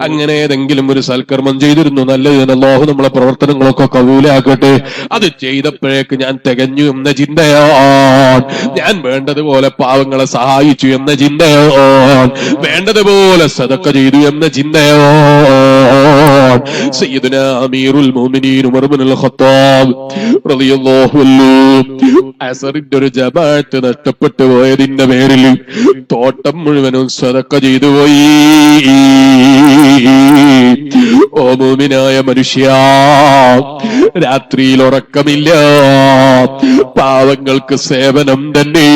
അങ്ങനെ ഏതെങ്കിലും ഒരു സൽക്കർമ്മം ചെയ്തിരുന്നു. നല്ലത്, അല്ലാഹു നമ്മളെ പ്രവർത്തനങ്ങളൊക്കെ കബൂലാക്കട്ടെ. അത് ചെയ്തപ്പോഴേക്ക് ഞാൻ തികഞ്ഞു എന്ന ചിന്തയാണ്, ഞാൻ വേണ്ടതുപോലെ പാവങ്ങളെ സഹായിച്ചു എന്ന ചിന്തയാണ്, വേണ്ടതുപോലെ സദഖ ചെയ്തു എന്ന ചിന്തയാണ്. സയ്യിദുനാ അമീറുൽ മുഅ്മിനീൻ ഉമർ ഇബ്നുൽ ഖത്താബ് റളിയല്ലാഹു അൻഹു അസറിന്റെ ഒരു ജമാഅത്ത് നഷ്ടപ്പെട്ടു പോയതിന്റെ പേരിൽ തോട്ടം മുഴുവനും സദഖ ചെയ്തു പോയി. ഓ മുഅ്മിനായ മനുഷ്യ, രാത്രിയിൽ ഉറക്കമില്ല, പാവങ്ങൾക്ക് സേവനം തന്നെ,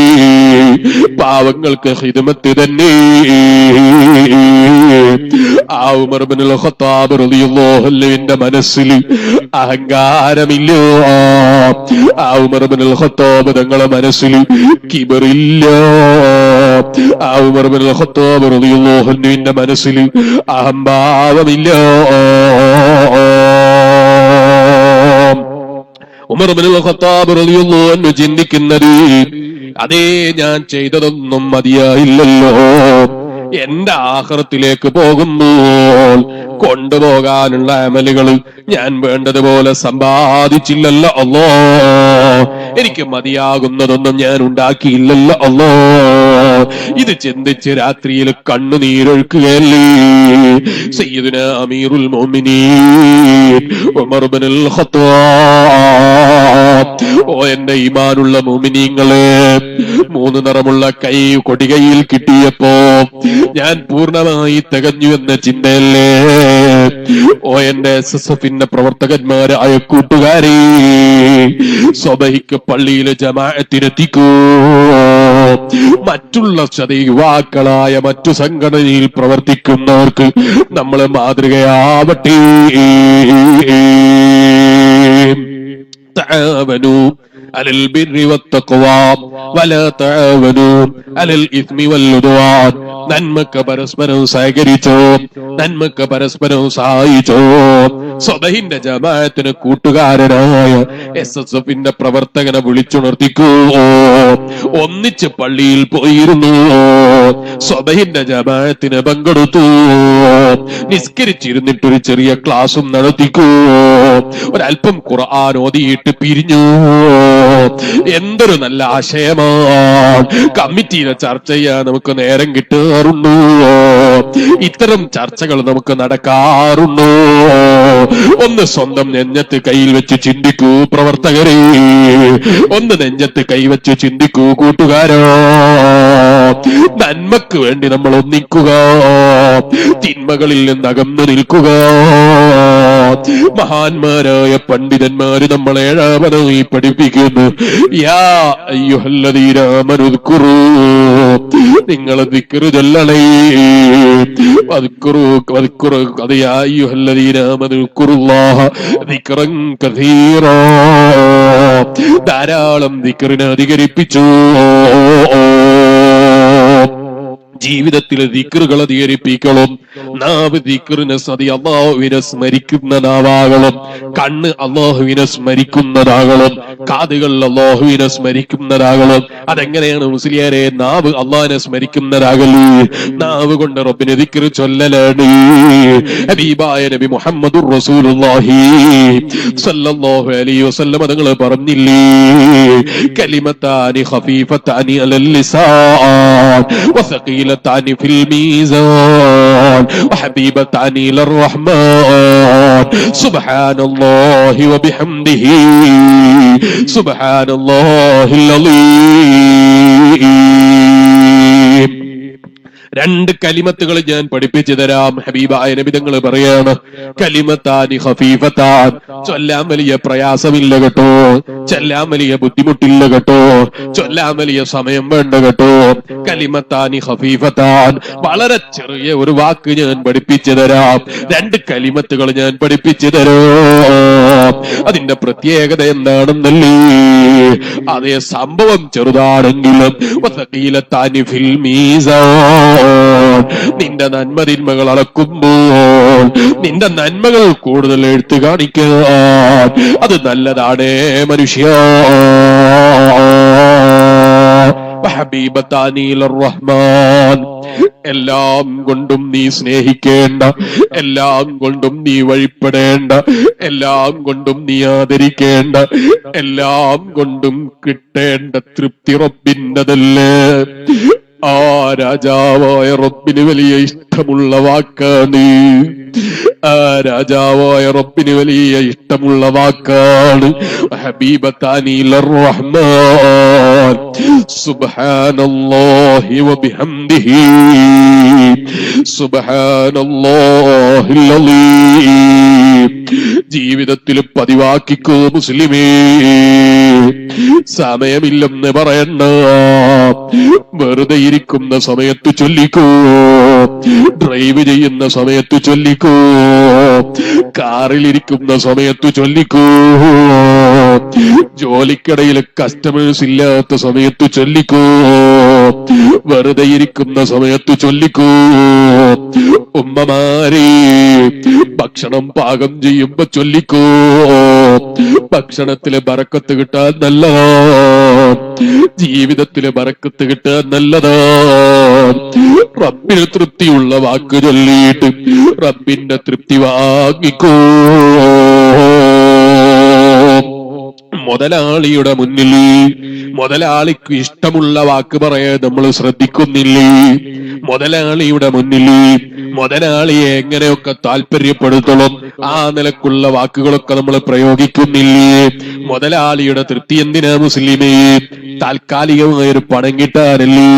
പാവങ്ങൾക്ക് ഖിദ്മത്ത് തന്നെ. ആ ഉമർ ഇബ്നുൽ ഖത്താബ് റളിയല്ലാഹു അൻഹുവിന്റെ മനസ്സിൽ അഹങ്കാരമില്ല. ആ ഉമർ ഇബ്നുൽ ഖത്താബ് തങ്ങളുടെ മനസ്സിൽ കിബറില്ല. ആ ഉമർ ഇബ്നുൽ ഖത്താബ് റളിയല്ലാഹു അൻഹുവിന്റെ മനസ്സിൽ അഹംഭാവമില്ല. ഉമർ ഇബ്നുൽ ഖത്താബ് റളിയല്ലാഹു അൻഹു ചിന്തിക്കുന്നത്, അതേ ഞാൻ ചെയ്തതൊന്നും മതിയായില്ലല്ലോ, എന്റെ ആഖിറത്തിലേക്ക് പോകുമ്പോൾ കൊണ്ടുപോകാനുള്ള അമലുകൾ ഞാൻ വേണ്ടതുപോലെ സമ്പാദിച്ചില്ലല്ലോ അല്ലാഹ്, എനിക്ക് മതിയാകുന്നതൊന്നും ഞാൻ ഉണ്ടാക്കിയില്ലല്ലോ അല്ലാഹ്. ഇത് ചിന്തിച്ച് രാത്രിയിൽ കണ്ണുനീരൊഴുക്കുകയല്ലേ സയ്യിദുനാ അമീറുൽ മുഅ്മിനീൻ ഉമർ ഇബ്നുൽ ഖത്താബ്. ഓ എന്റെ ഈമാനുള്ള മുഅ്മിനീങ്ങളെ, 3 നിറമുള്ള കൈ കൊടികയിൽ കിട്ടിയപ്പോ ഞാൻ പൂർണ്ണമായി തികഞ്ഞു എന്ന ചിന്തയല്ലേ? ഓ എന്റെ SSFന്റെ പ്രവർത്തകന്മാരായ കൂട്ടുകാരെ, സ്വബഹിക്ക് പള്ളിയിലെ ജമാഅത്തിനെത്തിക്കൂ. മറ്റുള്ള യുവാക്കളായ മറ്റു സംഘടനയിൽ പ്രവർത്തിക്കുന്നവർക്ക് നമ്മൾ മാതൃകയാവട്ടെ. تعاونوا على البر والتقوى ولا تعاونوا على الإثم والعدوان. നന്മക്ക് പരസ്പരം സഹകരിച്ചോ, നന്മക്ക് പരസ്പരം സഹായിച്ചോ. സ്വബഹിന്റെ ജമാഅത്തിന് കൂട്ടുകാരനായ SSFന്റെ പ്രവർത്തകനെ വിളിച്ചുണർത്തിക്കൂ. ഒന്നിച്ച് പള്ളിയിൽ പോയിരുന്നു, സ്വബഹിന്റെ ജമാഅത്തിന് പങ്കെടുത്തു, നിസ്കരിച്ചിരുന്നിട്ടൊരു ചെറിയ ക്ലാസും നടത്തിക്കൂ, ഒരല്പം ഖുർആൻ ഓതിയിട്ട് പിരിഞ്ഞു. എന്തൊരു നല്ല ആശയമാണ്. കമ്മിറ്റിയിലെ ചർച്ച ചെയ്യാൻ നമുക്ക് നേരം കിട്ടാറുണ്ടോ? ഇത്തരം ചർച്ചകൾ നമുക്ക് നടക്കാറുണ്ടോ? ഒന്ന് സ്വന്തം നെഞ്ചത്ത് കയ്യിൽ വെച്ച് ചിന്തിക്കൂ പ്രവർത്തകരെ, ഒന്ന് നെഞ്ചത്ത് കൈവച്ച് ചിന്തിക്കൂ കൂട്ടുകാരോ. നന്മക്ക് വേണ്ടി നമ്മൾ ഒന്നിക്കുക, തിന്മകളിൽ നിന്ന് അകന്നു നിൽക്കുക. മഹാന്മാരായ പണ്ഡിതന്മാര് നമ്മളെ 7ാമതായി പഠിപ്പിക്കുന്നു, യാ അയ്യുഹല്ലദീന ആമനൂ ഉദ്കുറൂ, നിങ്ങൾ ദിക്ർ ചൊല്ലണേ. അത് യാ അയ്യുഹല്ലദീന ആമനൂ ഉദ്കുറുല്ലാഹ ദിക്റൻ കസീറാ, ധാരാളം ദിക്റിനെ അധികരിപ്പിച്ചു. ജീവിതത്തിലെ ദിക്റുകൾ അധികരിപ്പിക്കണം. നാവ് ദിക്റിനെ അല്ലാഹുവിനെ സ്മരിക്കുന്ന നാവാകണം, കണ്ണ് അല്ലാഹുവിനെ സ്മരിക്കുന്നതാകണം, കാതുകൾ അല്ലാഹുവിനെ സ്മരിക്കുന്നതാകണം. അതെങ്ങനെയാണ് മുസ്ലിയാരെ നാവ് അല്ലാഹുവിനെ സ്മരിക്കുന്നതാകല്? നാവ് കൊണ്ട് റബ്ബിനെ ദിക്ർ ചൊല്ലലാണ്. ഹബീബായ നബി മുഹമ്മദുർ റസൂലുള്ളാഹി സ്വല്ലല്ലാഹു അലൈഹി വസല്ലം തങ്ങൾ പറഞ്ഞില്ലേ, കലിമത്താനി ഖഫീഫത്താനി അലൽ ലിസാൻ വസഖീലത്താനി ഫിൽ മീസാൻ വഹബീബത്താനി ഇലർ റഹ്മാൻ സുബ്ഹാനല്ലാഹി വബിഹംദിഹി സുബ്ഹാനല്ലാഹിൽ അലീം. 2 കലിമത്തുകൾ ഞാൻ പഠിപ്പിച്ചു തരാം. ഹബീബായ നബി തങ്ങൾ പറയാണ്, കലിമത്താനി ഖഫീഫത്താൻ, ചൊല്ലാൻ വലിയ പ്രയാസമില്ല കേട്ടോ, ചൊല്ലാൻ വലിയ ബുദ്ധിമുട്ടില്ല കേട്ടോ, ചൊല്ലാൻ വലിയ സമയം വേണ്ട കേട്ടോ. കലിമത്താനി ഖഫീഫത്താൻ, വളരെ ചെറിയ ഒരു വാക്ക് ഞാൻ പഠിപ്പിച്ചു തരാം. 2 കലിമത്തുകൾ ഞാൻ പഠിപ്പിച്ചു തരാം. അതിന്റെ പ്രത്യേകത എന്താണെന്നല്ലേ? അതേ സംഭവം ചെറുതാണെങ്കിലും വസഖീലത്താനി ഫിൽ മീസാൻ, നിന്റെ നന്മതിന്മകൾ അളക്കുമ്പോൾ നിന്റെ നന്മകൾ കൂടുതൽ എടുത്തു കാണിക്കാൻ അത് നല്ലതാണ് മനുഷ്യ. വഹബീബത്താനി ഇലർ റഹ്മാൻ, എല്ലാം കൊണ്ടും നീ സ്നേഹിക്കേണ്ട, എല്ലാം കൊണ്ടും നീ വഴിപ്പെടേണ്ട, എല്ലാം കൊണ്ടും നീ ആദരിക്കേണ്ട, എല്ലാം കൊണ്ടും കിട്ടേണ്ട തൃപ്തി റബ്ബിൻ്റെതല്ലേ. ആ രാജാവായ റബ്ബിന് വലിയ ഇഷ്ടമുള്ള വാക്കാണ്. ആ രാജാവായ റബ്ബിന് വലിയ ഇഷ്ടമുള്ള വാക്കാണ് ഹബീബത്താനി ഇലർ റഹ്മാൻ സുബ്ഹാനല്ലാഹി വബിഹംദിഹി സുബ്ഹാനല്ലാഹിൽ അലീം. ജീവിതത്തിൽ പതിവാക്കിക്കോ മുസ്ലിമേ. സമയമില്ലെന്ന് പറയണ്ട, വെറുതെ ഇരിക്കുന്ന സമയത്ത് ചൊല്ലിക്കോ, ഡ്രൈവ് ചെയ്യുന്ന സമയത്ത് ചൊല്ലിക്കോ, കാറിലിരിക്കുന്ന സമയത്ത് ചൊല്ലിക്കോ, ജോലിക്കിടയിൽ കസ്റ്റമേഴ്സ് ഇല്ലാത്ത സമയത്ത് ചൊല്ലിക്കോ, വെറുതെ ഇരിക്കുന്ന സമയത്ത് ചൊല്ലിക്കോ. ഉമ്മമാരെ ഭക്ഷണം പാകം ചെയ്യുമ്പോ ചൊല്ലിക്കോ. ഭക്ഷണത്തിലെ ബറക്കത്ത് കിട്ടാൻ നല്ലതാ, ജീവിതത്തിലെ ബറക്കത്ത് കിട്ടാൻ നല്ലതാ. റബ്ബിന് തൃപ്തിയുള്ള വാക്ക് ചൊല്ലിയിട്ട് റബ്ബിന്റെ തൃപ്തി വാങ്ങിക്കോ. മുതലാളിയുടെ മുന്നിൽ മുതലാളിക്ക് ഇഷ്ടമുള്ള വാക്ക് പറയാൻ നമ്മൾ ശ്രദ്ധിക്കുന്നില്ലേ? മുതലാളിയുടെ മുന്നിൽ മുതലാളിയെ എങ്ങനെയൊക്കെ താല്പര്യപ്പെടുത്തണം ആ നിലക്കുള്ള വാക്കുകളൊക്കെ നമ്മൾ പ്രയോഗിക്കുന്നില്ലേ? മുതലാളിയുടെ തൃപ്തി എന്തിനാ മുസ്ലിമേ? താൽക്കാലികമായൊരു പണം കിട്ടാനല്ലേ?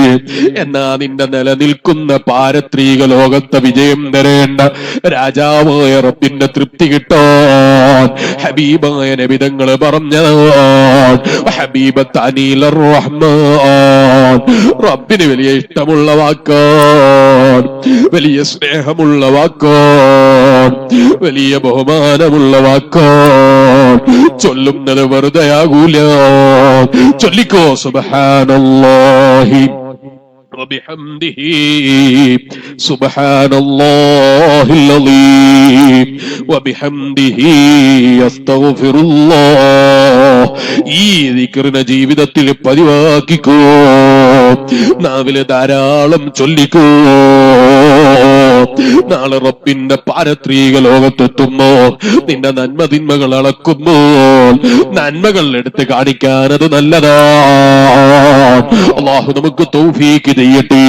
എന്നാ നിന്റെ നിലനിൽക്കുന്ന പാരത്രിക ലോകത്തെ വിജയം തരേണ്ട രാജാവായ റബ്ബിന്റെ തൃപ്തി കിട്ടാൻ ഹബീബായ നബിതങ്ങൾ പറഞ്ഞതാണ്. ഹബീബത്ത് അനീലർ റഹ്മാൻ, റബ്ബിന് വലിയ ഇഷ്ടമുള്ള വാക്കാൻ, വലിയ സ്നേഹമുള്ള വാക്കാൻ, വലിയ ബഹുമാനമുള്ള വാക്കാൻ. ചൊല്ലുന്നത് വെറുതെയാകൂല. ചൊല്ലിക്കോ സുബ്ഹാനല്ലാഹി വബിഹംദിഹി സുബ്ഹാനല്ലാഹിൽ അലീം വബിഹംദിഹി അസ്തഗ്ഫിറുല്ലാഹ്. ഈ ദിക്റിനെ ജീവിതത്തിൽ പതിവാക്കിക്കോ, നാവിലെ ധാരാളം ചൊല്ലിക്കോ. നാളെ റബ്ബിന്റെ പാരത്രിക ലോകത്തെത്തുമ്പോ നിന്റെ നന്മതിന്മകൾ അളക്കുമ്പോൾ നന്മകൾ എടുത്ത് കാണിക്കാനത് നല്ലതാ. അല്ലാഹു നമുക്ക് തൗഫീഖ് ചെയ്യട്ടെ.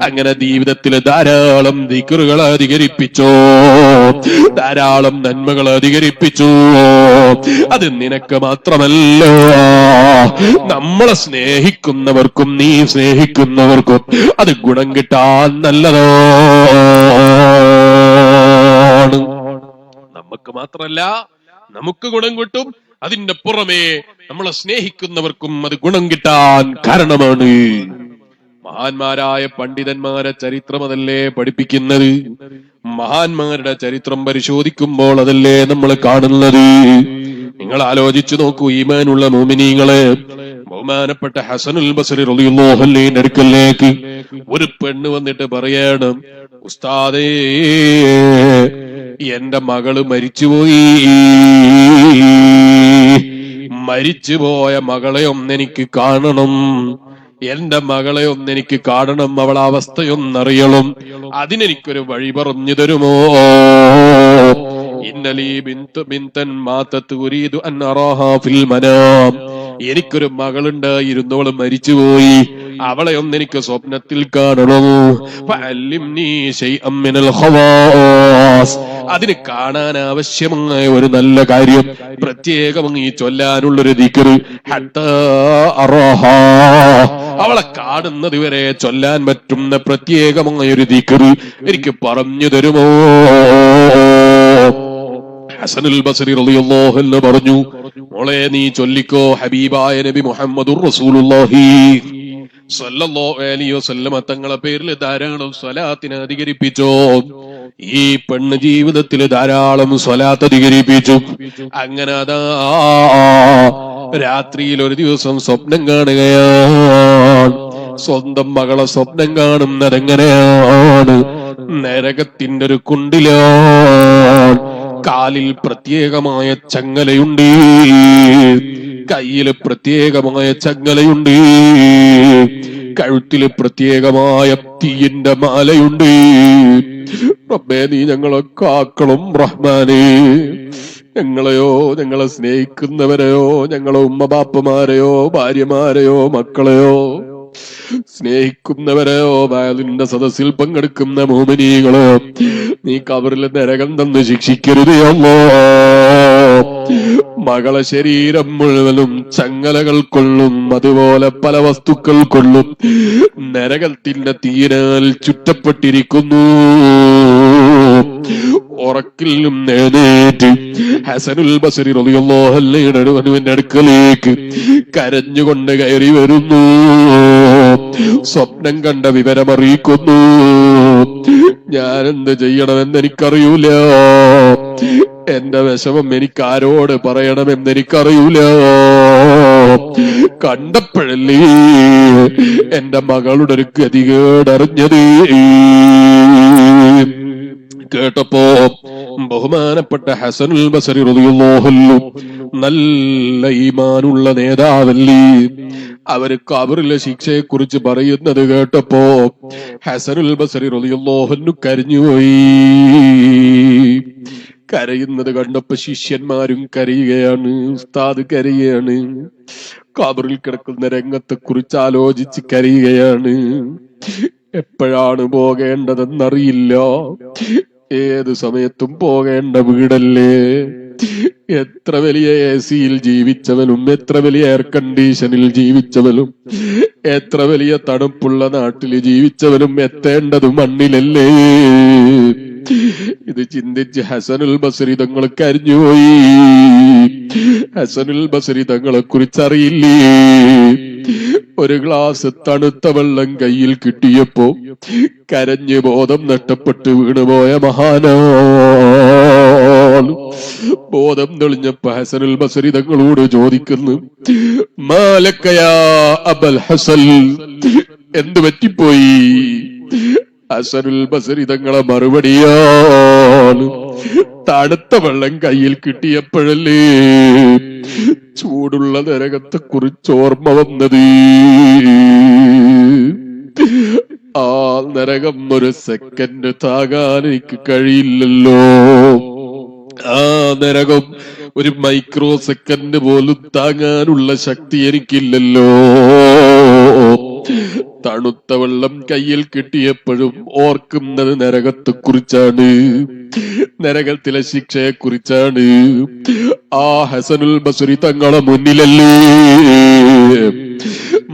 അങ്ങനെ ജീവിതത്തിൽ ധാരാളം ദിക്റുകൾ അധികരിപ്പിച്ചോ, ധാരാളം നന്മകൾ അധികരിപ്പിച്ചു. അത് നിനക്ക് മാത്രമല്ല, നമ്മളെ സ്നേഹിക്കുന്നവർക്കും നീ സ്നേഹിക്കുന്നവർക്കും അത് ഗുണം കിട്ടാൻ നല്ലതാണ്. നമുക്ക് മാത്രല്ല, നമുക്ക് ഗുണം കിട്ടും, അതിന്റെ പുറമെ നമ്മളെ സ്നേഹിക്കുന്നവർക്കും അത് ഗുണം കിട്ടാൻ കാരണമാണ്. മഹാന്മാരായ പണ്ഡിതന്മാരെ ചരിത്രം അതല്ലേ പഠിപ്പിക്കുന്നത്. മഹാന്മാരുടെ ചരിത്രം പരിശോധിക്കുമ്പോൾ അതല്ലേ നമ്മൾ കാണുന്നത്. നിങ്ങൾ ആലോചിച്ചു നോക്കൂ, ഈമാനുള്ള മോമിനീങ്ങളെ. ബഹുമാനപ്പെട്ട ഹസനുൽ ബസ്രി റളിയല്ലാഹു അൻഹുവിന്റെ അടുക്കലേക്ക് ഒരു പെണ്ണ് വന്നിട്ട് പറയാണ്, ഉസ്താദേ, എന്റെ മകള് മരിച്ചുപോയി. മരിച്ചുപോയ മകളെ ഒന്നെനിക്ക് കാണണം, എന്റെ മകളെ ഒന്നെനിക്ക് കാണണം, അവളെ അവസ്ഥയൊന്നറിയണം, അതിനെനിക്കൊരു വഴി പറഞ്ഞു തരുമോ? ഇന്നലീ ബിന്തൻ മാതത് ഉരീദു അൻ അറാഹാ ഫിൽ മനാം. എനിക്കൊരു മകളുണ്ടായിരുന്നു, അവള് മരിച്ചുപോയി, അവളെ ഒന്നെനിക്ക് സ്വപ്നത്തിൽ കാണണം. ഫഅല്ലിംനീ ശൈഅൻ മിനൽ ഖവാസ്. അതിന് കാണാൻ ആവശ്യമായ ഒരു നല്ല കാര്യം, പ്രത്യേകം ഈ ചൊല്ലാനുള്ളൊരു ദിക്ർ, ഹത്താ അറാഹാ, അവളെ കാണുന്നത് വരെ ചൊല്ലാൻ പറ്റുന്ന പ്രത്യേകമായ ഒരു ദിക്ർ എനിക്ക് പറഞ്ഞു തരുമോ? ഹസനുൽ ബസ്രി റളിയല്ലാഹു അൻഹു പറഞ്ഞു, മോളെ നീ ചൊല്ലിക്കോ, ഹബീബായ നബി മുഹമ്മദുർ റസൂലുള്ളാഹി സ്വല്ലല്ലാഹു അലൈഹി വസല്ലം തങ്ങളെ പേരിൽ ധാരാളം സ്വലാത്തിനെ അധികരിപ്പിച്ചോ. ഈ പെണ്ണ് ജീവിതത്തിൽ ധാരാളം സ്വലാത്ത് അധികരിപ്പിച്ചു. അങ്ങനെ അതാ രാത്രിയിൽ ഒരു ദിവസം സ്വപ്നം കാണുകയാണ്. സ്വന്തം മകളെ സ്വപ്നം കാണുന്നത് എങ്ങനെയാണ്? നരകത്തിന്റെ ഒരു കുണ്ടിലാണ്. കാലിൽ പ്രത്യേകമായ ചങ്ങലയുണ്ട്, കയ്യില് പ്രത്യേകമായ ചങ്ങലയുണ്ട്, കഴുത്തില് പ്രത്യേകമായ തീയിന്റെ മാലയുണ്ട്. റബ്ബേ, നീ ഞങ്ങളെ കാക്കണം റഹ്മാനേ. ഞങ്ങളെയോ, ഞങ്ങളെ സ്നേഹിക്കുന്നവരെയോ, ഞങ്ങളെ ഉമ്മ ബാപ്പമാരെയോ, ഭാര്യമാരെയോ, മക്കളെയോ സ്നേഹിക്കുന്നവരെയോ, വയലിന്റെ സദസ്സിൽ പങ്കെടുക്കുന്ന മോമിനീകളോ നീ കബറിലെ നരകം തന്ന് ശിക്ഷിക്കരുതേ അല്ലാഹ്. മകളെ ശരീരം മുഴുവനും ചങ്ങലകൾ കൊള്ളും, അതുപോലെ പല വസ്തുക്കൾ കൊള്ളും, നരകത്തിന്റെ തീരാൽ ചുറ്റപ്പെട്ടിരിക്കുന്നു. ഉറക്കിൽ നിന്നും എഴുന്നേറ്റ് ഹസനുൽ ബസരി റളിയല്ലാഹു അൻഹുവിന്റെ അടുക്കലേക്ക് കരഞ്ഞുകൊണ്ട് കയറി വരുന്നു. സ്വപ്നം കണ്ട വിവരമറിയിക്കുന്നു. ഞാനെന്ത് ചെയ്യണമെന്ന് എനിക്കറിയൂല, എന്റെ വിഷമം എനിക്കാരോട് പറയണമെന്ന് എനിക്കറിയൂല. കണ്ടപ്പോഴല്ലേ എന്റെ മകളുടെ ഒരു ഗതികേടറിഞ്ഞത്. കേട്ടപ്പോ ബഹുമാനപ്പെട്ട ഹസനുൽ ബസരി റളിയല്ലാഹു അൻഹു നല്ല ഈമാനുള്ള നേതാവല്ലേ, അവര് ഖബറിലെ ശിക്ഷയെ കുറിച്ച് പറയുന്നത് കേട്ടപ്പോ ഹസനുൽ ബസരി റളിയല്ലാഹു അൻഹു കരഞ്ഞുപോയി. കരയുന്നത് കണ്ടപ്പോ ശിഷ്യന്മാരും കരയുകയാണ്, ഉസ്താദ് കരയുകയാണ്. ഖബറിൽ കിടക്കുന്ന രംഗത്തെ കുറിച്ച് ആലോചിച്ച് കരയുകയാണ്. എപ്പോഴാണ് പോകേണ്ടതെന്നറിയില്ല, ഏത് സമയത്തും പോകേണ്ട വീടല്ലേ. എത്ര വലിയ AC-യിൽ ജീവിച്ചവനും, എത്ര വലിയ എയർ കണ്ടീഷനിൽ ജീവിച്ചവനും, എത്ര വലിയ തണുപ്പുള്ള നാട്ടിൽ ജീവിച്ചവനും എത്തേണ്ടത് മണ്ണിലല്ലേ. ഇത് ചിന്തിച്ച് ഹസനുൽ ബസരി തങ്ങൾ കരഞ്ഞുപോയി. ഹസനുൽ ബസരി തങ്ങളെ കുറിച്ചറിയില്ലേ, ഒരു ഗ്ലാസ് തണുത്ത വെള്ളം കയ്യിൽ കിട്ടിയപ്പോ കരഞ്ഞ് ബോധം നഷ്ടപ്പെട്ട് വീണുപോയ മഹാനാണ്. ബോധം തെളിഞ്ഞപ്പോ ഹസനുൽ ബസരി തങ്ങളോട് ചോദിക്കുന്നു, മാലക്കയാ അബൽ ഹസൻ, എന്ത് പറ്റിപ്പോയി? ഹസനുൽ ബസരി തങ്ങളെ മറുപടിയാണ്, തണുത്ത വെള്ളം കയ്യിൽ കിട്ടിയപ്പോഴല്ലേ ചൂടുള്ള നരകത്തെ കുറിച്ച് ഓർമ്മ വന്നത്. ആ നരകം ഒരു സെക്കൻഡ് താങ്ങാൻ എനിക്ക് കഴിയില്ലല്ലോ. ആ നരകം ഒരു മൈക്രോ സെക്കൻഡ് പോലും താങ്ങാനുള്ള ശക്തി എനിക്കില്ലല്ലോ. തണുത്ത വെള്ളം കയ്യിൽ കിട്ടിയപ്പോഴും ഓർക്കുന്നത് നരകത്തെ കുറിച്ചാണ്, നരകത്തിലെ ശിക്ഷയെ കുറിച്ചാണ്. ആ ഹസനുൽ ബസരി തങ്ങളെ മുന്നിലല്ലേ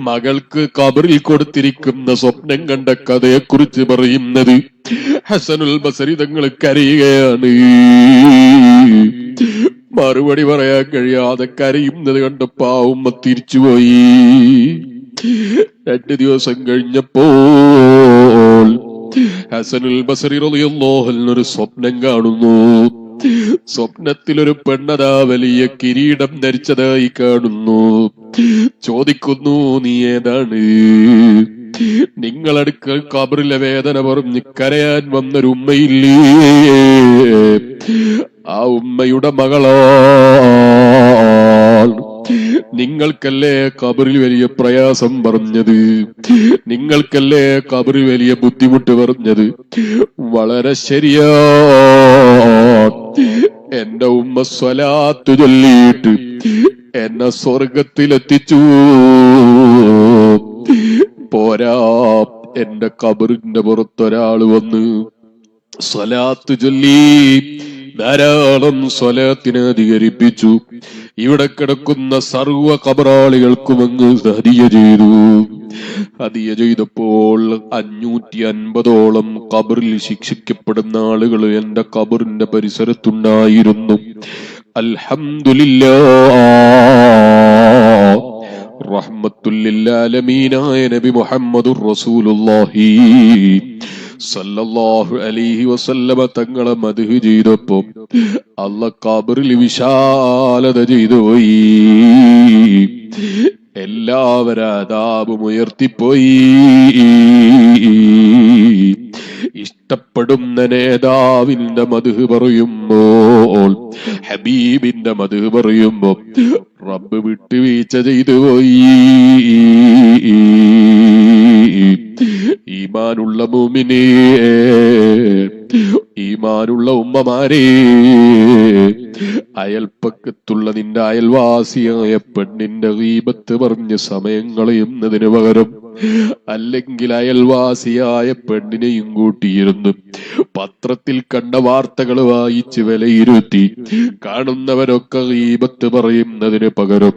മകൾക്ക് ഖബറിൽ കൊടുത്തിരിക്കുന്ന സ്വപ്നം കണ്ട കഥയെ കുറിച്ച് പറയുന്നത്. ഹസനുൽ ബസരി തങ്ങൾ കരയുകയാണ്. മറുപടി പറയാൻ കഴിയാതെ കരയുന്നത് കണ്ടപ്പോ ആ ഉമ്മ തിരിച്ചുപോയി. 2 ദിവസം കഴിഞ്ഞപ്പോൾ ഹസനുൽ ബസരി റളിയല്ലാഹു അൻഹു ഒരു സ്വപ്നം കാണുന്നു. സ്വപ്നത്തിലൊരു പെണ്ണതാ വലിയ കിരീടം ധരിച്ചതായി കാണുന്നു. ചോദിക്കുന്നു, നീ ഏതാണ്? നിങ്ങളടുക്കൽ ഖബറിലെ വേദന പറഞ്ഞ് കരയാൻ വന്നൊരു ഉമ്മയില്ലേ, ആ ഉമ്മയുടെ മകളാണ്. നിങ്ങൾക്കല്ലേ ഖബറിൽ വലിയ പ്രയാസം പറഞ്ഞത്, നിങ്ങൾക്കല്ലേ ഖബറിൽ വലിയ ബുദ്ധിമുട്ട് പറഞ്ഞത്. വളരെ ശരിയാ, എന്റെ ഉമ്മ സ്വലാത്ത് ചൊല്ലിയിട്ട് എന്നെ സ്വർഗത്തിലെത്തിച്ചു. പോരാ, എന്റെ ഖബറിന്റെ പുറത്തൊരാള് വന്ന് സ്വലാത്ത് ചൊല്ലി ധാരാളം സ്വലാത്തിനെ അധികരിപ്പിച്ചു. ഇവിടെ കിടക്കുന്ന സർവ്വ ഖബറാളികൾക്കും അങ്ങ് ഹദിയ ചെയ്തു. ഹദിയ ചെയ്തപ്പോൾ 550ഓളം ഖബറിൽ ശിക്ഷിക്കപ്പെടുന്ന ആളുകൾ എന്റെ ഖബറിന്റെ പരിസരത്തുണ്ടായിരുന്നു. അൽഹംദുലില്ലാഹ്, റഹ്മത്തുൽ ലിൽ ആലമീനായ നബി മുഹമ്മദുർ റസൂലുള്ളാഹി സല്ലല്ലാഹു അലൈഹി വസല്ലമ തങ്ങളെ മദ്ഹ് ചെയ്തപ്പോ അല്ലാഹ് ഖബറിൽ വിശാലത ചെയ്തുപോയി. എല്ലാവരും അദാബും ഉയർത്തിപ്പോയി. ഇഷ്ടപ്പെടുന്ന നേതാവിന്റെ മദ്ഹ് പറയുമ്പോൾ, ഹബീബിന്റെ മദ്ഹ് പറയുമ്പോ റബ്ബ് വിട്ടുവീഴ്ച ചെയ്തു പോയി. ഈമാനുള്ള മുഅ്മിനേ, ഈമാനുള്ള ഉമ്മമാരെ, അയൽപ്പക്കത്തുള്ള നിന്റെ അയൽവാസിയായ പെണ്ണിന്റെ ഗീബത്ത് പറഞ്ഞ് സമയം കളയുന്നതിന് പകരം, അല്ലെങ്കിൽ അയൽവാസിയായ പെണ്ണിനെയും കൂട്ടിയിരുന്ന് പത്രത്തിൽ കണ്ട വാർത്തകൾ വായിച്ച് വിലയിരുത്തി കാണുന്നവരൊക്കെ ഗീബത്ത് പറയുന്നതിന് പകരം,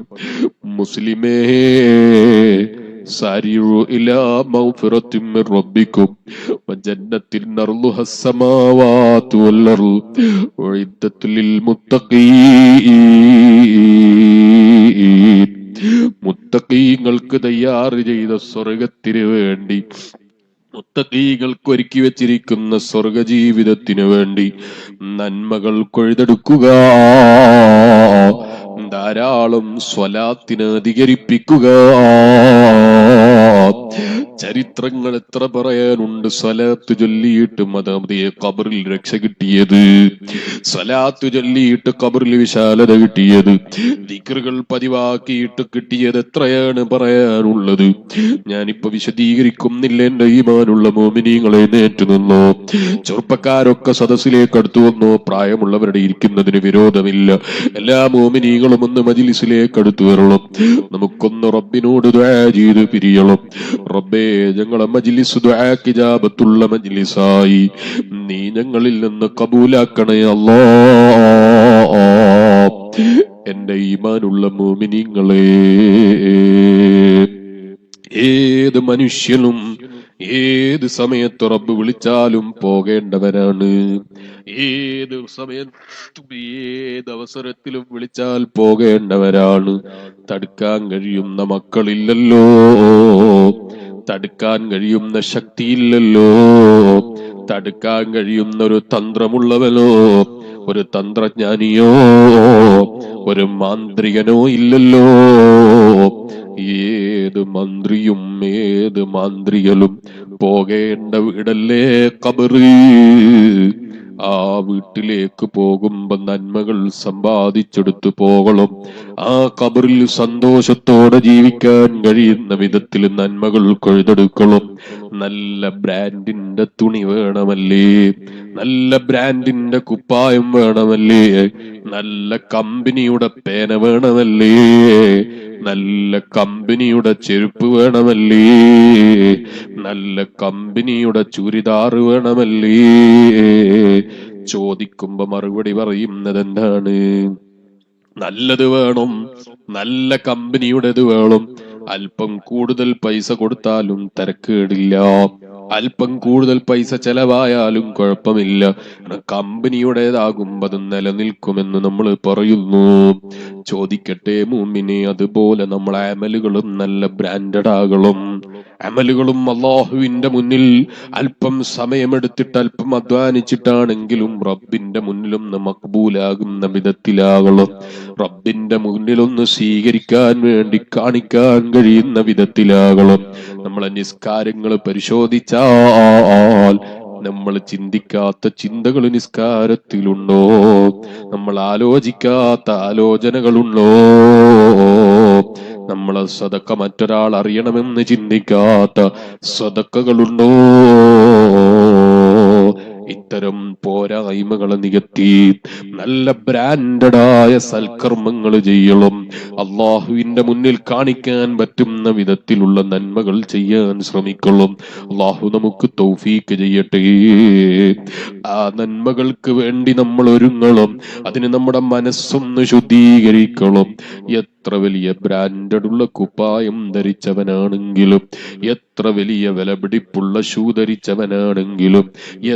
മുസ്ലിമേ സാരിഉ ഇലാ മഗ്ഫിറത്തിൻ മിർ റബ്ബിക്കും വജന്നത്തിൻ അർളുഹാ അസ്സമാവാതു വൽ അർള് ഉഇദ്ദത്തുൽ ലിൽ മുത്തഖീൻ. മുത്തഖീങ്ങൾക്ക് തയ്യാർ ചെയ്ത സ്വർഗത്തിന് വേണ്ടി, മുത്തഖീങ്ങൾക്ക് ഒരുക്കി വെച്ചിരിക്കുന്ന സ്വർഗ ജീവിതത്തിന് വേണ്ടി നന്മകൾ കൊയ്തെടുക്കുക. ധാരാളം സ്വലാത്തിനെ അധികരിപ്പിക്കുക. ചരിത്രങ്ങൾ എത്ര പറയാനുണ്ട്. സ്വലാത്ത് ചൊല്ലിയിട്ട് മദാമതിയെ ഖബറിൽ രക്ഷ കിട്ടിയത്, സ്വലാത്ത് ചൊല്ലിയിട്ട് ഖബറിൽ വിശാലത കിട്ടിയത്, ദിക്റുകൾ പതിവാക്കിയിട്ട് കിട്ടിയത് എത്രയാണ് പറയാനുള്ളത്. ഞാനിപ്പോ വിശദീകരിക്കുന്നില്ല. എന്റെ ഈമാനുള്ള മോമിനീങ്ങളെ നേറ്റു നിന്നോ. ചെറുപ്പക്കാരൊക്കെ സദസ്സിലേക്ക് അടുത്തു വന്നോ. പ്രായമുള്ളവരുടെ ഇരിക്കുന്നതിന് വിരോധമില്ല. എല്ലാ മോമിനീങ്ങളും ഒന്ന് മജ്ലിസിലേക്ക് അടുത്തു വരണം. നമുക്കൊന്ന് റബ്ബിനോട് ദുആ ചെയ്ത് പിരിയണം. റബ്ബേ, ഞങ്ങളെ മജ്ലിസ് ദുആക്ക് ഇജാബത്തുള്ള മജ്ലിസായി നീ ഞങ്ങളിൽ നിന്ന് കബൂലാക്കണേ അല്ലാഹ്. എന്റെ ഈമാനുള്ള മോമിനീങ്ങളെ, ഏത് മനുഷ്യനും ഏത് സമയത്ത് റബ്ബ് വിളിച്ചാലും പോകേണ്ടവരാണ്. ഏത് സമയത്തും ഏത് അവസരത്തിലും വിളിച്ചാൽ പോകേണ്ടവരാണ്. തടുക്കാൻ കഴിയുന്ന മക്കളില്ലല്ലോ, തടുക്കാൻ കഴിയുന്ന ശക്തിയില്ലല്ലോ, തടുക്കാൻ കഴിയുന്ന ഒരു തന്ത്രമുള്ളവനോ ഒരു തന്ത്രജ്ഞാനിയോ ഒരു മാന്ത്രികനോ ഇല്ലല്ലോ. ഏത് മന്ത്രിയും ഏത് മാന്ത്രികലും പോകേണ്ട വീടല്ലേ ഖബറ്. ആ വീട്ടിലേക്ക് പോകുമ്പോ നന്മകൾ സമ്പാദിച്ചെടുത്തു പോകണം. ആ ഖബറിൽ സന്തോഷത്തോടെ ജീവിക്കാൻ കഴിയുന്ന വിധത്തിൽ നന്മകൾ കൊയ്തെടുക്കണം. നല്ല ബ്രാൻഡിന്റെ തുണി വേണമല്ലേ, നല്ല ബ്രാൻഡിന്റെ കുപ്പായം വേണമല്ലേ, നല്ല കമ്പനിയുടെ പേന വേണമല്ലേ, നല്ല കമ്പനിയുടെ ചെരുപ്പ് വേണമല്ലേ, നല്ല കമ്പനിയുടെ ചുരിദാർ വേണമല്ലേ. ചോദിക്കുമ്പോ മറുപടി പറയുന്നത് എന്താണ്? നല്ലത് വേണം, നല്ല കമ്പനിയുടേത് വേണം. അല്പം കൂടുതൽ പൈസ കൊടുത്താലും തരക്കേടില്ല, അല്പം കൂടുതൽ പൈസ ചെലവായാലും കുഴപ്പമില്ല. കമ്പനിയുടേതാകുമ്പോ അത് നിലനിൽക്കുമെന്ന് നമ്മൾ പറയുന്നു. ചോദിക്കട്ടെ മുഅ്മിനേ, അതുപോലെ നമ്മളെ അമലുകളും നല്ല ബ്രാൻഡഡ് ആകണം. അമലുകളും അല്ലാഹുവിന്റെ മുന്നിൽ അല്പം സമയമെടുത്തിട്ട് അല്പം അധ്വാനിച്ചിട്ടാണെങ്കിലും റബ്ബിന്റെ മുന്നിലൊന്ന് മഖ്ബൂലാകുന്ന വിധത്തിലാകണം. റബ്ബിന്റെ മുന്നിലൊന്ന് സ്വീകരിക്കാൻ വേണ്ടി കാണിക്കാൻ കഴിയുന്ന വിധത്തിലാകണം. നമ്മളെ നിസ്കാരങ്ങൾ പരിശോധിച്ചാൽ നമ്മൾ ചിന്തിക്കാത്ത ചിന്തകൾ നിസ്കാരത്തിലുണ്ടോ? നമ്മൾ ആലോചിക്കാത്ത ആലോചനകളുണ്ടോ? നമ്മളെ സദക്ക മറ്റൊരാൾ അറിയണമെന്ന് ചിന്തിക്കാത്ത സദക്കകളുണ്ടോ? ഇത്തരം പോരായ്മകളെ നികത്തി നല്ല ബ്രാൻഡഡായ സൽക്കർമ്മങ്ങൾ ചെയ്യണം. അള്ളാഹുവിന്റെ മുന്നിൽ കാണിക്കാൻ പറ്റുന്ന വിധത്തിലുള്ള നന്മകൾ ചെയ്യാൻ ശ്രമിക്കണം. അള്ളാഹു നമുക്ക് തൗഫീക്ക് ചെയ്യട്ടെ. ആ നന്മകൾക്ക് വേണ്ടി നമ്മൾ ഒരുങ്ങണം. അതിന് നമ്മുടെ മനസ്സൊന്ന് ശുദ്ധീകരിക്കണം. എത്ര വലിയ ബ്രാൻഡഡ് ഉള്ള കുപ്പായം ധരിച്ചവനാണെങ്കിലും, എത്ര വലിയ വിലപിടിപ്പുള്ള ഷൂ ധരിച്ചവനാണെങ്കിലും,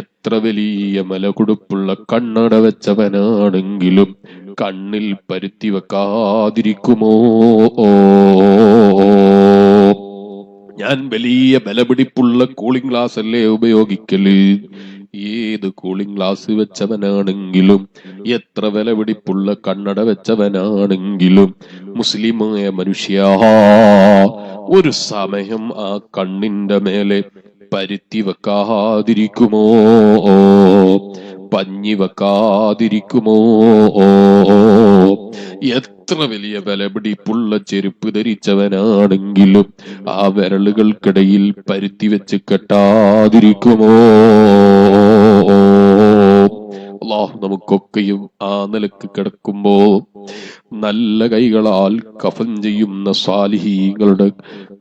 എത്ര വലിയ മലകുടുപ്പുള്ള കണ്ണട വെച്ചവനാണെങ്കിലും കണ്ണിൽ പരുത്തി വെക്കാതിരിക്കുമോ? ഞാൻ വലിയ വിലപിടിപ്പുള്ള കൂളിംഗ് ഗ്ലാസ് അല്ലേ ഉപയോഗിക്കല്. ഏത് കൂളിംഗ് ഗ്ലാസ് വെച്ചവനാണെങ്കിലും, എത്ര വിലപിടിപ്പുള്ള കണ്ണട വെച്ചവനാണെങ്കിലും, മുസ്ലിമായ മനുഷ്യ, ഒരു സമയം ആ കണ്ണിന്റെ മേലെ പരുത്തി വെക്കാതിരിക്കുമോ? പഞ്ഞി വെക്കാതിരിക്കുമോ? എത്ര വലിയ വിലപിടിപ്പുള്ള ചെരുപ്പ് ധരിച്ചവനാണെങ്കിലും ആ വിരലുകൾക്കിടയിൽ പരുത്തി വെച്ച് കെട്ടാതിരിക്കുമോ? അള്ളാഹു നമുക്കൊക്കെയും ആ നിലക്ക് കിടക്കുമ്പോ നല്ല കൈകളാൽ കഫൻ ചെയ്യുന്ന സാലിഹീങ്ങളുടെ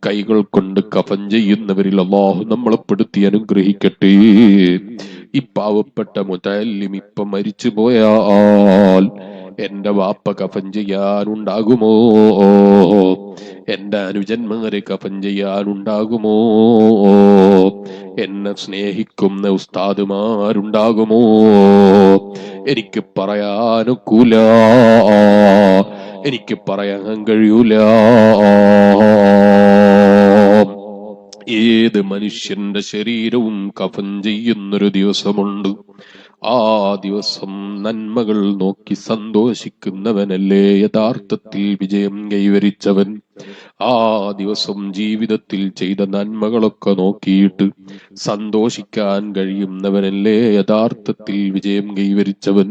കൈകൾ കൊണ്ട് കഫൻ ചെയ്യുന്നവരിൽ അള്ളാഹു നമ്മളെ പെടുത്തി അനുഗ്രഹിക്കട്ടെ. ഈ പാവപ്പെട്ട മുതല്ലിം ഇപ്പൊ മരിച്ചു പോയാൽ എന്റെ വാപ്പ കഫൻ ചെയ്യാനുണ്ടാകുമോ? എന്റെ അനുജന്മാരെ കഫൻ ചെയ്യാനുണ്ടാകുമോ? എന്നെ സ്നേഹിക്കുന്ന ഉസ്താദുമാരുണ്ടാകുമോ? എനിക്ക് പറയാനൊക്കൂല, എനിക്ക് പറയാൻ കഴിയൂല. ഏത് മനുഷ്യന്റെ ശരീരവും കഫൻ ചെയ്യുന്നൊരു ദിവസമുണ്ട്. ആ ദിവസം നന്മകൾ നോക്കി സന്തോഷിക്കുന്നവനല്ലേ യഥാർത്ഥത്തിൽ വിജയം കൈവരിച്ചവൻ. ആ ദിവസം ജീവിതത്തിൽ ചെയ്ത നന്മകളൊക്കെ നോക്കിയിട്ട് സന്തോഷിക്കാൻ കഴിയുന്നവനല്ലേ യഥാർത്ഥത്തിൽ വിജയം കൈവരിച്ചവൻ.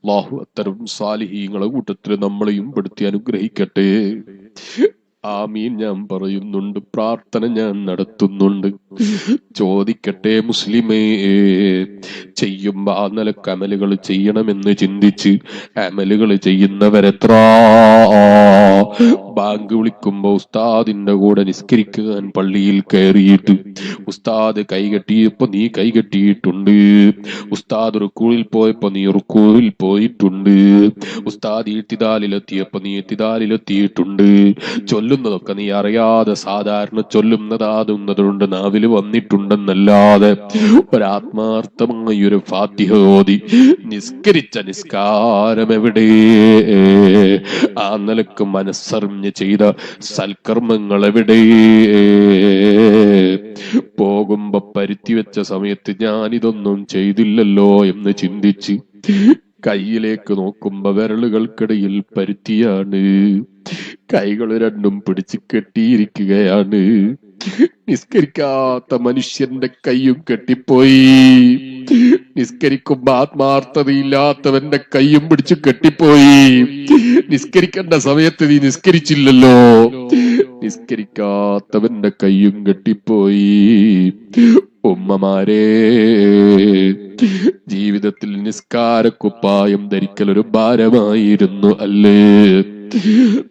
അല്ലാഹു അത്തരം സാലിഹീങ്ങളെ കൂട്ടത്തിൽ നമ്മളെയും പെടുത്തി അനുഗ്രഹിക്കട്ടെ. ആമീൻ ഞാൻ പറയുന്നുണ്ട്, പ്രാർത്ഥന ഞാൻ നടത്തുന്നുണ്ട്. ചോദിക്കട്ടെ മുസ്ലിമേ, ചെയ്യുമ്പോ ആ നിലക്ക് അമലുകൾ ചെയ്യണമെന്ന് ചിന്തിച്ച് അമലുകൾ ചെയ്യുന്നവരെത്ര? ബാങ്ക് വിളിക്കുമ്പോ ഉസ്താദിന്റെ കൂടെ നിസ്കരിക്കാൻ പള്ളിയിൽ കയറിയിട്ട് ഉസ്താദ് കൈകെട്ടിയപ്പോ നീ കൈകെട്ടിയിട്ടുണ്ട്, ഉസ്താദ് റുക്കൂയിൽ പോയപ്പോ നീ റുക്കൂയിൽ പോയിട്ടുണ്ട്, ഉസ്താദ് ഇത്തിദാലിലെത്തിയപ്പോ നീ ഇത്തിദാലിലെത്തിയിട്ടുണ്ട്. ചൊല്ലുന്നതൊക്കെ നീ അറിയാതെ സാധാരണ ചൊല്ലുന്നതാകുന്നതുകൊണ്ട് നാവില് വന്നിട്ടുണ്ടെന്നല്ലാതെ ഒരാത്മാർത്ഥമായ ഒരു ഫാത്തിഹ ഓതി നിസ്കരിച്ച നിസ്കാരം എവിടെ? ആ നിലക്ക് മനസ്സറിഞ്ഞ് ചെയ്ത സൽക്കർമ്മങ്ങൾ എവിടെ? പോകുമ്പോ പരുത്തി വെച്ച സമയത്ത് ഞാനിതൊന്നും ചെയ്തില്ലല്ലോ എന്ന് ചിന്തിച്ച് കയ്യിലേക്ക് നോക്കുമ്പോ വിരലുകൾക്കിടയിൽ പരുത്തിയാണ്, കൈകൾ രണ്ടും പിടിച്ച് കെട്ടിയിരിക്കുകയാണ്. നിസ്കരിക്കാത്ത മനുഷ്യന്റെ കയ്യും കെട്ടിപ്പോയി, നിസ്കരിക്കുമ്പോ ആത്മാർത്ഥതയില്ലാത്തവന്റെ കയ്യും പിടിച്ചു കെട്ടിപ്പോയി. നിസ്കരിക്കേണ്ട സമയത്ത് നീ നിസ്കരിച്ചില്ലല്ലോ, നിസ്കരിക്കാത്തവന്റെ കയ്യും കെട്ടിപ്പോയി. ഉമ്മമാരെ, ജീവിതത്തിൽ നിസ്കാരക്കുപ്പായം ധരിക്കൽ ഒരു ഭാരമായിരുന്നു അല്ലേ?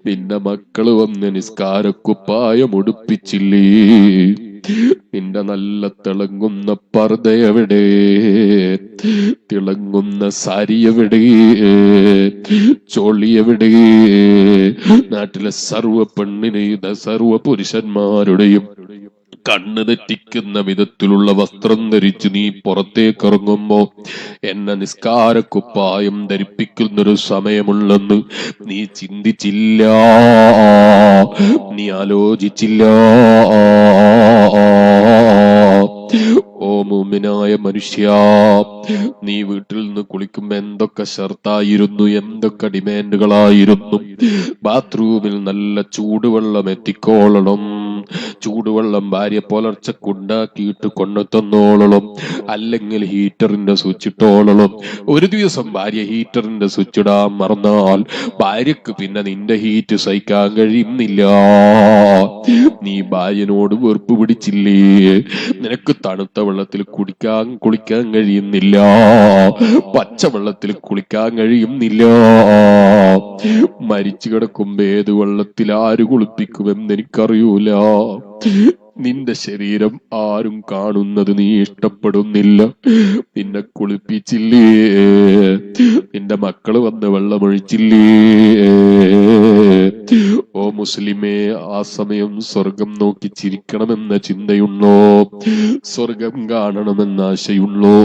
നിന്റെ മക്കള് വന്ന് നിസ്കാരക്കുപ്പായം ഉടുപ്പിച്ചില്ലേ? നിന്റെ നല്ല തിളങ്ങുന്ന പർദ്ദ എവിടെ? തിളങ്ങുന്ന സാരി എവിടെ? ചോളി എവിടെ? നാട്ടിലെ സർവ പെണ്ണിനെയും സർവ പുരുഷന്മാരുടെയും കണ്ണ് തെറ്റിക്കുന്ന വിധത്തിലുള്ള വസ്ത്രം ധരിച്ച് നീ പുറത്തേക്ക് ഇറങ്ങുമ്പോ എന്നെ നിസ്കാരക്കുപ്പായം ധരിപ്പിക്കുന്നൊരു സമയമുള്ളെന്ന് നീ ചിന്തിച്ചില്ല, നീ ആലോചിച്ചില്ല. ഓ മുഅ്മിനായ മനുഷ്യ, നീ വീട്ടിൽ നിന്ന് കുളിക്കുമ്പോ എന്തൊക്കെ ഷർത്തായിരുന്നു, എന്തൊക്കെ ഡിമാൻഡുകളായിരുന്നു. ബാത്റൂമിൽ നല്ല ചൂടുവെള്ളം എത്തിക്കോളണം, ചൂടുവെള്ളം ഭാര്യ പുലർച്ചക്കുണ്ടാക്കിയിട്ട് കൊണ്ടു തന്നോളണം, അല്ലെങ്കിൽ ഹീറ്ററിന്റെ സ്വിച്ച് ഇട്ടോളണം. ഒരു ദിവസം ഭാര്യ ഹീറ്ററിന്റെ സ്വിച്ച് ഇടാൻ മറന്നാൽ ഭാര്യക്ക് പിന്നെ നിന്റെ ഹീറ്റ് സഹിക്കാൻ കഴിയുന്നില്ല. നീ ഭാര്യനോട് വെറുപ്പ് പിടിച്ചില്ലേ? നിനക്ക് തണുത്ത വെള്ളത്തിൽ കുളിക്കാൻ കഴിയുന്നില്ല, പച്ചവെള്ളത്തിൽ കുളിക്കാൻ കഴിയുന്നില്ല. മരിച്ചു കിടക്കുമ്പോ ഏത് വെള്ളത്തിൽ ആര് കുളിപ്പിക്കുമെന്ന് എനിക്കറിയൂല. നിന്റെ ശരീരം ആരും കാണുന്നത് നീ ഇഷ്ടപ്പെടുന്നില്ല, നിന്നെ കുളിപ്പിച്ചില്ലേ? നിന്റെ മക്കള് വന്ന് വെള്ളമൊഴിച്ചില്ലേ? ഓ മുസ്ലിമേ, ആ സമയം സ്വർഗം നോക്കി ചിരിക്കണമെന്ന ചിന്തയുള്ളോ? സ്വർഗം കാണണമെന്ന ആശയുള്ളോ?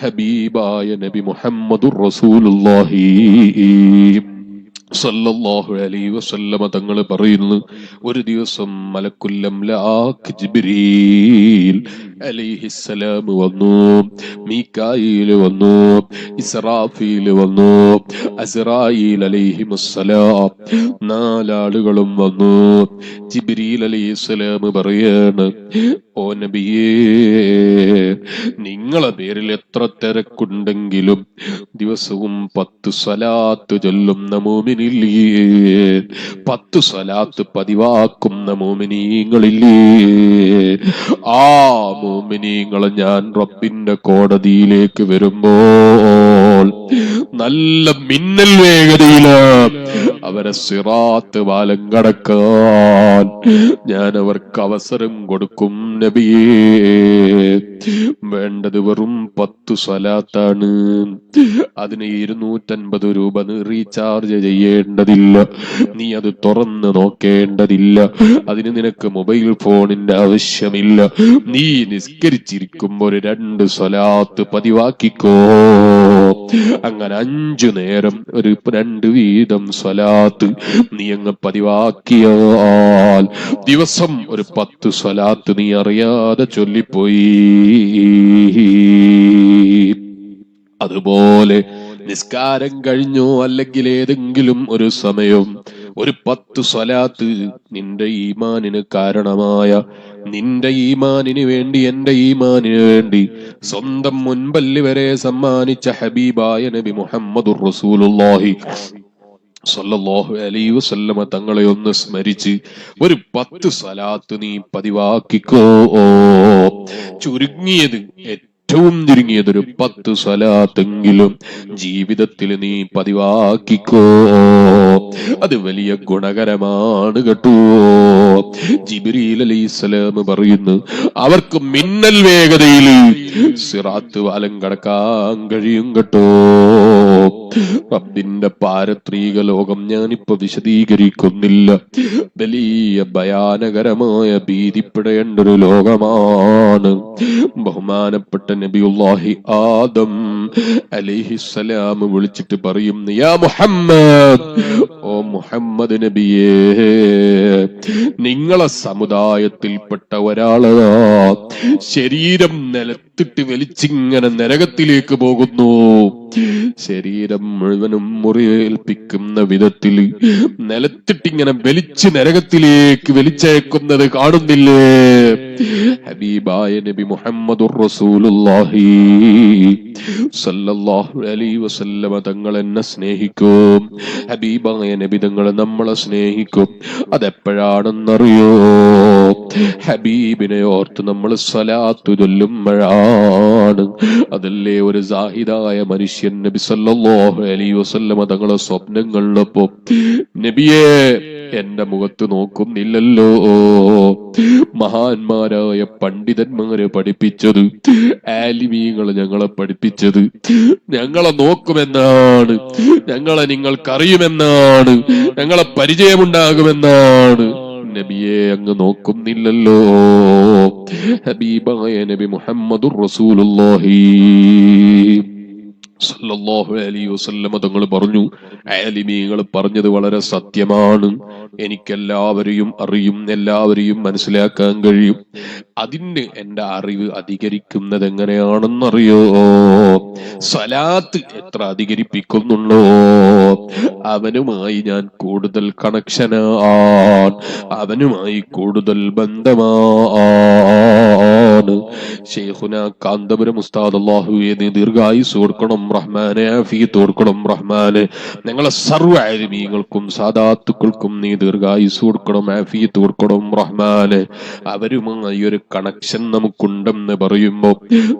ഹബീബായ നബി മുഹമ്മദുർ റസൂലുള്ളാഹി സല്ലല്ലാഹു അലൈഹി വസല്ലമ തങ്ങൾ പറയുന്നു, ഒരു ദിവസം മലക്കുൽ അംലാഖ് ജിബ്രീൽ അലൈഹിസ്സലാം വന്നു, മീകായിൽ വന്നു, ഇസ്രാഫീൽ വന്നു, അസ്റായീൽ അലൈഹിമുസ്സലാം, നാലാളുകളും വന്നു. ജിബ്രീൽ അലൈഹിസ്സലാം പറയാണ്, ഓ നബിയേ, നിങ്ങളെ പേരിൽ എത്ര തിരക്കുണ്ടെങ്കിലും ദിവസവും 10 സ്വലാത്ത് ചൊല്ലുന്ന മോമിനില്ലേ, 10 സ്വലാത്ത് പതിവാക്കുന്ന മോമിനീങ്ങളില്ലേ, ആ മോമിനീങ്ങളെ ഞാൻ റബ്ബിന്റെ കോടതിയിലേക്ക് വരുമ്പോൾ നല്ല മിന്നൽ വേഗതയില് അവരെ സിറാത്ത് പാലം കടക്കാൻ ഞാൻ അവർക്ക് അവസരം കൊടുക്കും നബിയേ. വേണ്ടത് വെറും 10 സ്വലാത്താണ്. അതിന് 250 രൂപ നീ റീചാർജ് ചെയ്യേണ്ടതില്ല, നീ അത് തുറന്ന് നോക്കേണ്ടതില്ല, അതിന് നിനക്ക് മൊബൈൽ ഫോണിന്റെ ആവശ്യമില്ല. നീ നിസ്കരിച്ചിരിക്കുമ്പോ ഒരു 2 സ്വലാത്ത് പതിവാക്കിക്കോ. അങ്ങനെ 5 നേരം ഒരു 2 വീതം സ്വലാത്ത് നീ അങ്ങ് പതിവാക്കിയാൽ ദിവസം ഒരു 10 സ്വലാത്ത് നീ അറിയാതെ ചൊല്ലിപ്പോയി. അതുപോലെ നിസ്കാരം കഴിഞ്ഞോ അല്ലെങ്കിൽ ഏതെങ്കിലും ഒരു സമയം ഒരു 10 സ്വലാത്ത് നിന്റെ ഈമാനിന് കാരണമായ, നിന്റെ ഈമാനിന് വേണ്ടി, എന്റെ ഈമാനിന് വേണ്ടി സ്വന്തം മുൻപല്ല് വരെ സമ്മാനിച്ച ഹബീബായ നബി മുഹമ്മദുർ റസൂലുള്ളാഹി സല്ലല്ലാഹു അലൈഹി വസല്ലമ തങ്ങളെ ഒന്ന് സ്മരിച്ച് ഒരു 10 സ്വലാത്ത് നീ പതിവാക്കിക്കോ. ചുരുങ്ങിയത്, ഏറ്റവും ചുരുങ്ങിയതൊരു 10 സ്വലാത്തെങ്കിലും ജീവിതത്തിൽ നീ പതിവാക്കിക്കോ. അത് വലിയ ഗുണകരമാണ് കേട്ടോ. ജിബ്രീൽ അലൈഹിസ്സലാം പറയുന്നു, അവർക്ക് മിന്നൽ വേഗതയിൽ സിറാത്ത് പാലം കടക്കാൻ കഴിയും കേട്ടോ. റബ്ബിന്റെ പാരത്രിക ലോകം ഞാനിപ്പോ വിശദീകരിക്കുന്നില്ല. വലിയ ഭയാനകരമായ ഭീതിപ്പെടേണ്ട ഒരു ലോകമാണ്. ബഹുമാനപ്പെട്ട നബിയുല്ലാഹി ആദം അലൈഹിസ്സലാം വിളിച്ചിട്ട് പറയും, യാ മുഹമ്മദ്, ഓ മുഹമ്മദ് നബിയേ, നിങ്ങളെ സമുദായത്തിൽപ്പെട്ട ഒരാള് ശരീരം നിലത്തിട്ട് വലിച്ചിങ്ങനെ നരകത്തിലേക്ക് പോകുന്നു. ശരീരം മുഴുവനും മുറിവേൽപ്പിക്കുന്ന വിധത്തിൽ നിലത്തിട്ടിങ്ങനെ വലിച്ച് നരകത്തിലേക്ക് വലിച്ചയക്കുന്നത് കാണുന്നില്ലേ? ഹബീബായ നബി മുഹമ്മദുർ റസൂലുള്ളാഹി സല്ലല്ലാഹു അലൈഹി വസല്ലമ തങ്ങൾ എന്നെ സ്നേഹിക്കും, ഹബീബായ നബി തങ്ങൾ നമ്മളെ സ്നേഹിക്കും. അതെപ്പോഴാണെന്നറിയോ? ഹബീബിനെ ഓർത്ത് നമ്മൾ സ്വലാത്ത് ചൊല്ലുമ്പോഴാണ്. അതല്ലേ ഒരു സാഹിദായ മനുഷ്യൻ നബി സല്ലല്ലാഹു അലൈഹി വസല്ലമ തങ്ങളെ സ്വപ്നം കണ്ടപ്പോ, നബിയെ എന്റെ മുഖത്ത് നോക്കുന്നില്ലല്ലോ, മഹാന്മാരായ പണ്ഡിതന്മാരെ പഠിപ്പിച്ചത്, ആലിമീങ്ങൾ ഞങ്ങളെ പഠിപ്പിച്ചത് ഞങ്ങളെ നോക്കുമെന്നാണ്, ഞങ്ങളെ നിങ്ങൾക്കറിയുമെന്നാണ്, ഞങ്ങളെ പരിചയമുണ്ടാകുമെന്നാണ്. നബിയെ അങ്ങ് നോക്കുന്നില്ലല്ലോ. ഹബീബായ നബി മുഹമ്മദുർ റസൂലുള്ളാഹി സല്ലല്ലാഹു അലൈഹി വസല്ലം തങ്ങൾ പറഞ്ഞു, ആലിമീങ്ങൾ പറഞ്ഞത് വളരെ സത്യമാണ്, എനിക്കെല്ലാവരെയും അറിയും, എല്ലാവരെയും മനസ്സിലാക്കാൻ കഴിയും. അതിന് എന്റെ അറിവ് അധികരിക്കുന്നത് എങ്ങനെയാണെന്നറിയോ? സ്വലാത്ത് എത്ര അധികരിപ്പിക്കുന്നുണ്ടോ അവനുമായി ഞാൻ കൂടുതൽ കണക്ഷനാണ്, അവനുമായി കൂടുതൽ ബന്ധമാണ്. ശൈഖുന കാന്തപുരം ഉസ്താദ് അല്ലാഹുവേ നീ ദീർഘായുസ് കൊടുക്കണം റഹ്മാനെ, ആഫിയത്ത് കൊടുക്കണം റഹ്മാനെ. ഞങ്ങളെ സർവ്വ ആലിമീങ്ങൾക്കും സാദാത്തുക്കൾക്കും നീ ദീർഘായുസ് കൊടുക്കണം, ആഫിയത്ത് കൊടുക്കണം റഹ്മാനെ. അവരുമായി ഒരു കണക്ഷൻ നമുക്കുണ്ടെന്ന് പറയുമ്പോ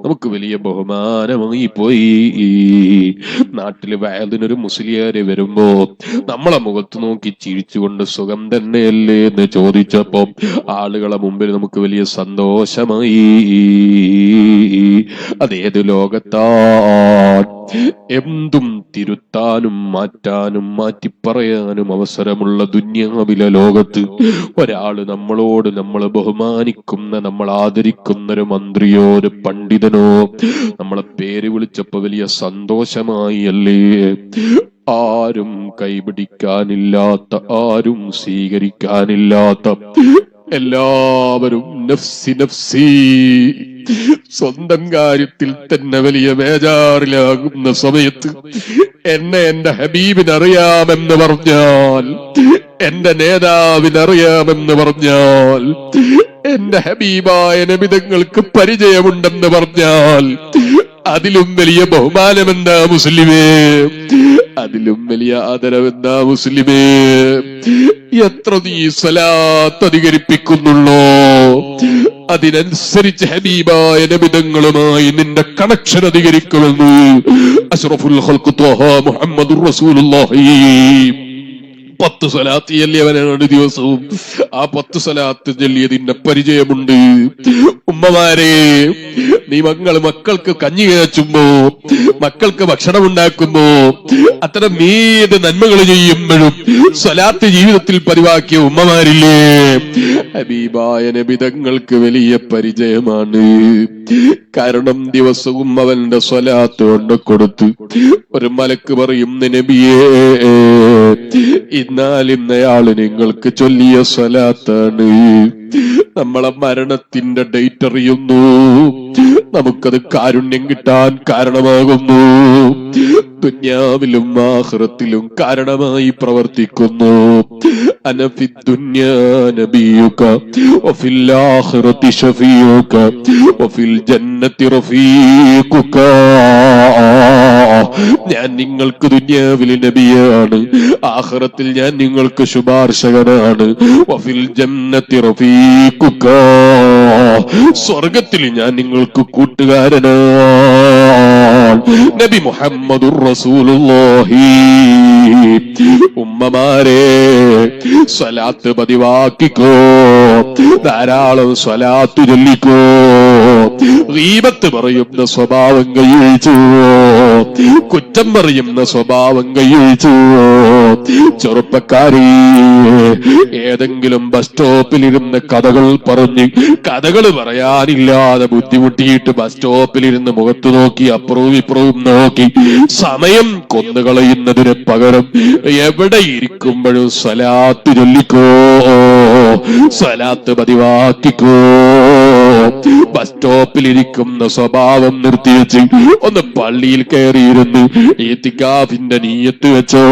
നമുക്ക് വലിയ ബഹുമാനമായി പോയി. നാട്ടില് വയലിനൊരു മുസ്ലിയാര് വരുമ്പോ നമ്മളെ മുഖത്ത് നോക്കി ചിരിച്ചുകൊണ്ട് സുഖം തന്നെയല്ലേ എന്ന് ചോദിച്ചപ്പോ ആളുകളെ മുമ്പിൽ നമുക്ക് വലിയ സന്തോഷമായി. അതേത് ലോകത്താണ് എന്തും തിരുത്താനും മാറ്റാനും മാറ്റിപ്പറയാനും അവസരമുള്ള ദുന്യാവിലെ ലോകത്ത് ഒരാള് നമ്മളോട് നമ്മളെ ബഹുമാനിക്കുന്ന, നമ്മൾ ആദരിക്കുന്ന ഒരു മന്ത്രിയോ ഒരു പണ്ഡിതനോ നമ്മളെ പേര് വിളിച്ചപ്പോ വലിയ സന്തോഷമായി അല്ലേ? ആരും കൈപിടിക്കാനില്ലാത്ത, ആരും സ്വീകരിക്കാനില്ലാത്ത എല്ലാവരും നഫ്സി നഫ്സി, സ്വന്തം കാര്യത്തിൽ തന്നെ വലിയ ബേജാറിലാകുന്ന സമയത്ത് എന്നെ എന്റെ ഹബീബിനറിയാമെന്ന് പറഞ്ഞാൽ, എന്റെ നേതാവിനറിയാമെന്ന് പറഞ്ഞാൽ, എന്റെ ഹബീബായ നബിതങ്ങൾക്ക് പരിചയമുണ്ടെന്ന് പറഞ്ഞാൽ അതിലും വലിയ ബഹുമാനമെന്താ മുസ്ലിമേ? അതിലും വലിയ ആദരവെന്താ മുസ്ലിമേ? എത്ര നീ സ്വലാത്ത് അധികരിപ്പിക്കുന്നുള്ളോ അതിനനുസരിച്ച് ഹബീബായ നബിതങ്ങളുമായി നിന്റെ കണക്ഷൻ അധികരിക്കുമെന്ന് അഷ്റഫുൽ ഖൽഖ് ത്വഹ മുഹമ്മദുർ റസൂലുള്ളാഹി 10 സ്വലാത്ത് ചൊല്ലിയവനാണ് ദിവസവും. ആ 10 സ്വലാത്ത് ചൊല്ലിയതിന്റെ പരിചയമുണ്ട്. ഉമ്മമാരെ, നീ മക്കൾക്ക് കഞ്ഞി കാച്ചുമ്പോ, മക്കൾക്ക് ഭക്ഷണം ഉണ്ടാക്കുമ്പോ, അത്തരം ഏത് നന്മകൾ ചെയ്യുമ്പോഴും സ്വലാത്ത് ജീവിതത്തിൽ പതിവാക്കിയ ഉമ്മമാരില്ലേ? ഹബീബായ നബിതങ്ങൾക്ക് വലിയ പരിചയമാണ്. കാരണം ദിവസവും അവന്റെ സ്വലാത്ത് കൊണ്ട് കൊടുത്ത് ഒരു മലക്ക് പറയും, നബിയേ, ഇന്നയാള് നിങ്ങൾക്ക് ചൊല്ലിയ സ്വലാത്താണ് നമ്മളെ മരണത്തിന്റെ ഡേറ്റ് അറിയുന്നു, നമുക്കത് കാരുണ്യം കിട്ടാൻ കാരണമാകുന്നു, ദുനിയാവിലും ആഖിറത്തിലും കാരണമായി പ്രവർത്തിക്കുന്നു. അനഫി ദുനിയാ നബിയുക വഫിൽ ആഖിറതി ശഫീഉക വഫിൽ ജന്നതി റഫീഖുക. ഞാൻ നിങ്ങൾക്ക് ദുനിയാവിലെ നബിയാണ്, ആഖിറത്തിൽ ഞാൻ നിങ്ങൾക്ക് ശുപാർശകനാണ്. വഫിൽ ജന്നതി റഫീഖുക, സ്വർഗത്തിൽ ഞാൻ നിങ്ങൾക്ക് കൂട്ടുകാരനാണ്. നബി മുഹമ്മദുർ റസൂലുള്ളാഹി. ഉമ്മമാരെ, സ്വലാത്ത് പതിവാക്കിക്കോ, ധാരാളം സ്വലാത്ത് ചൊല്ലിക്കോ. ഗീബത്ത് പറയുന്ന സ്വഭാവം കൈവച്ചു, കുറ്റം പറയുന്ന സ്വഭാവം കൈവച്ചു. ചെറുപ്പക്കാരി, ഏതെങ്കിലും ബസ് സ്റ്റോപ്പിലിരുന്ന് കഥകൾ പറഞ്ഞ്, കഥകൾ പറയാനില്ലാതെ ബുദ്ധിമുട്ടിയിട്ട് ബസ് സ്റ്റോപ്പിലിരുന്ന് മുഖത്ത് നോക്കി അപ്പുറവും ഇപ്പുറവും നോക്കി സമയം കൊന്നുകളയുന്നതിന് പകരം എവിടെ ഇരിക്കുമ്പോഴും സ്വലാത്ത് ചൊല്ലിക്കോ, സ്വലാത്ത് പതിവാക്കിക്കോ. ബസ് സ്റ്റോപ്പിലിരിക്കുന്ന സ്വഭാവം നിർത്തിവെച്ച് ഒന്ന് പള്ളിയിൽ കയറിയിരുന്ന് ഇത്തികാഫിന്റെ നീയത്ത് വെച്ചോ,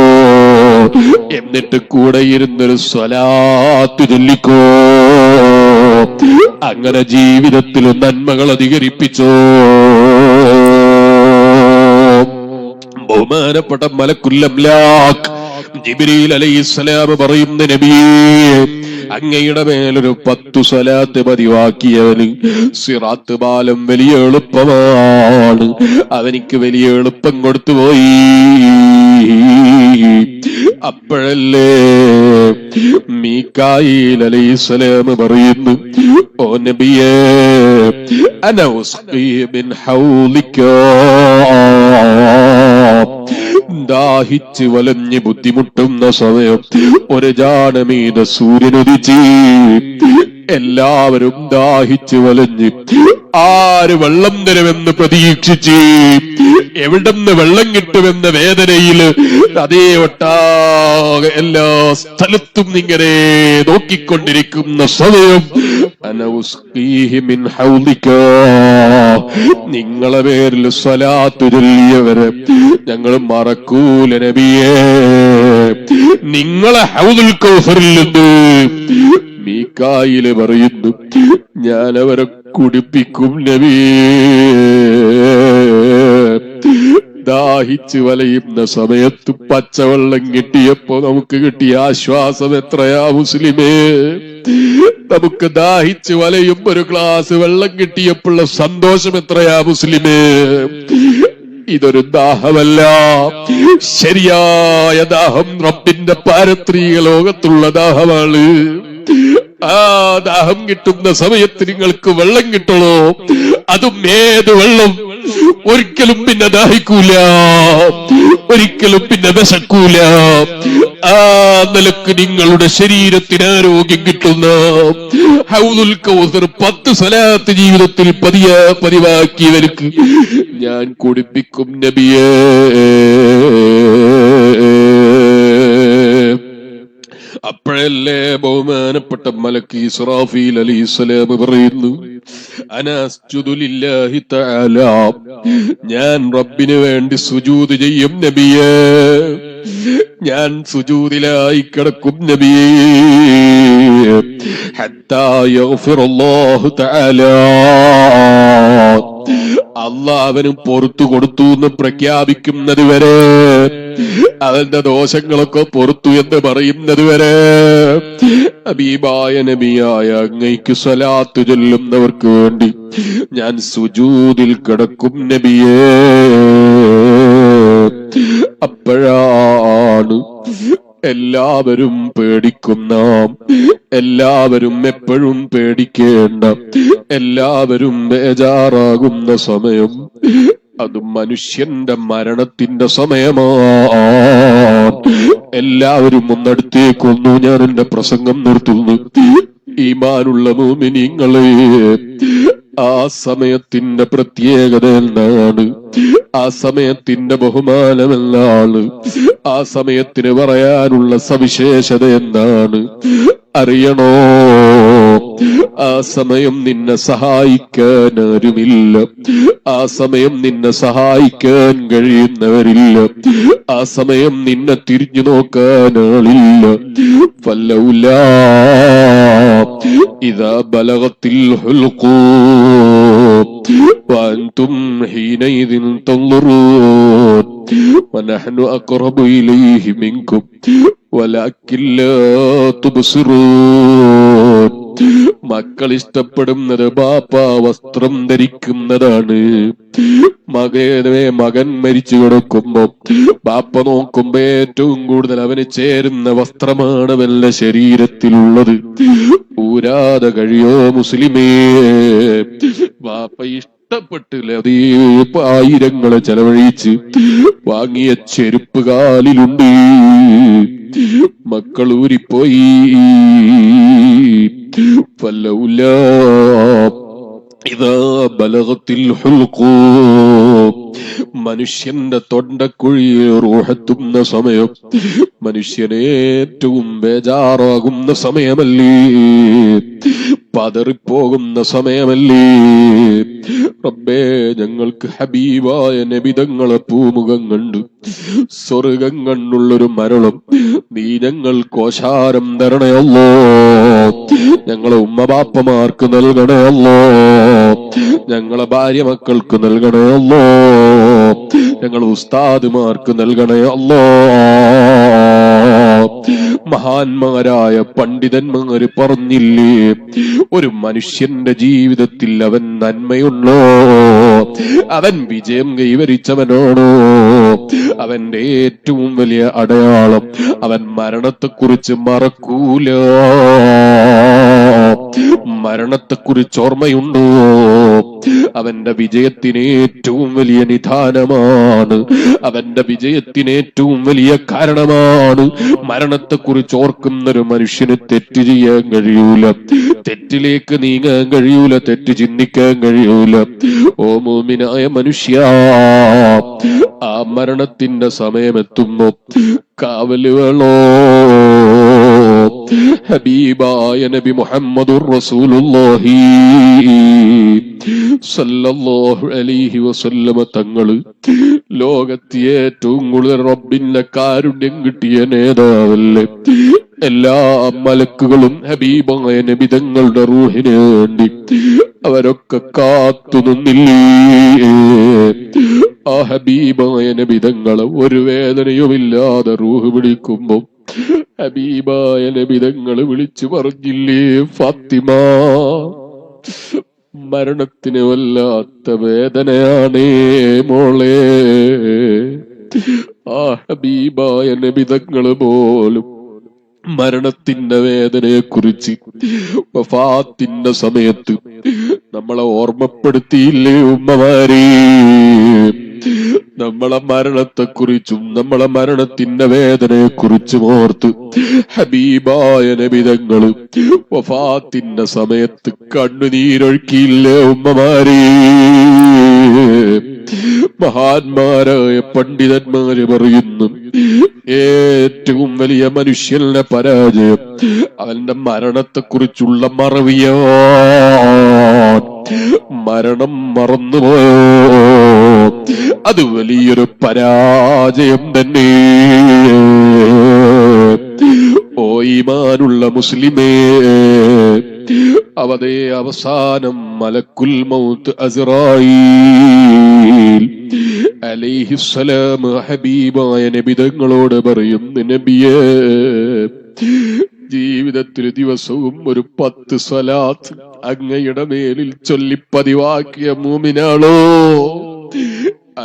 എന്നിട്ട് കൂടെ ഇരുന്നൊരു സ്വലാത്ത് ചൊല്ലിക്കോ. അങ്ങനെ ജീവിതത്തിൽ നന്മകൾ അധികരിപ്പിച്ചോ. ബഹുമാനപ്പെട്ട മലക്കുൽ അംലാഖ് ജിബ്രീൽ അലൈഹിസ്സലാം പറയുന്ന, നബിയേ, അങ്ങയുടെ മേലൊരു 10 സ്വലാത്ത് പതിവാക്കിയവന് സിറാത്ത് പാലം വലിയ എളുപ്പമാണ്. അവനിക്ക് വലിയ എളുപ്പം കൊടുത്തുപോയി. അപ്പോഴല്ലേ മീകായിൽ അലൈഹിസ്സലാം പറയുന്നു, ഓ നബിയേ, അന ഉസ്ഖി മിൻ ഹൗലിക. ദാഹിച്ച് വലഞ്ഞ് ബുദ്ധിമുട്ടുന്ന സമയം ഒരു ജാനമീത സൂര്യനുദിച്ച് എല്ലാവരും ദാഹിച്ച് വലഞ്ഞ് ആര് വെള്ളം തരുമെന്ന് പ്രതീക്ഷിച്ച് എവിടെന്ന് വെള്ളം കിട്ടുമെന്ന വേദനയിൽ അതേ ഒട്ടാകെ എല്ലാ സ്ഥലത്തും ഇങ്ങനെ നോക്കിക്കൊണ്ടിരിക്കുന്ന സമയം നിങ്ങളെ പേരിൽ സ്വലാത്ത് ചൊല്ലിയവരെ ഞങ്ങൾ മറക്കൂല നബിയേ. നിങ്ങളെ ഹൗദുൽ കൗസറിൽ നിന്ന് മീകായില് പറയുന്നു, ഞാൻ അവരെ കുടിപ്പിക്കും നബിയേ. ദാഹിച്ച് വലയുന്ന സമയത്ത് പച്ചവെള്ളം കിട്ടിയപ്പോ നമുക്ക് കിട്ടിയ ആശ്വാസം എത്രയാ മുസ്ലിമേ. നമുക്ക് ദാഹിച്ച് വലയും ഒരു ഗ്ലാസ് വെള്ളം കിട്ടിയപ്പോഴുള്ള സന്തോഷം എത്രയാ മുസ്ലിമേ. ഇതൊരു ദാഹമല്ല, ശരിയായ ദാഹം റബ്ബിന്റെ പാരത്രിക ലോകത്തുള്ള ദാഹമാണ്. ആ ദാഹം കിട്ടുന്ന സമയത്ത് നിങ്ങൾക്ക് വെള്ളം കിട്ടണോ, അതും ഏത് വെള്ളം? ഒരിക്കലും പിന്നെ ദാഹിക്കൂല, ഒരിക്കലും പിന്നെ വിശക്കൂല. ആ നിലക്ക് നിങ്ങളുടെ ശരീരത്തിന് ആരോഗ്യം കിട്ടുന്ന ഹൗദുൽ കൗസർ 10 സ്വലാത്ത് ജീവിതത്തിൽ പതിവാക്കിയവർക്ക് ഞാൻ കുടിപ്പിക്കും നബിയേ. അപ്പോഴല്ലേ ബഹുമാന ബഹുമാനപ്പെട്ട മലക്ക് ഇസ്രാഫീൽ അലൈഹിസ്സലാം പറയുന്നു, അനാ അസ്ജുദു ലില്ലാഹി തആല, ഞാൻ റബ്ബിന് വേണ്ടി സുജൂദ് ചെയ്യും നബിയേ, ഞാൻ സുജൂദിലായി കിടക്കും നബിയേ, ഹത്താ യഗ്ഫിറല്ലാഹു തആല, അല്ലാഹ് അവന് പുറത്തു കൊടുത്തു എന്ന് പ്രഖ്യാപിക്കുന്നത് വരെ, അവന്റെ ദോഷങ്ങളൊക്കെ പുറത്തു എന്ന് പറയുന്നത് വരെ ഹബീബായ നബിയായ അങ്ങയ്ക്ക് സ്വലാത്ത് ചൊല്ലുന്നവർക്ക് വേണ്ടി ഞാൻ സുജൂദിൽ കിടക്കും നബിയേ. അപ്പോഴാണ് എല്ലാവരും പേടിക്കുന്ന, എല്ലാവരും എപ്പോഴും പേടിക്കേണ്ട, എല്ലാവരും ബേജാറാകുന്ന സമയം, അത് മനുഷ്യന്റെ മരണത്തിന്റെ സമയമാണ്. എല്ലാവരും ഒന്നടുത്തേക്കൊന്നു, ഞാൻ എന്റെ പ്രസംഗം നിർത്തുന്നു. ഈമാനുള്ള മുഅ്മിനീങ്ങളെ, ആ സമയത്തിന്റെ പ്രത്യേകത എന്താണ്? ആ സമയത്തിന്റെ ബഹുമാനമെന്താണ്? ആ സമയത്തിന് പറയാനുള്ള സവിശേഷത എന്താണ് അറിയണോ? ആ സമയം നിന്നെ സഹായിക്കാൻ ആരുമില്ല, ആ സമയം നിന്നെ സഹായിക്കാൻ കഴിയുന്നവരില്ല, ആ സമയം നിന്നെ തിരിഞ്ഞു നോക്കാൻ ആളില്ല. ഫലൗലാ ഇദാ ബലഗത്തിൽ ഹുൽഖൂം വഅൻതും ഹീനൈദിൻ തൻളുറൂൻ വനഹ്നു അഖറബു ഇലൈഹി മിൻകും വലകിൻ ലാ തുബ്സിറൂൻ. മക്കൾ ഇഷ്ടപ്പെടുന്നത് ബാപ്പ വസ്ത്രം ധരിക്കുന്നതാണ്. മകൻ മരിച്ചു കിടക്കുമ്പോ ബാപ്പ നോക്കുമ്പോ ഏറ്റവും കൂടുതൽ അവന് ചേരുന്ന വസ്ത്രമാണ് വല്ല ശരീരത്തിലുള്ളത്. ഊരാതെ കഴിയോ മുസ്ലിമേ? ബാപ്പ ഇഷ്ടപ്പെട്ടില്ല, അതേ ആയിരങ്ങളെ ചെലവഴിച്ച് വാങ്ങിയ ചെരുപ്പ് കാലിലുണ്ട്. മക്കൾ ഊരിപ്പോയി. ഫലൗലാ ഇദാ ബലഗത്തിൽ ഹുൽഖൂം, മനുഷ്യന്റെ തൊണ്ടക്കുഴിയിൽ റൂഹെത്തുന്ന സമയം, മനുഷ്യനെ ഏറ്റവും ബേജാറാകുന്ന സമയമല്ലേ, പതറിപ്പോകുന്ന സമയമല്ലേ. റബ്ബേ, ഞങ്ങൾക്ക് ഹബീബായ നബിതങ്ങളെ പൂമുഖം കണ്ടു സ്വർഗം കണ്ടുള്ളൊരു മരണം നീ ഞങ്ങൾ കോശാരം തരണയല്ലോ. ഞങ്ങളെ ഉമ്മബാപ്പമാർക്ക് നൽകണയല്ലോ, ഞങ്ങളെ ഭാര്യ മക്കൾക്ക് നൽകണയല്ലോ, ഞങ്ങളെ ഉസ്താദുമാർക്ക് നൽകണയല്ലോ. മഹാന്മാരായ പണ്ഡിതന്മാര് പറഞ്ഞില്ലേ, ഒരു മനുഷ്യന്റെ ജീവിതത്തിൽ അവൻ നന്മയുണ്ടോ, അവൻ വിജയം കൈവരിച്ചവനാണോ, അവന്റെ ഏറ്റവും വലിയ അടയാളം അവൻ മരണത്തെക്കുറിച്ച് മറക്കൂല. മരണത്തെക്കുറിച്ച് ഓർമ്മയുണ്ടോ, അവന്റെ വിജയത്തിന് ഏറ്റവും വലിയ നിധാനമാണ്, അവന്റെ വിജയത്തിന് ഏറ്റവും വലിയ കാരണമാണ്. മരണത്തെക്കുറിച്ച് ഓർക്കുന്നൊരു മനുഷ്യന് തെറ്റ് ചെയ്യാൻ കഴിയൂല, തെറ്റിലേക്ക് നീങ്ങാൻ കഴിയൂല, തെറ്റ് ചിന്തിക്കാൻ കഴിയൂല. ഓ മുഅ്മിനായ മനുഷ്യ, ആ മരണത്തിന്റെ സമയമെത്തുമ്പോ കാവല് വേണോ? ഹബീബായ നബി മുഹമ്മദുർ റസൂലുള്ളാഹി സല്ലല്ലാഹു അലൈഹി വസല്ലമ തങ്ങള് ലോകത്തെ ഏറ്റവും കൂടുതൽ റബ്ബിന്റെ കാരുണ്യം കിട്ടിയ നേതാവല്ലേ. എല്ലാ മലക്കുകളും ഹബീബായ നബി തങ്ങളുടെ റൂഹിന് വേണ്ടി അവരൊക്കെ കാത്തു നിന്നില്ലേ. ആ ഹബീബായ നബി തങ്ങളെ ഒരു വേദനയുമില്ലാതെ റൂഹ് പിടിക്കുമ്പോ ഹബീബായ നബി തങ്ങള് വിളിച്ചു പറഞ്ഞില്ലേ, ഫാത്തിമ, മരണത്തിന് വല്ലാത്ത വേദനയാണേ മോളെ. ആ ഹബീബായ നബി തങ്ങള് പോലും മരണത്തിന്റെ വേദനയെ കുറിച്ച് വഫാത്തിന്റെ സമയത്ത് നമ്മളെ ഓർമ്മപ്പെടുത്തിയില്ലേ ഉമ്മമാരെ? നമ്മളെ മരണത്തെക്കുറിച്ചും നമ്മളെ മരണത്തിന്റെ വേദനയെ കുറിച്ചും ഓർത്ത് ഹബീബായ നബി തങ്ങള് വഫാത്തിന്റെ സമയത്ത് കണ്ണുനീരൊഴുക്കിയില്ലേ ഉമ്മമാരെ? മഹാന്മാരായ പണ്ഡിതന്മാര് പറയുന്നു, ഏറ്റവും വലിയ മനുഷ്യന്റെ പരാജയം അവന്റെ മരണത്തെക്കുറിച്ചുള്ള മറവിയാണ്. മരണം മറന്നുപോയോ, അത് വലിയൊരു പരാജയം തന്നെ. ഓ ഈമാനുള്ള മുസ്ലിമേ, അവതേ അവസാനം മലക്കുൽ മൗത്ത് അസ്റായീൽ അലൈഹിസ്സലാം ഹബീബായ നബി തങ്ങളോട് പറയുന്നു, നബിയേ, ജീവിതത്തിൽ ദിവസവും ഒരു 10 സ്വലാത്ത് അങ്ങയുടെ മേലിൽ ചൊല്ലിപ്പതിവാക്കിയ മൂമിനാണോ?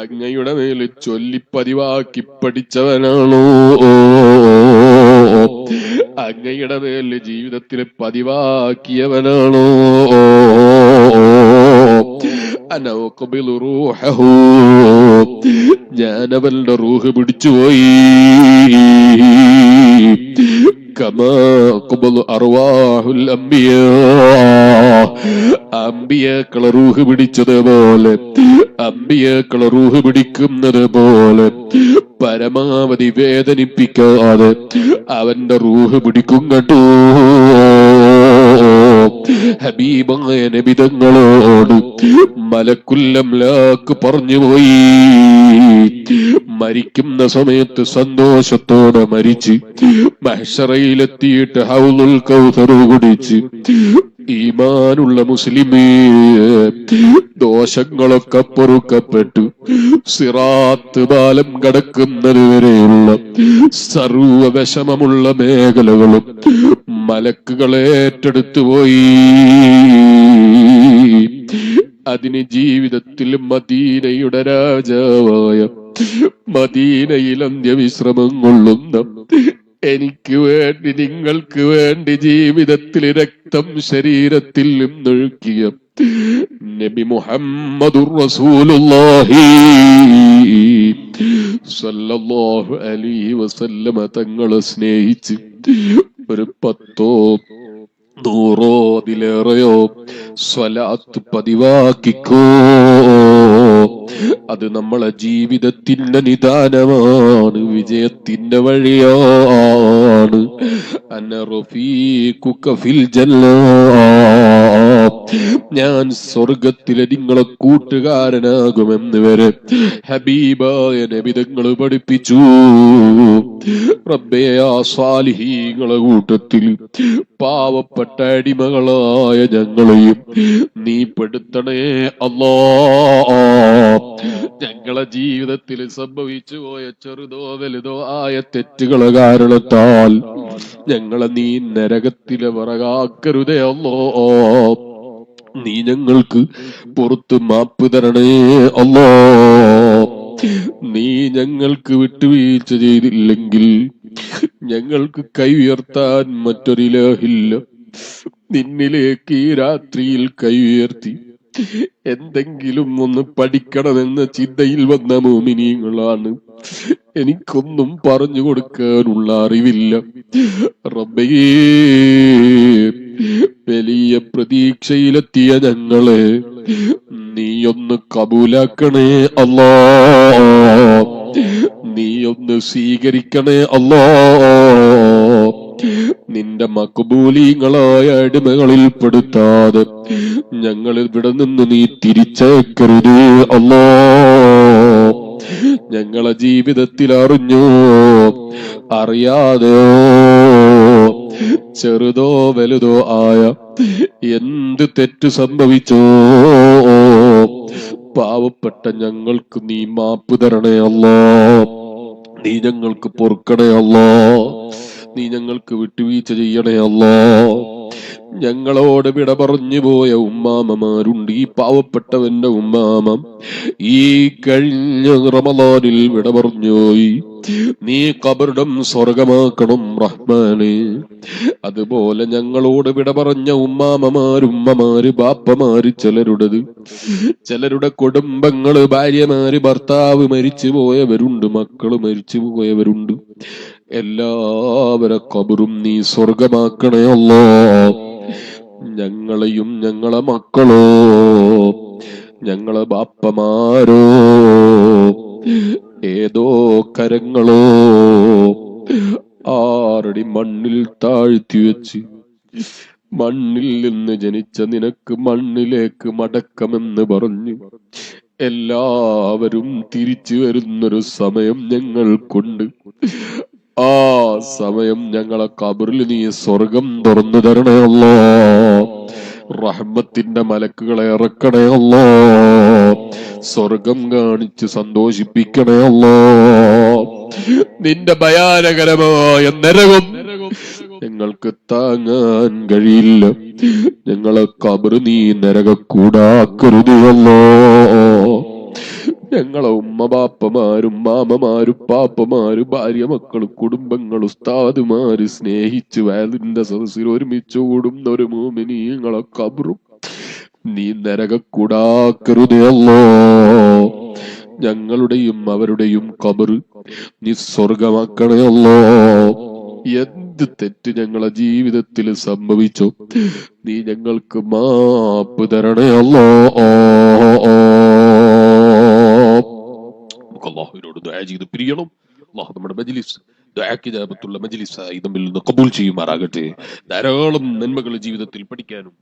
അങ്ങയുടെ മേലിൽ ചൊല്ലിപ്പതിവാക്കി പഠിച്ചവനാണോ? അങ്ങയുടെ മേലിൽ ജീവിതത്തിൽ പതിവാക്കിയവനാണോ? അനൗഖബിലു റൂഹഹു, ഞാനവന്റെ റൂഹ് പിടിച്ചുപോയി. കമാ ഖബല അർവാഹുൽ അംബിയാ, അംബിയാക്കളെ റൂഹ് പിടിച്ചതുപോലെ, അംബിയാക്കളെ റൂഹ് പിടിക്കുന്നത് പോലെ പരമാവധി വേദനിപ്പിക്കാതെ അവന്റെ റൂഹ് പിടിക്കും കേട്ടോ. ഹബീബായ നബി തങ്ങളോട് മലക്കുൽ അംലാക്ക് പറഞ്ഞുപോയി, മരിക്കുന്ന സമയത്ത് സന്തോഷത്തോടെ മരിച്ച് മഹ്ശറയിലെത്തിയിട്ട് ഹൗലുൽ കൗസർ കുടിച്ച് ഈമാനുള്ള മുസ്ലിമേ, ദോഷങ്ങളൊക്കെ പൊറുക്കപ്പെട്ടു സിറാത്ത് പാലം കടക്കുന്നത് വരെയുള്ള സർവ വിഷമമുള്ള മേഖലകളും മലക്കുകൾ ഏറ്റെടുത്തു പോയി. അതിന് ജീവിതത്തിൽ മദീനയുടെ രാജാവായ, മദീനയിൽ അന്ത്യവിശ്രമം കൊള്ളുന്ന, എനിക്ക് വേണ്ടി നിങ്ങൾക്ക് വേണ്ടി ജീവിതത്തിൽ രക്തം ശരീരത്തിൽ നിന്നൊഴുക്കിയ നബി മുഹമ്മദുർ റസൂലുള്ളാഹി സ്വല്ലല്ലാഹു അലൈഹി വസല്ലമ തങ്ങളെ സ്നേഹിച്ച് ഒരു 10 100 അതിലേറെയോ സ്വലാത്ത് പതിവാക്കിക്കോ. അത് നമ്മളെ ജീവിതത്തിന്റെ നിദാനമാണ്, വിജയത്തിന്റെ വഴിയാണ്. അന റഫീഖുക ഫിൽ ജന്ന, ഞാൻ സ്വർഗത്തിലെ നിങ്ങളെ കൂട്ടുകാരനാകുമെന്ന് വരെ ഹബീബായ നബി തങ്ങൾ പഠിപ്പിച്ചു. റബ്ബേ, ആ സാലിഹീങ്ങളെ കൂട്ടത്തിൽ പാവപ്പെട്ട അടിമകളായ ഞങ്ങളെയും നീ പെടുത്തണേ അല്ലാഹ്. ഞങ്ങളെ ജീവിതത്തിൽ സംഭവിച്ചു പോയ ചെറുതോ വലുതോ ആയ തെറ്റുകളെ കാരണത്താൽ ഞങ്ങളെ നീ നരകത്തിലെ വിറകാക്കരുതേ അല്ലാഹ്. നീ ഞങ്ങൾക്ക് പുറത്ത് മാപ്പ് തരണേ അല്ലാഹ്. നീ ഞങ്ങൾക്ക് വിട്ടുവീഴ്ച ചെയ്തില്ലെങ്കിൽ ഞങ്ങൾക്ക് കൈ ഉയർത്താൻ മറ്റൊരിലാഹില്ല. നിന്നിലേക്ക് ഈ രാത്രിയിൽ കൈ ഉയർത്തി എന്തെങ്കിലും ഒന്ന് പഠിക്കണമെന്ന ചിന്തയിൽ വന്ന മോമിനീങ്ങളാണ്. എനിക്കൊന്നും പറഞ്ഞു കൊടുക്കാനുള്ള അറിവില്ല. റബ്ബേ, വലിയ പ്രതീക്ഷയിലെത്തിയ ഞങ്ങളെ നീയൊന്ന് കബൂലാക്കണേ അല്ലാഹ്. നീയൊന്ന് സ്വീകരിക്കണേ അല്ലാഹ്. നിന്റെ മഖബൂലീങ്ങളായ അടിമകളിൽ പെടുത്താതെ ഞങ്ങൾ ഇവിടെ നിന്ന് നീ തിരിച്ചേക്കരുതേ അല്ലാഹ്. ഞങ്ങളെ ജീവിതത്തിൽ അറിഞ്ഞോ അറിയാതെയോ ചെറുതോ വലുതോ ആയ എന്ത് തെറ്റ് സംഭവിച്ചോ പാവപ്പെട്ട ഞങ്ങൾക്ക് നീ മാപ്പ് തരണേ അല്ലാഹ്. നീ ഞങ്ങൾക്ക് പൊറുക്കണേ അല്ലാഹ്. നീ ഞങ്ങൾക്ക് വിട്ടുവീഴ്ച ചെയ്യണേ അല്ലാഹ്. ഞങ്ങളോട് വിട പറഞ്ഞു പോയ ഉമ്മാമമാരുണ്ട്. ഈ പാവപ്പെട്ടവന്റെ ഉമ്മാമ ഈ കഴിഞ്ഞ റമളാനിൽ വിട പറഞ്ഞുപോയി. നീ ഖബറിടം സ്വർഗമാക്കണം റഹ്മാനെ. അതുപോലെ ഞങ്ങളോട് വിട പറഞ്ഞ ഉമ്മാമമാര് ബാപ്പമാര് ചിലരുടെ കുടുംബങ്ങള്, ഭാര്യമാര്, ഭർത്താവ് മരിച്ചു പോയവരുണ്ട്, മക്കള് മരിച്ചു പോയവരുണ്ട്. എല്ലാവരെ ഖബറും നീ സ്വർഗമാക്കണേ അല്ലാഹ്. ഞങ്ങളെയും ഞങ്ങളെ മക്കളോ ഞങ്ങളെ ബാപ്പമാരോ ഏതോ കരങ്ങളോ 6 അടി മണ്ണിൽ താഴ്ത്തി വെച്ച് മണ്ണിൽ നിന്ന് ജനിച്ച നിനക്ക് മണ്ണിലേക്ക് മടക്കമെന്ന് പറഞ്ഞു എല്ലാവരും തിരിച്ചു വരുന്നൊരു സമയം ഞങ്ങൾക്കുണ്ട്. ആ സമയം ഞങ്ങളെ ഖബറിൽ നീ സ്വർഗം തുറന്നു തരണേ അല്ലാ. റഹ്മത്തിന്റെ മലക്കുകളെ ഇറക്കണേ അല്ലാ. സ്വർഗം കാണിച്ച് സന്തോഷിപ്പിക്കണേ അല്ലാ. നിന്റെ ഭയാനകരമായ നരകം ഞങ്ങൾക്ക് താങ്ങാൻ കഴിയില്ല. ഞങ്ങളെ ഖബർ നീ നരകക്കൂടാക്കരുതല്ലോ. ഞങ്ങളെ ഉമ്മ ബാപ്പമാരും മാമമാരും പാപ്പമാര് ഭാര്യ മക്കള് കുടുംബങ്ങൾ ഉസ്താദുമാര് സ്നേഹിച്ച് വയലിന്റെ സദസ്സിൽ ഒരുമിച്ച് കൂടുന്ന ഒരു മോമിനീങ്ങളെ ഖബറും നീ നരകക്കൂടാക്കരുതല്ലോ. ഞങ്ങളുടെയും അവരുടെയും ഖബർ നീ സ്വർഗമാക്കണയല്ലോ. എന്ത് തെറ്റ് ഞങ്ങളെ ജീവിതത്തിൽ സംഭവിച്ചോ നീ ഞങ്ങൾക്ക് മാപ്പ് തരണയല്ലോ. അല്ലാഹുവിനോട് ദുആ ചെയ്ത് പിരിയണം. അല്ലാഹു നമ്മുടെ മജ്ലിസ് ദുആക്കിജാബത്തുള്ള മജ്ലിസായി നമ്മിൽ നിന്ന് ഖബൂൽ ചെയ്യുമാറാകട്ടെ. ധാരാളം നന്മകൾ ജീവിതത്തിൽ പഠിക്കാനും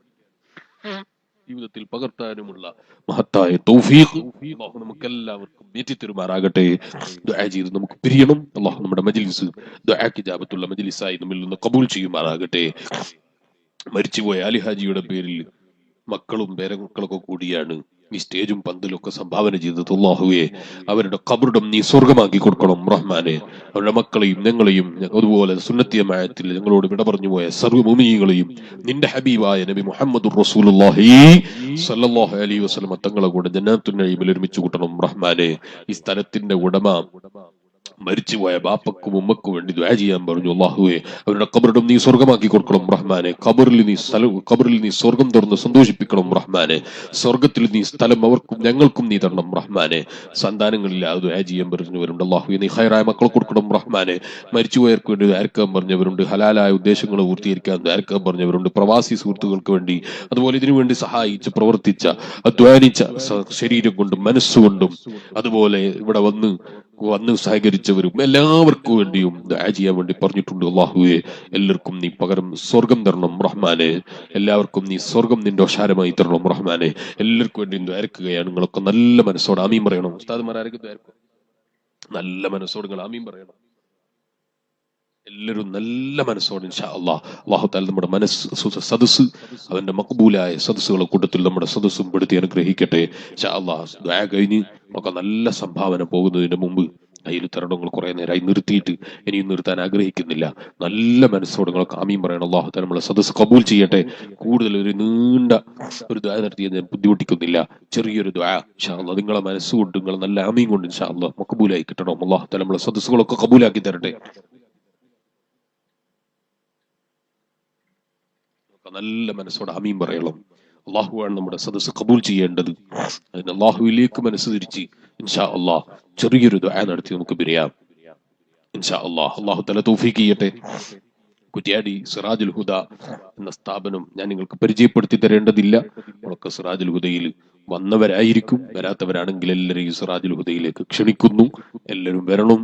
ജീവിതത്തിൽ പകർത്താനുമുള്ള മഹത്തായ തൗഫീഖ് അല്ലാഹു നമുക്കെല്ലാവർക്കും ഏറ്റിത്തരുമാറാകട്ടെ. ദുആ ചെയ്ത് നമുക്ക് പിരിയണം. അല്ലാഹു നമ്മുടെ മജ്ലിസ് ദുആക്കിജാബത്തുള്ള മജ്ലിസായി നമ്മിൽ നിന്ന് ഖബൂൽ ചെയ്യുമാറാകട്ടെ. മരിച്ചുപോയ അലിഹാജിയുടെ പേരിൽ മക്കളും പേരമക്കളൊക്കെ കൂടിയാണ് ഈ സ്റ്റേജും പന്തലൊക്കെ സംഭാവന ചെയ്തത്. അല്ലാഹുവേ അവരുടെ ഖബറും നീ സ്വർഗമാക്കി കൊടുക്കണം റഹ്മാനെ. അവരുടെ മക്കളെയും ഞങ്ങളെയും അതുപോലെ സുന്നത്തിയമായത്തിൽ ഞങ്ങളോട് വിട പറഞ്ഞു പോയ സർവ്വ മുഅ്മിനീങ്ങളെയും നിന്റെ ഹബീബായ നബി മുഹമ്മദുർ റസൂലുള്ളാഹി സ്വല്ലല്ലാഹു അലൈഹി വസല്ലം തങ്ങളെ കൂടെ ജന്നാത്തുൻ നഈമിൽ ഒരുമിച്ച് കൂട്ടണം റഹ്മാനെ. ഈ സ്ഥലത്തിന്റെ ഉടമ മരിച്ചുപോയ ബാപ്പക്കും ഉമ്മക്കും വേണ്ടി ദുആ ചെയ്യാൻ പറഞ്ഞു. അല്ലാഹുവേ അവരുടെ ഖബറും നീ സ്വർഗമാക്കി കൊടുക്കണം റഹ്മാനെ. ഖബറിൽ നീ സ്വർഗം തുറന്ന് സന്തോഷിപ്പിക്കണം റഹ്മാനെ. സ്വർഗത്തിൽ നീ സ്ഥലം അവർക്കും ഞങ്ങൾക്കും നീ തരണം റഹ്മാനെ. സന്താനങ്ങളില്ലാതെ ദുആ ചെയ്യാൻ പറഞ്ഞവരുണ്ട്. അല്ലാഹുവേ നീ ഖൈറായ മക്കളെ കൊടുക്കണം റഹ്മാനെ. മരിച്ചുപോയവർക്ക് വേണ്ടി ദുആക്കാൻ പറഞ്ഞവരുണ്ട്. ഹലാലായ ഉദ്ദേശങ്ങൾ പൂർത്തീകരിക്കാൻ ദുആക്കാൻ പറഞ്ഞവരുണ്ട്. പ്രവാസി സുഹൃത്തുക്കൾക്ക് വേണ്ടി അതുപോലെ ഇതിനു വേണ്ടി സഹായിച്ച് പ്രവർത്തിച്ച അധ്വാനിച്ച ശരീരം കൊണ്ടും മനസ്സുകൊണ്ടും അതുപോലെ ഇവിടെ വന്ന് സഹകരിച്ചവരും എല്ലാവർക്കും വേണ്ടിയും ദുആ ചെയ്യാൻ വേണ്ടി പറഞ്ഞിട്ടുണ്ട്. അല്ലാഹുവേ എല്ലാവർക്കും നീ പകരം സ്വർഗം തരണം റഹ്മാനെ. എല്ലാവർക്കും നീ സ്വർഗം നിന്റെ ഓശാരമായി തരണം റഹ്മാനെ. എല്ലാവർക്കും വേണ്ടി ദ്വാരക്കുകയാണ്. നിങ്ങളൊക്കെ നല്ല മനസ്സോടെ ആമീൻ പറയണം. ഉസ്താദ്മാരാർക്ക് ദ്വാരക്കും നല്ല മനസ്സോട് നിങ്ങൾ ആമീൻ പറയണം. എല്ലാവരും നല്ല മനസ്സോടെ ഇൻഷാ അല്ലാഹ് അല്ലാഹു തആല നമ്മുടെ സദസ്സ് അവന്റെ മഖബൂലായ സദസ്സുകളുടെ കൂട്ടത്തിൽ നമ്മുടെ സദസ്സും പെടുത്തി അനുഗ്രഹിക്കട്ടെ ഇൻഷാ അല്ലാഹ്. ദുആ കഴിഞ്ഞ് ഒക്കെ നല്ല സംഭാവന പോകുന്നതിന് മുമ്പ് കയ്യിൽ തരണങ്ങൾ കുറെ നേരമായി നിർത്തിയിട്ട് ഇനിയും നിർത്താൻ ആഗ്രഹിക്കുന്നില്ല. നല്ല മനസ്സോട് നിങ്ങൾക്ക് ആമീൻ പറയണം. അല്ലാഹു തആല നമ്മളെ സദസ്സ് കബൂൽ ചെയ്യട്ടെ. കൂടുതൽ ഒരു നീണ്ട ഒരു ദുആ നടത്തിയത് ഞാൻ ബുദ്ധിമുട്ടിക്കുന്നില്ല. ചെറിയൊരു ദുആ ഇൻഷാ അല്ലാഹ് നിങ്ങളെ മനസ്സുകൊണ്ട് നിങ്ങൾ നല്ല ആമീൻ കൊണ്ട് ഇൻഷാ അല്ലാഹ് മഖബൂലായി കിട്ടണം. അല്ലാഹു തആല നമ്മളെ സദസ്സുകളൊക്കെ കബൂലാക്കി തരട്ടെ. നല്ല മനസ്സോടെ ആമീൻ പറയണം. അള്ളാഹുവാണ് നമ്മുടെ സദസ്സ് കബൂൽ ചെയ്യേണ്ടത്. അതിന് അള്ളാഹുവിലേക്ക് മനസ്സ് തിരിച്ച് ഇൻഷാ അള്ളാഹ് ചെറിയൊരു ദുആ നടത്തി നമുക്ക് പിരിയാം ഇൻഷാ അള്ളാഹ്. അള്ളാഹു തആല തൗഫീഖ് ചെയ്യട്ടെ. കുറ്റ്യാടി സിറാജുൽ ഹുദ എന്ന സ്ഥാപനം ഞാൻ നിങ്ങൾക്ക് പരിചയപ്പെടുത്തി തരേണ്ടതില്ല. നമ്മളൊക്കെ സിറാജുൽ ഹുദയിൽ വന്നവരായിരിക്കും. വരാത്തവരാണെങ്കിൽ എല്ലാവരെയും സിറാജുൽ ഹുദയിലേക്ക് ക്ഷണിക്കുന്നു. എല്ലാവരും വരണം.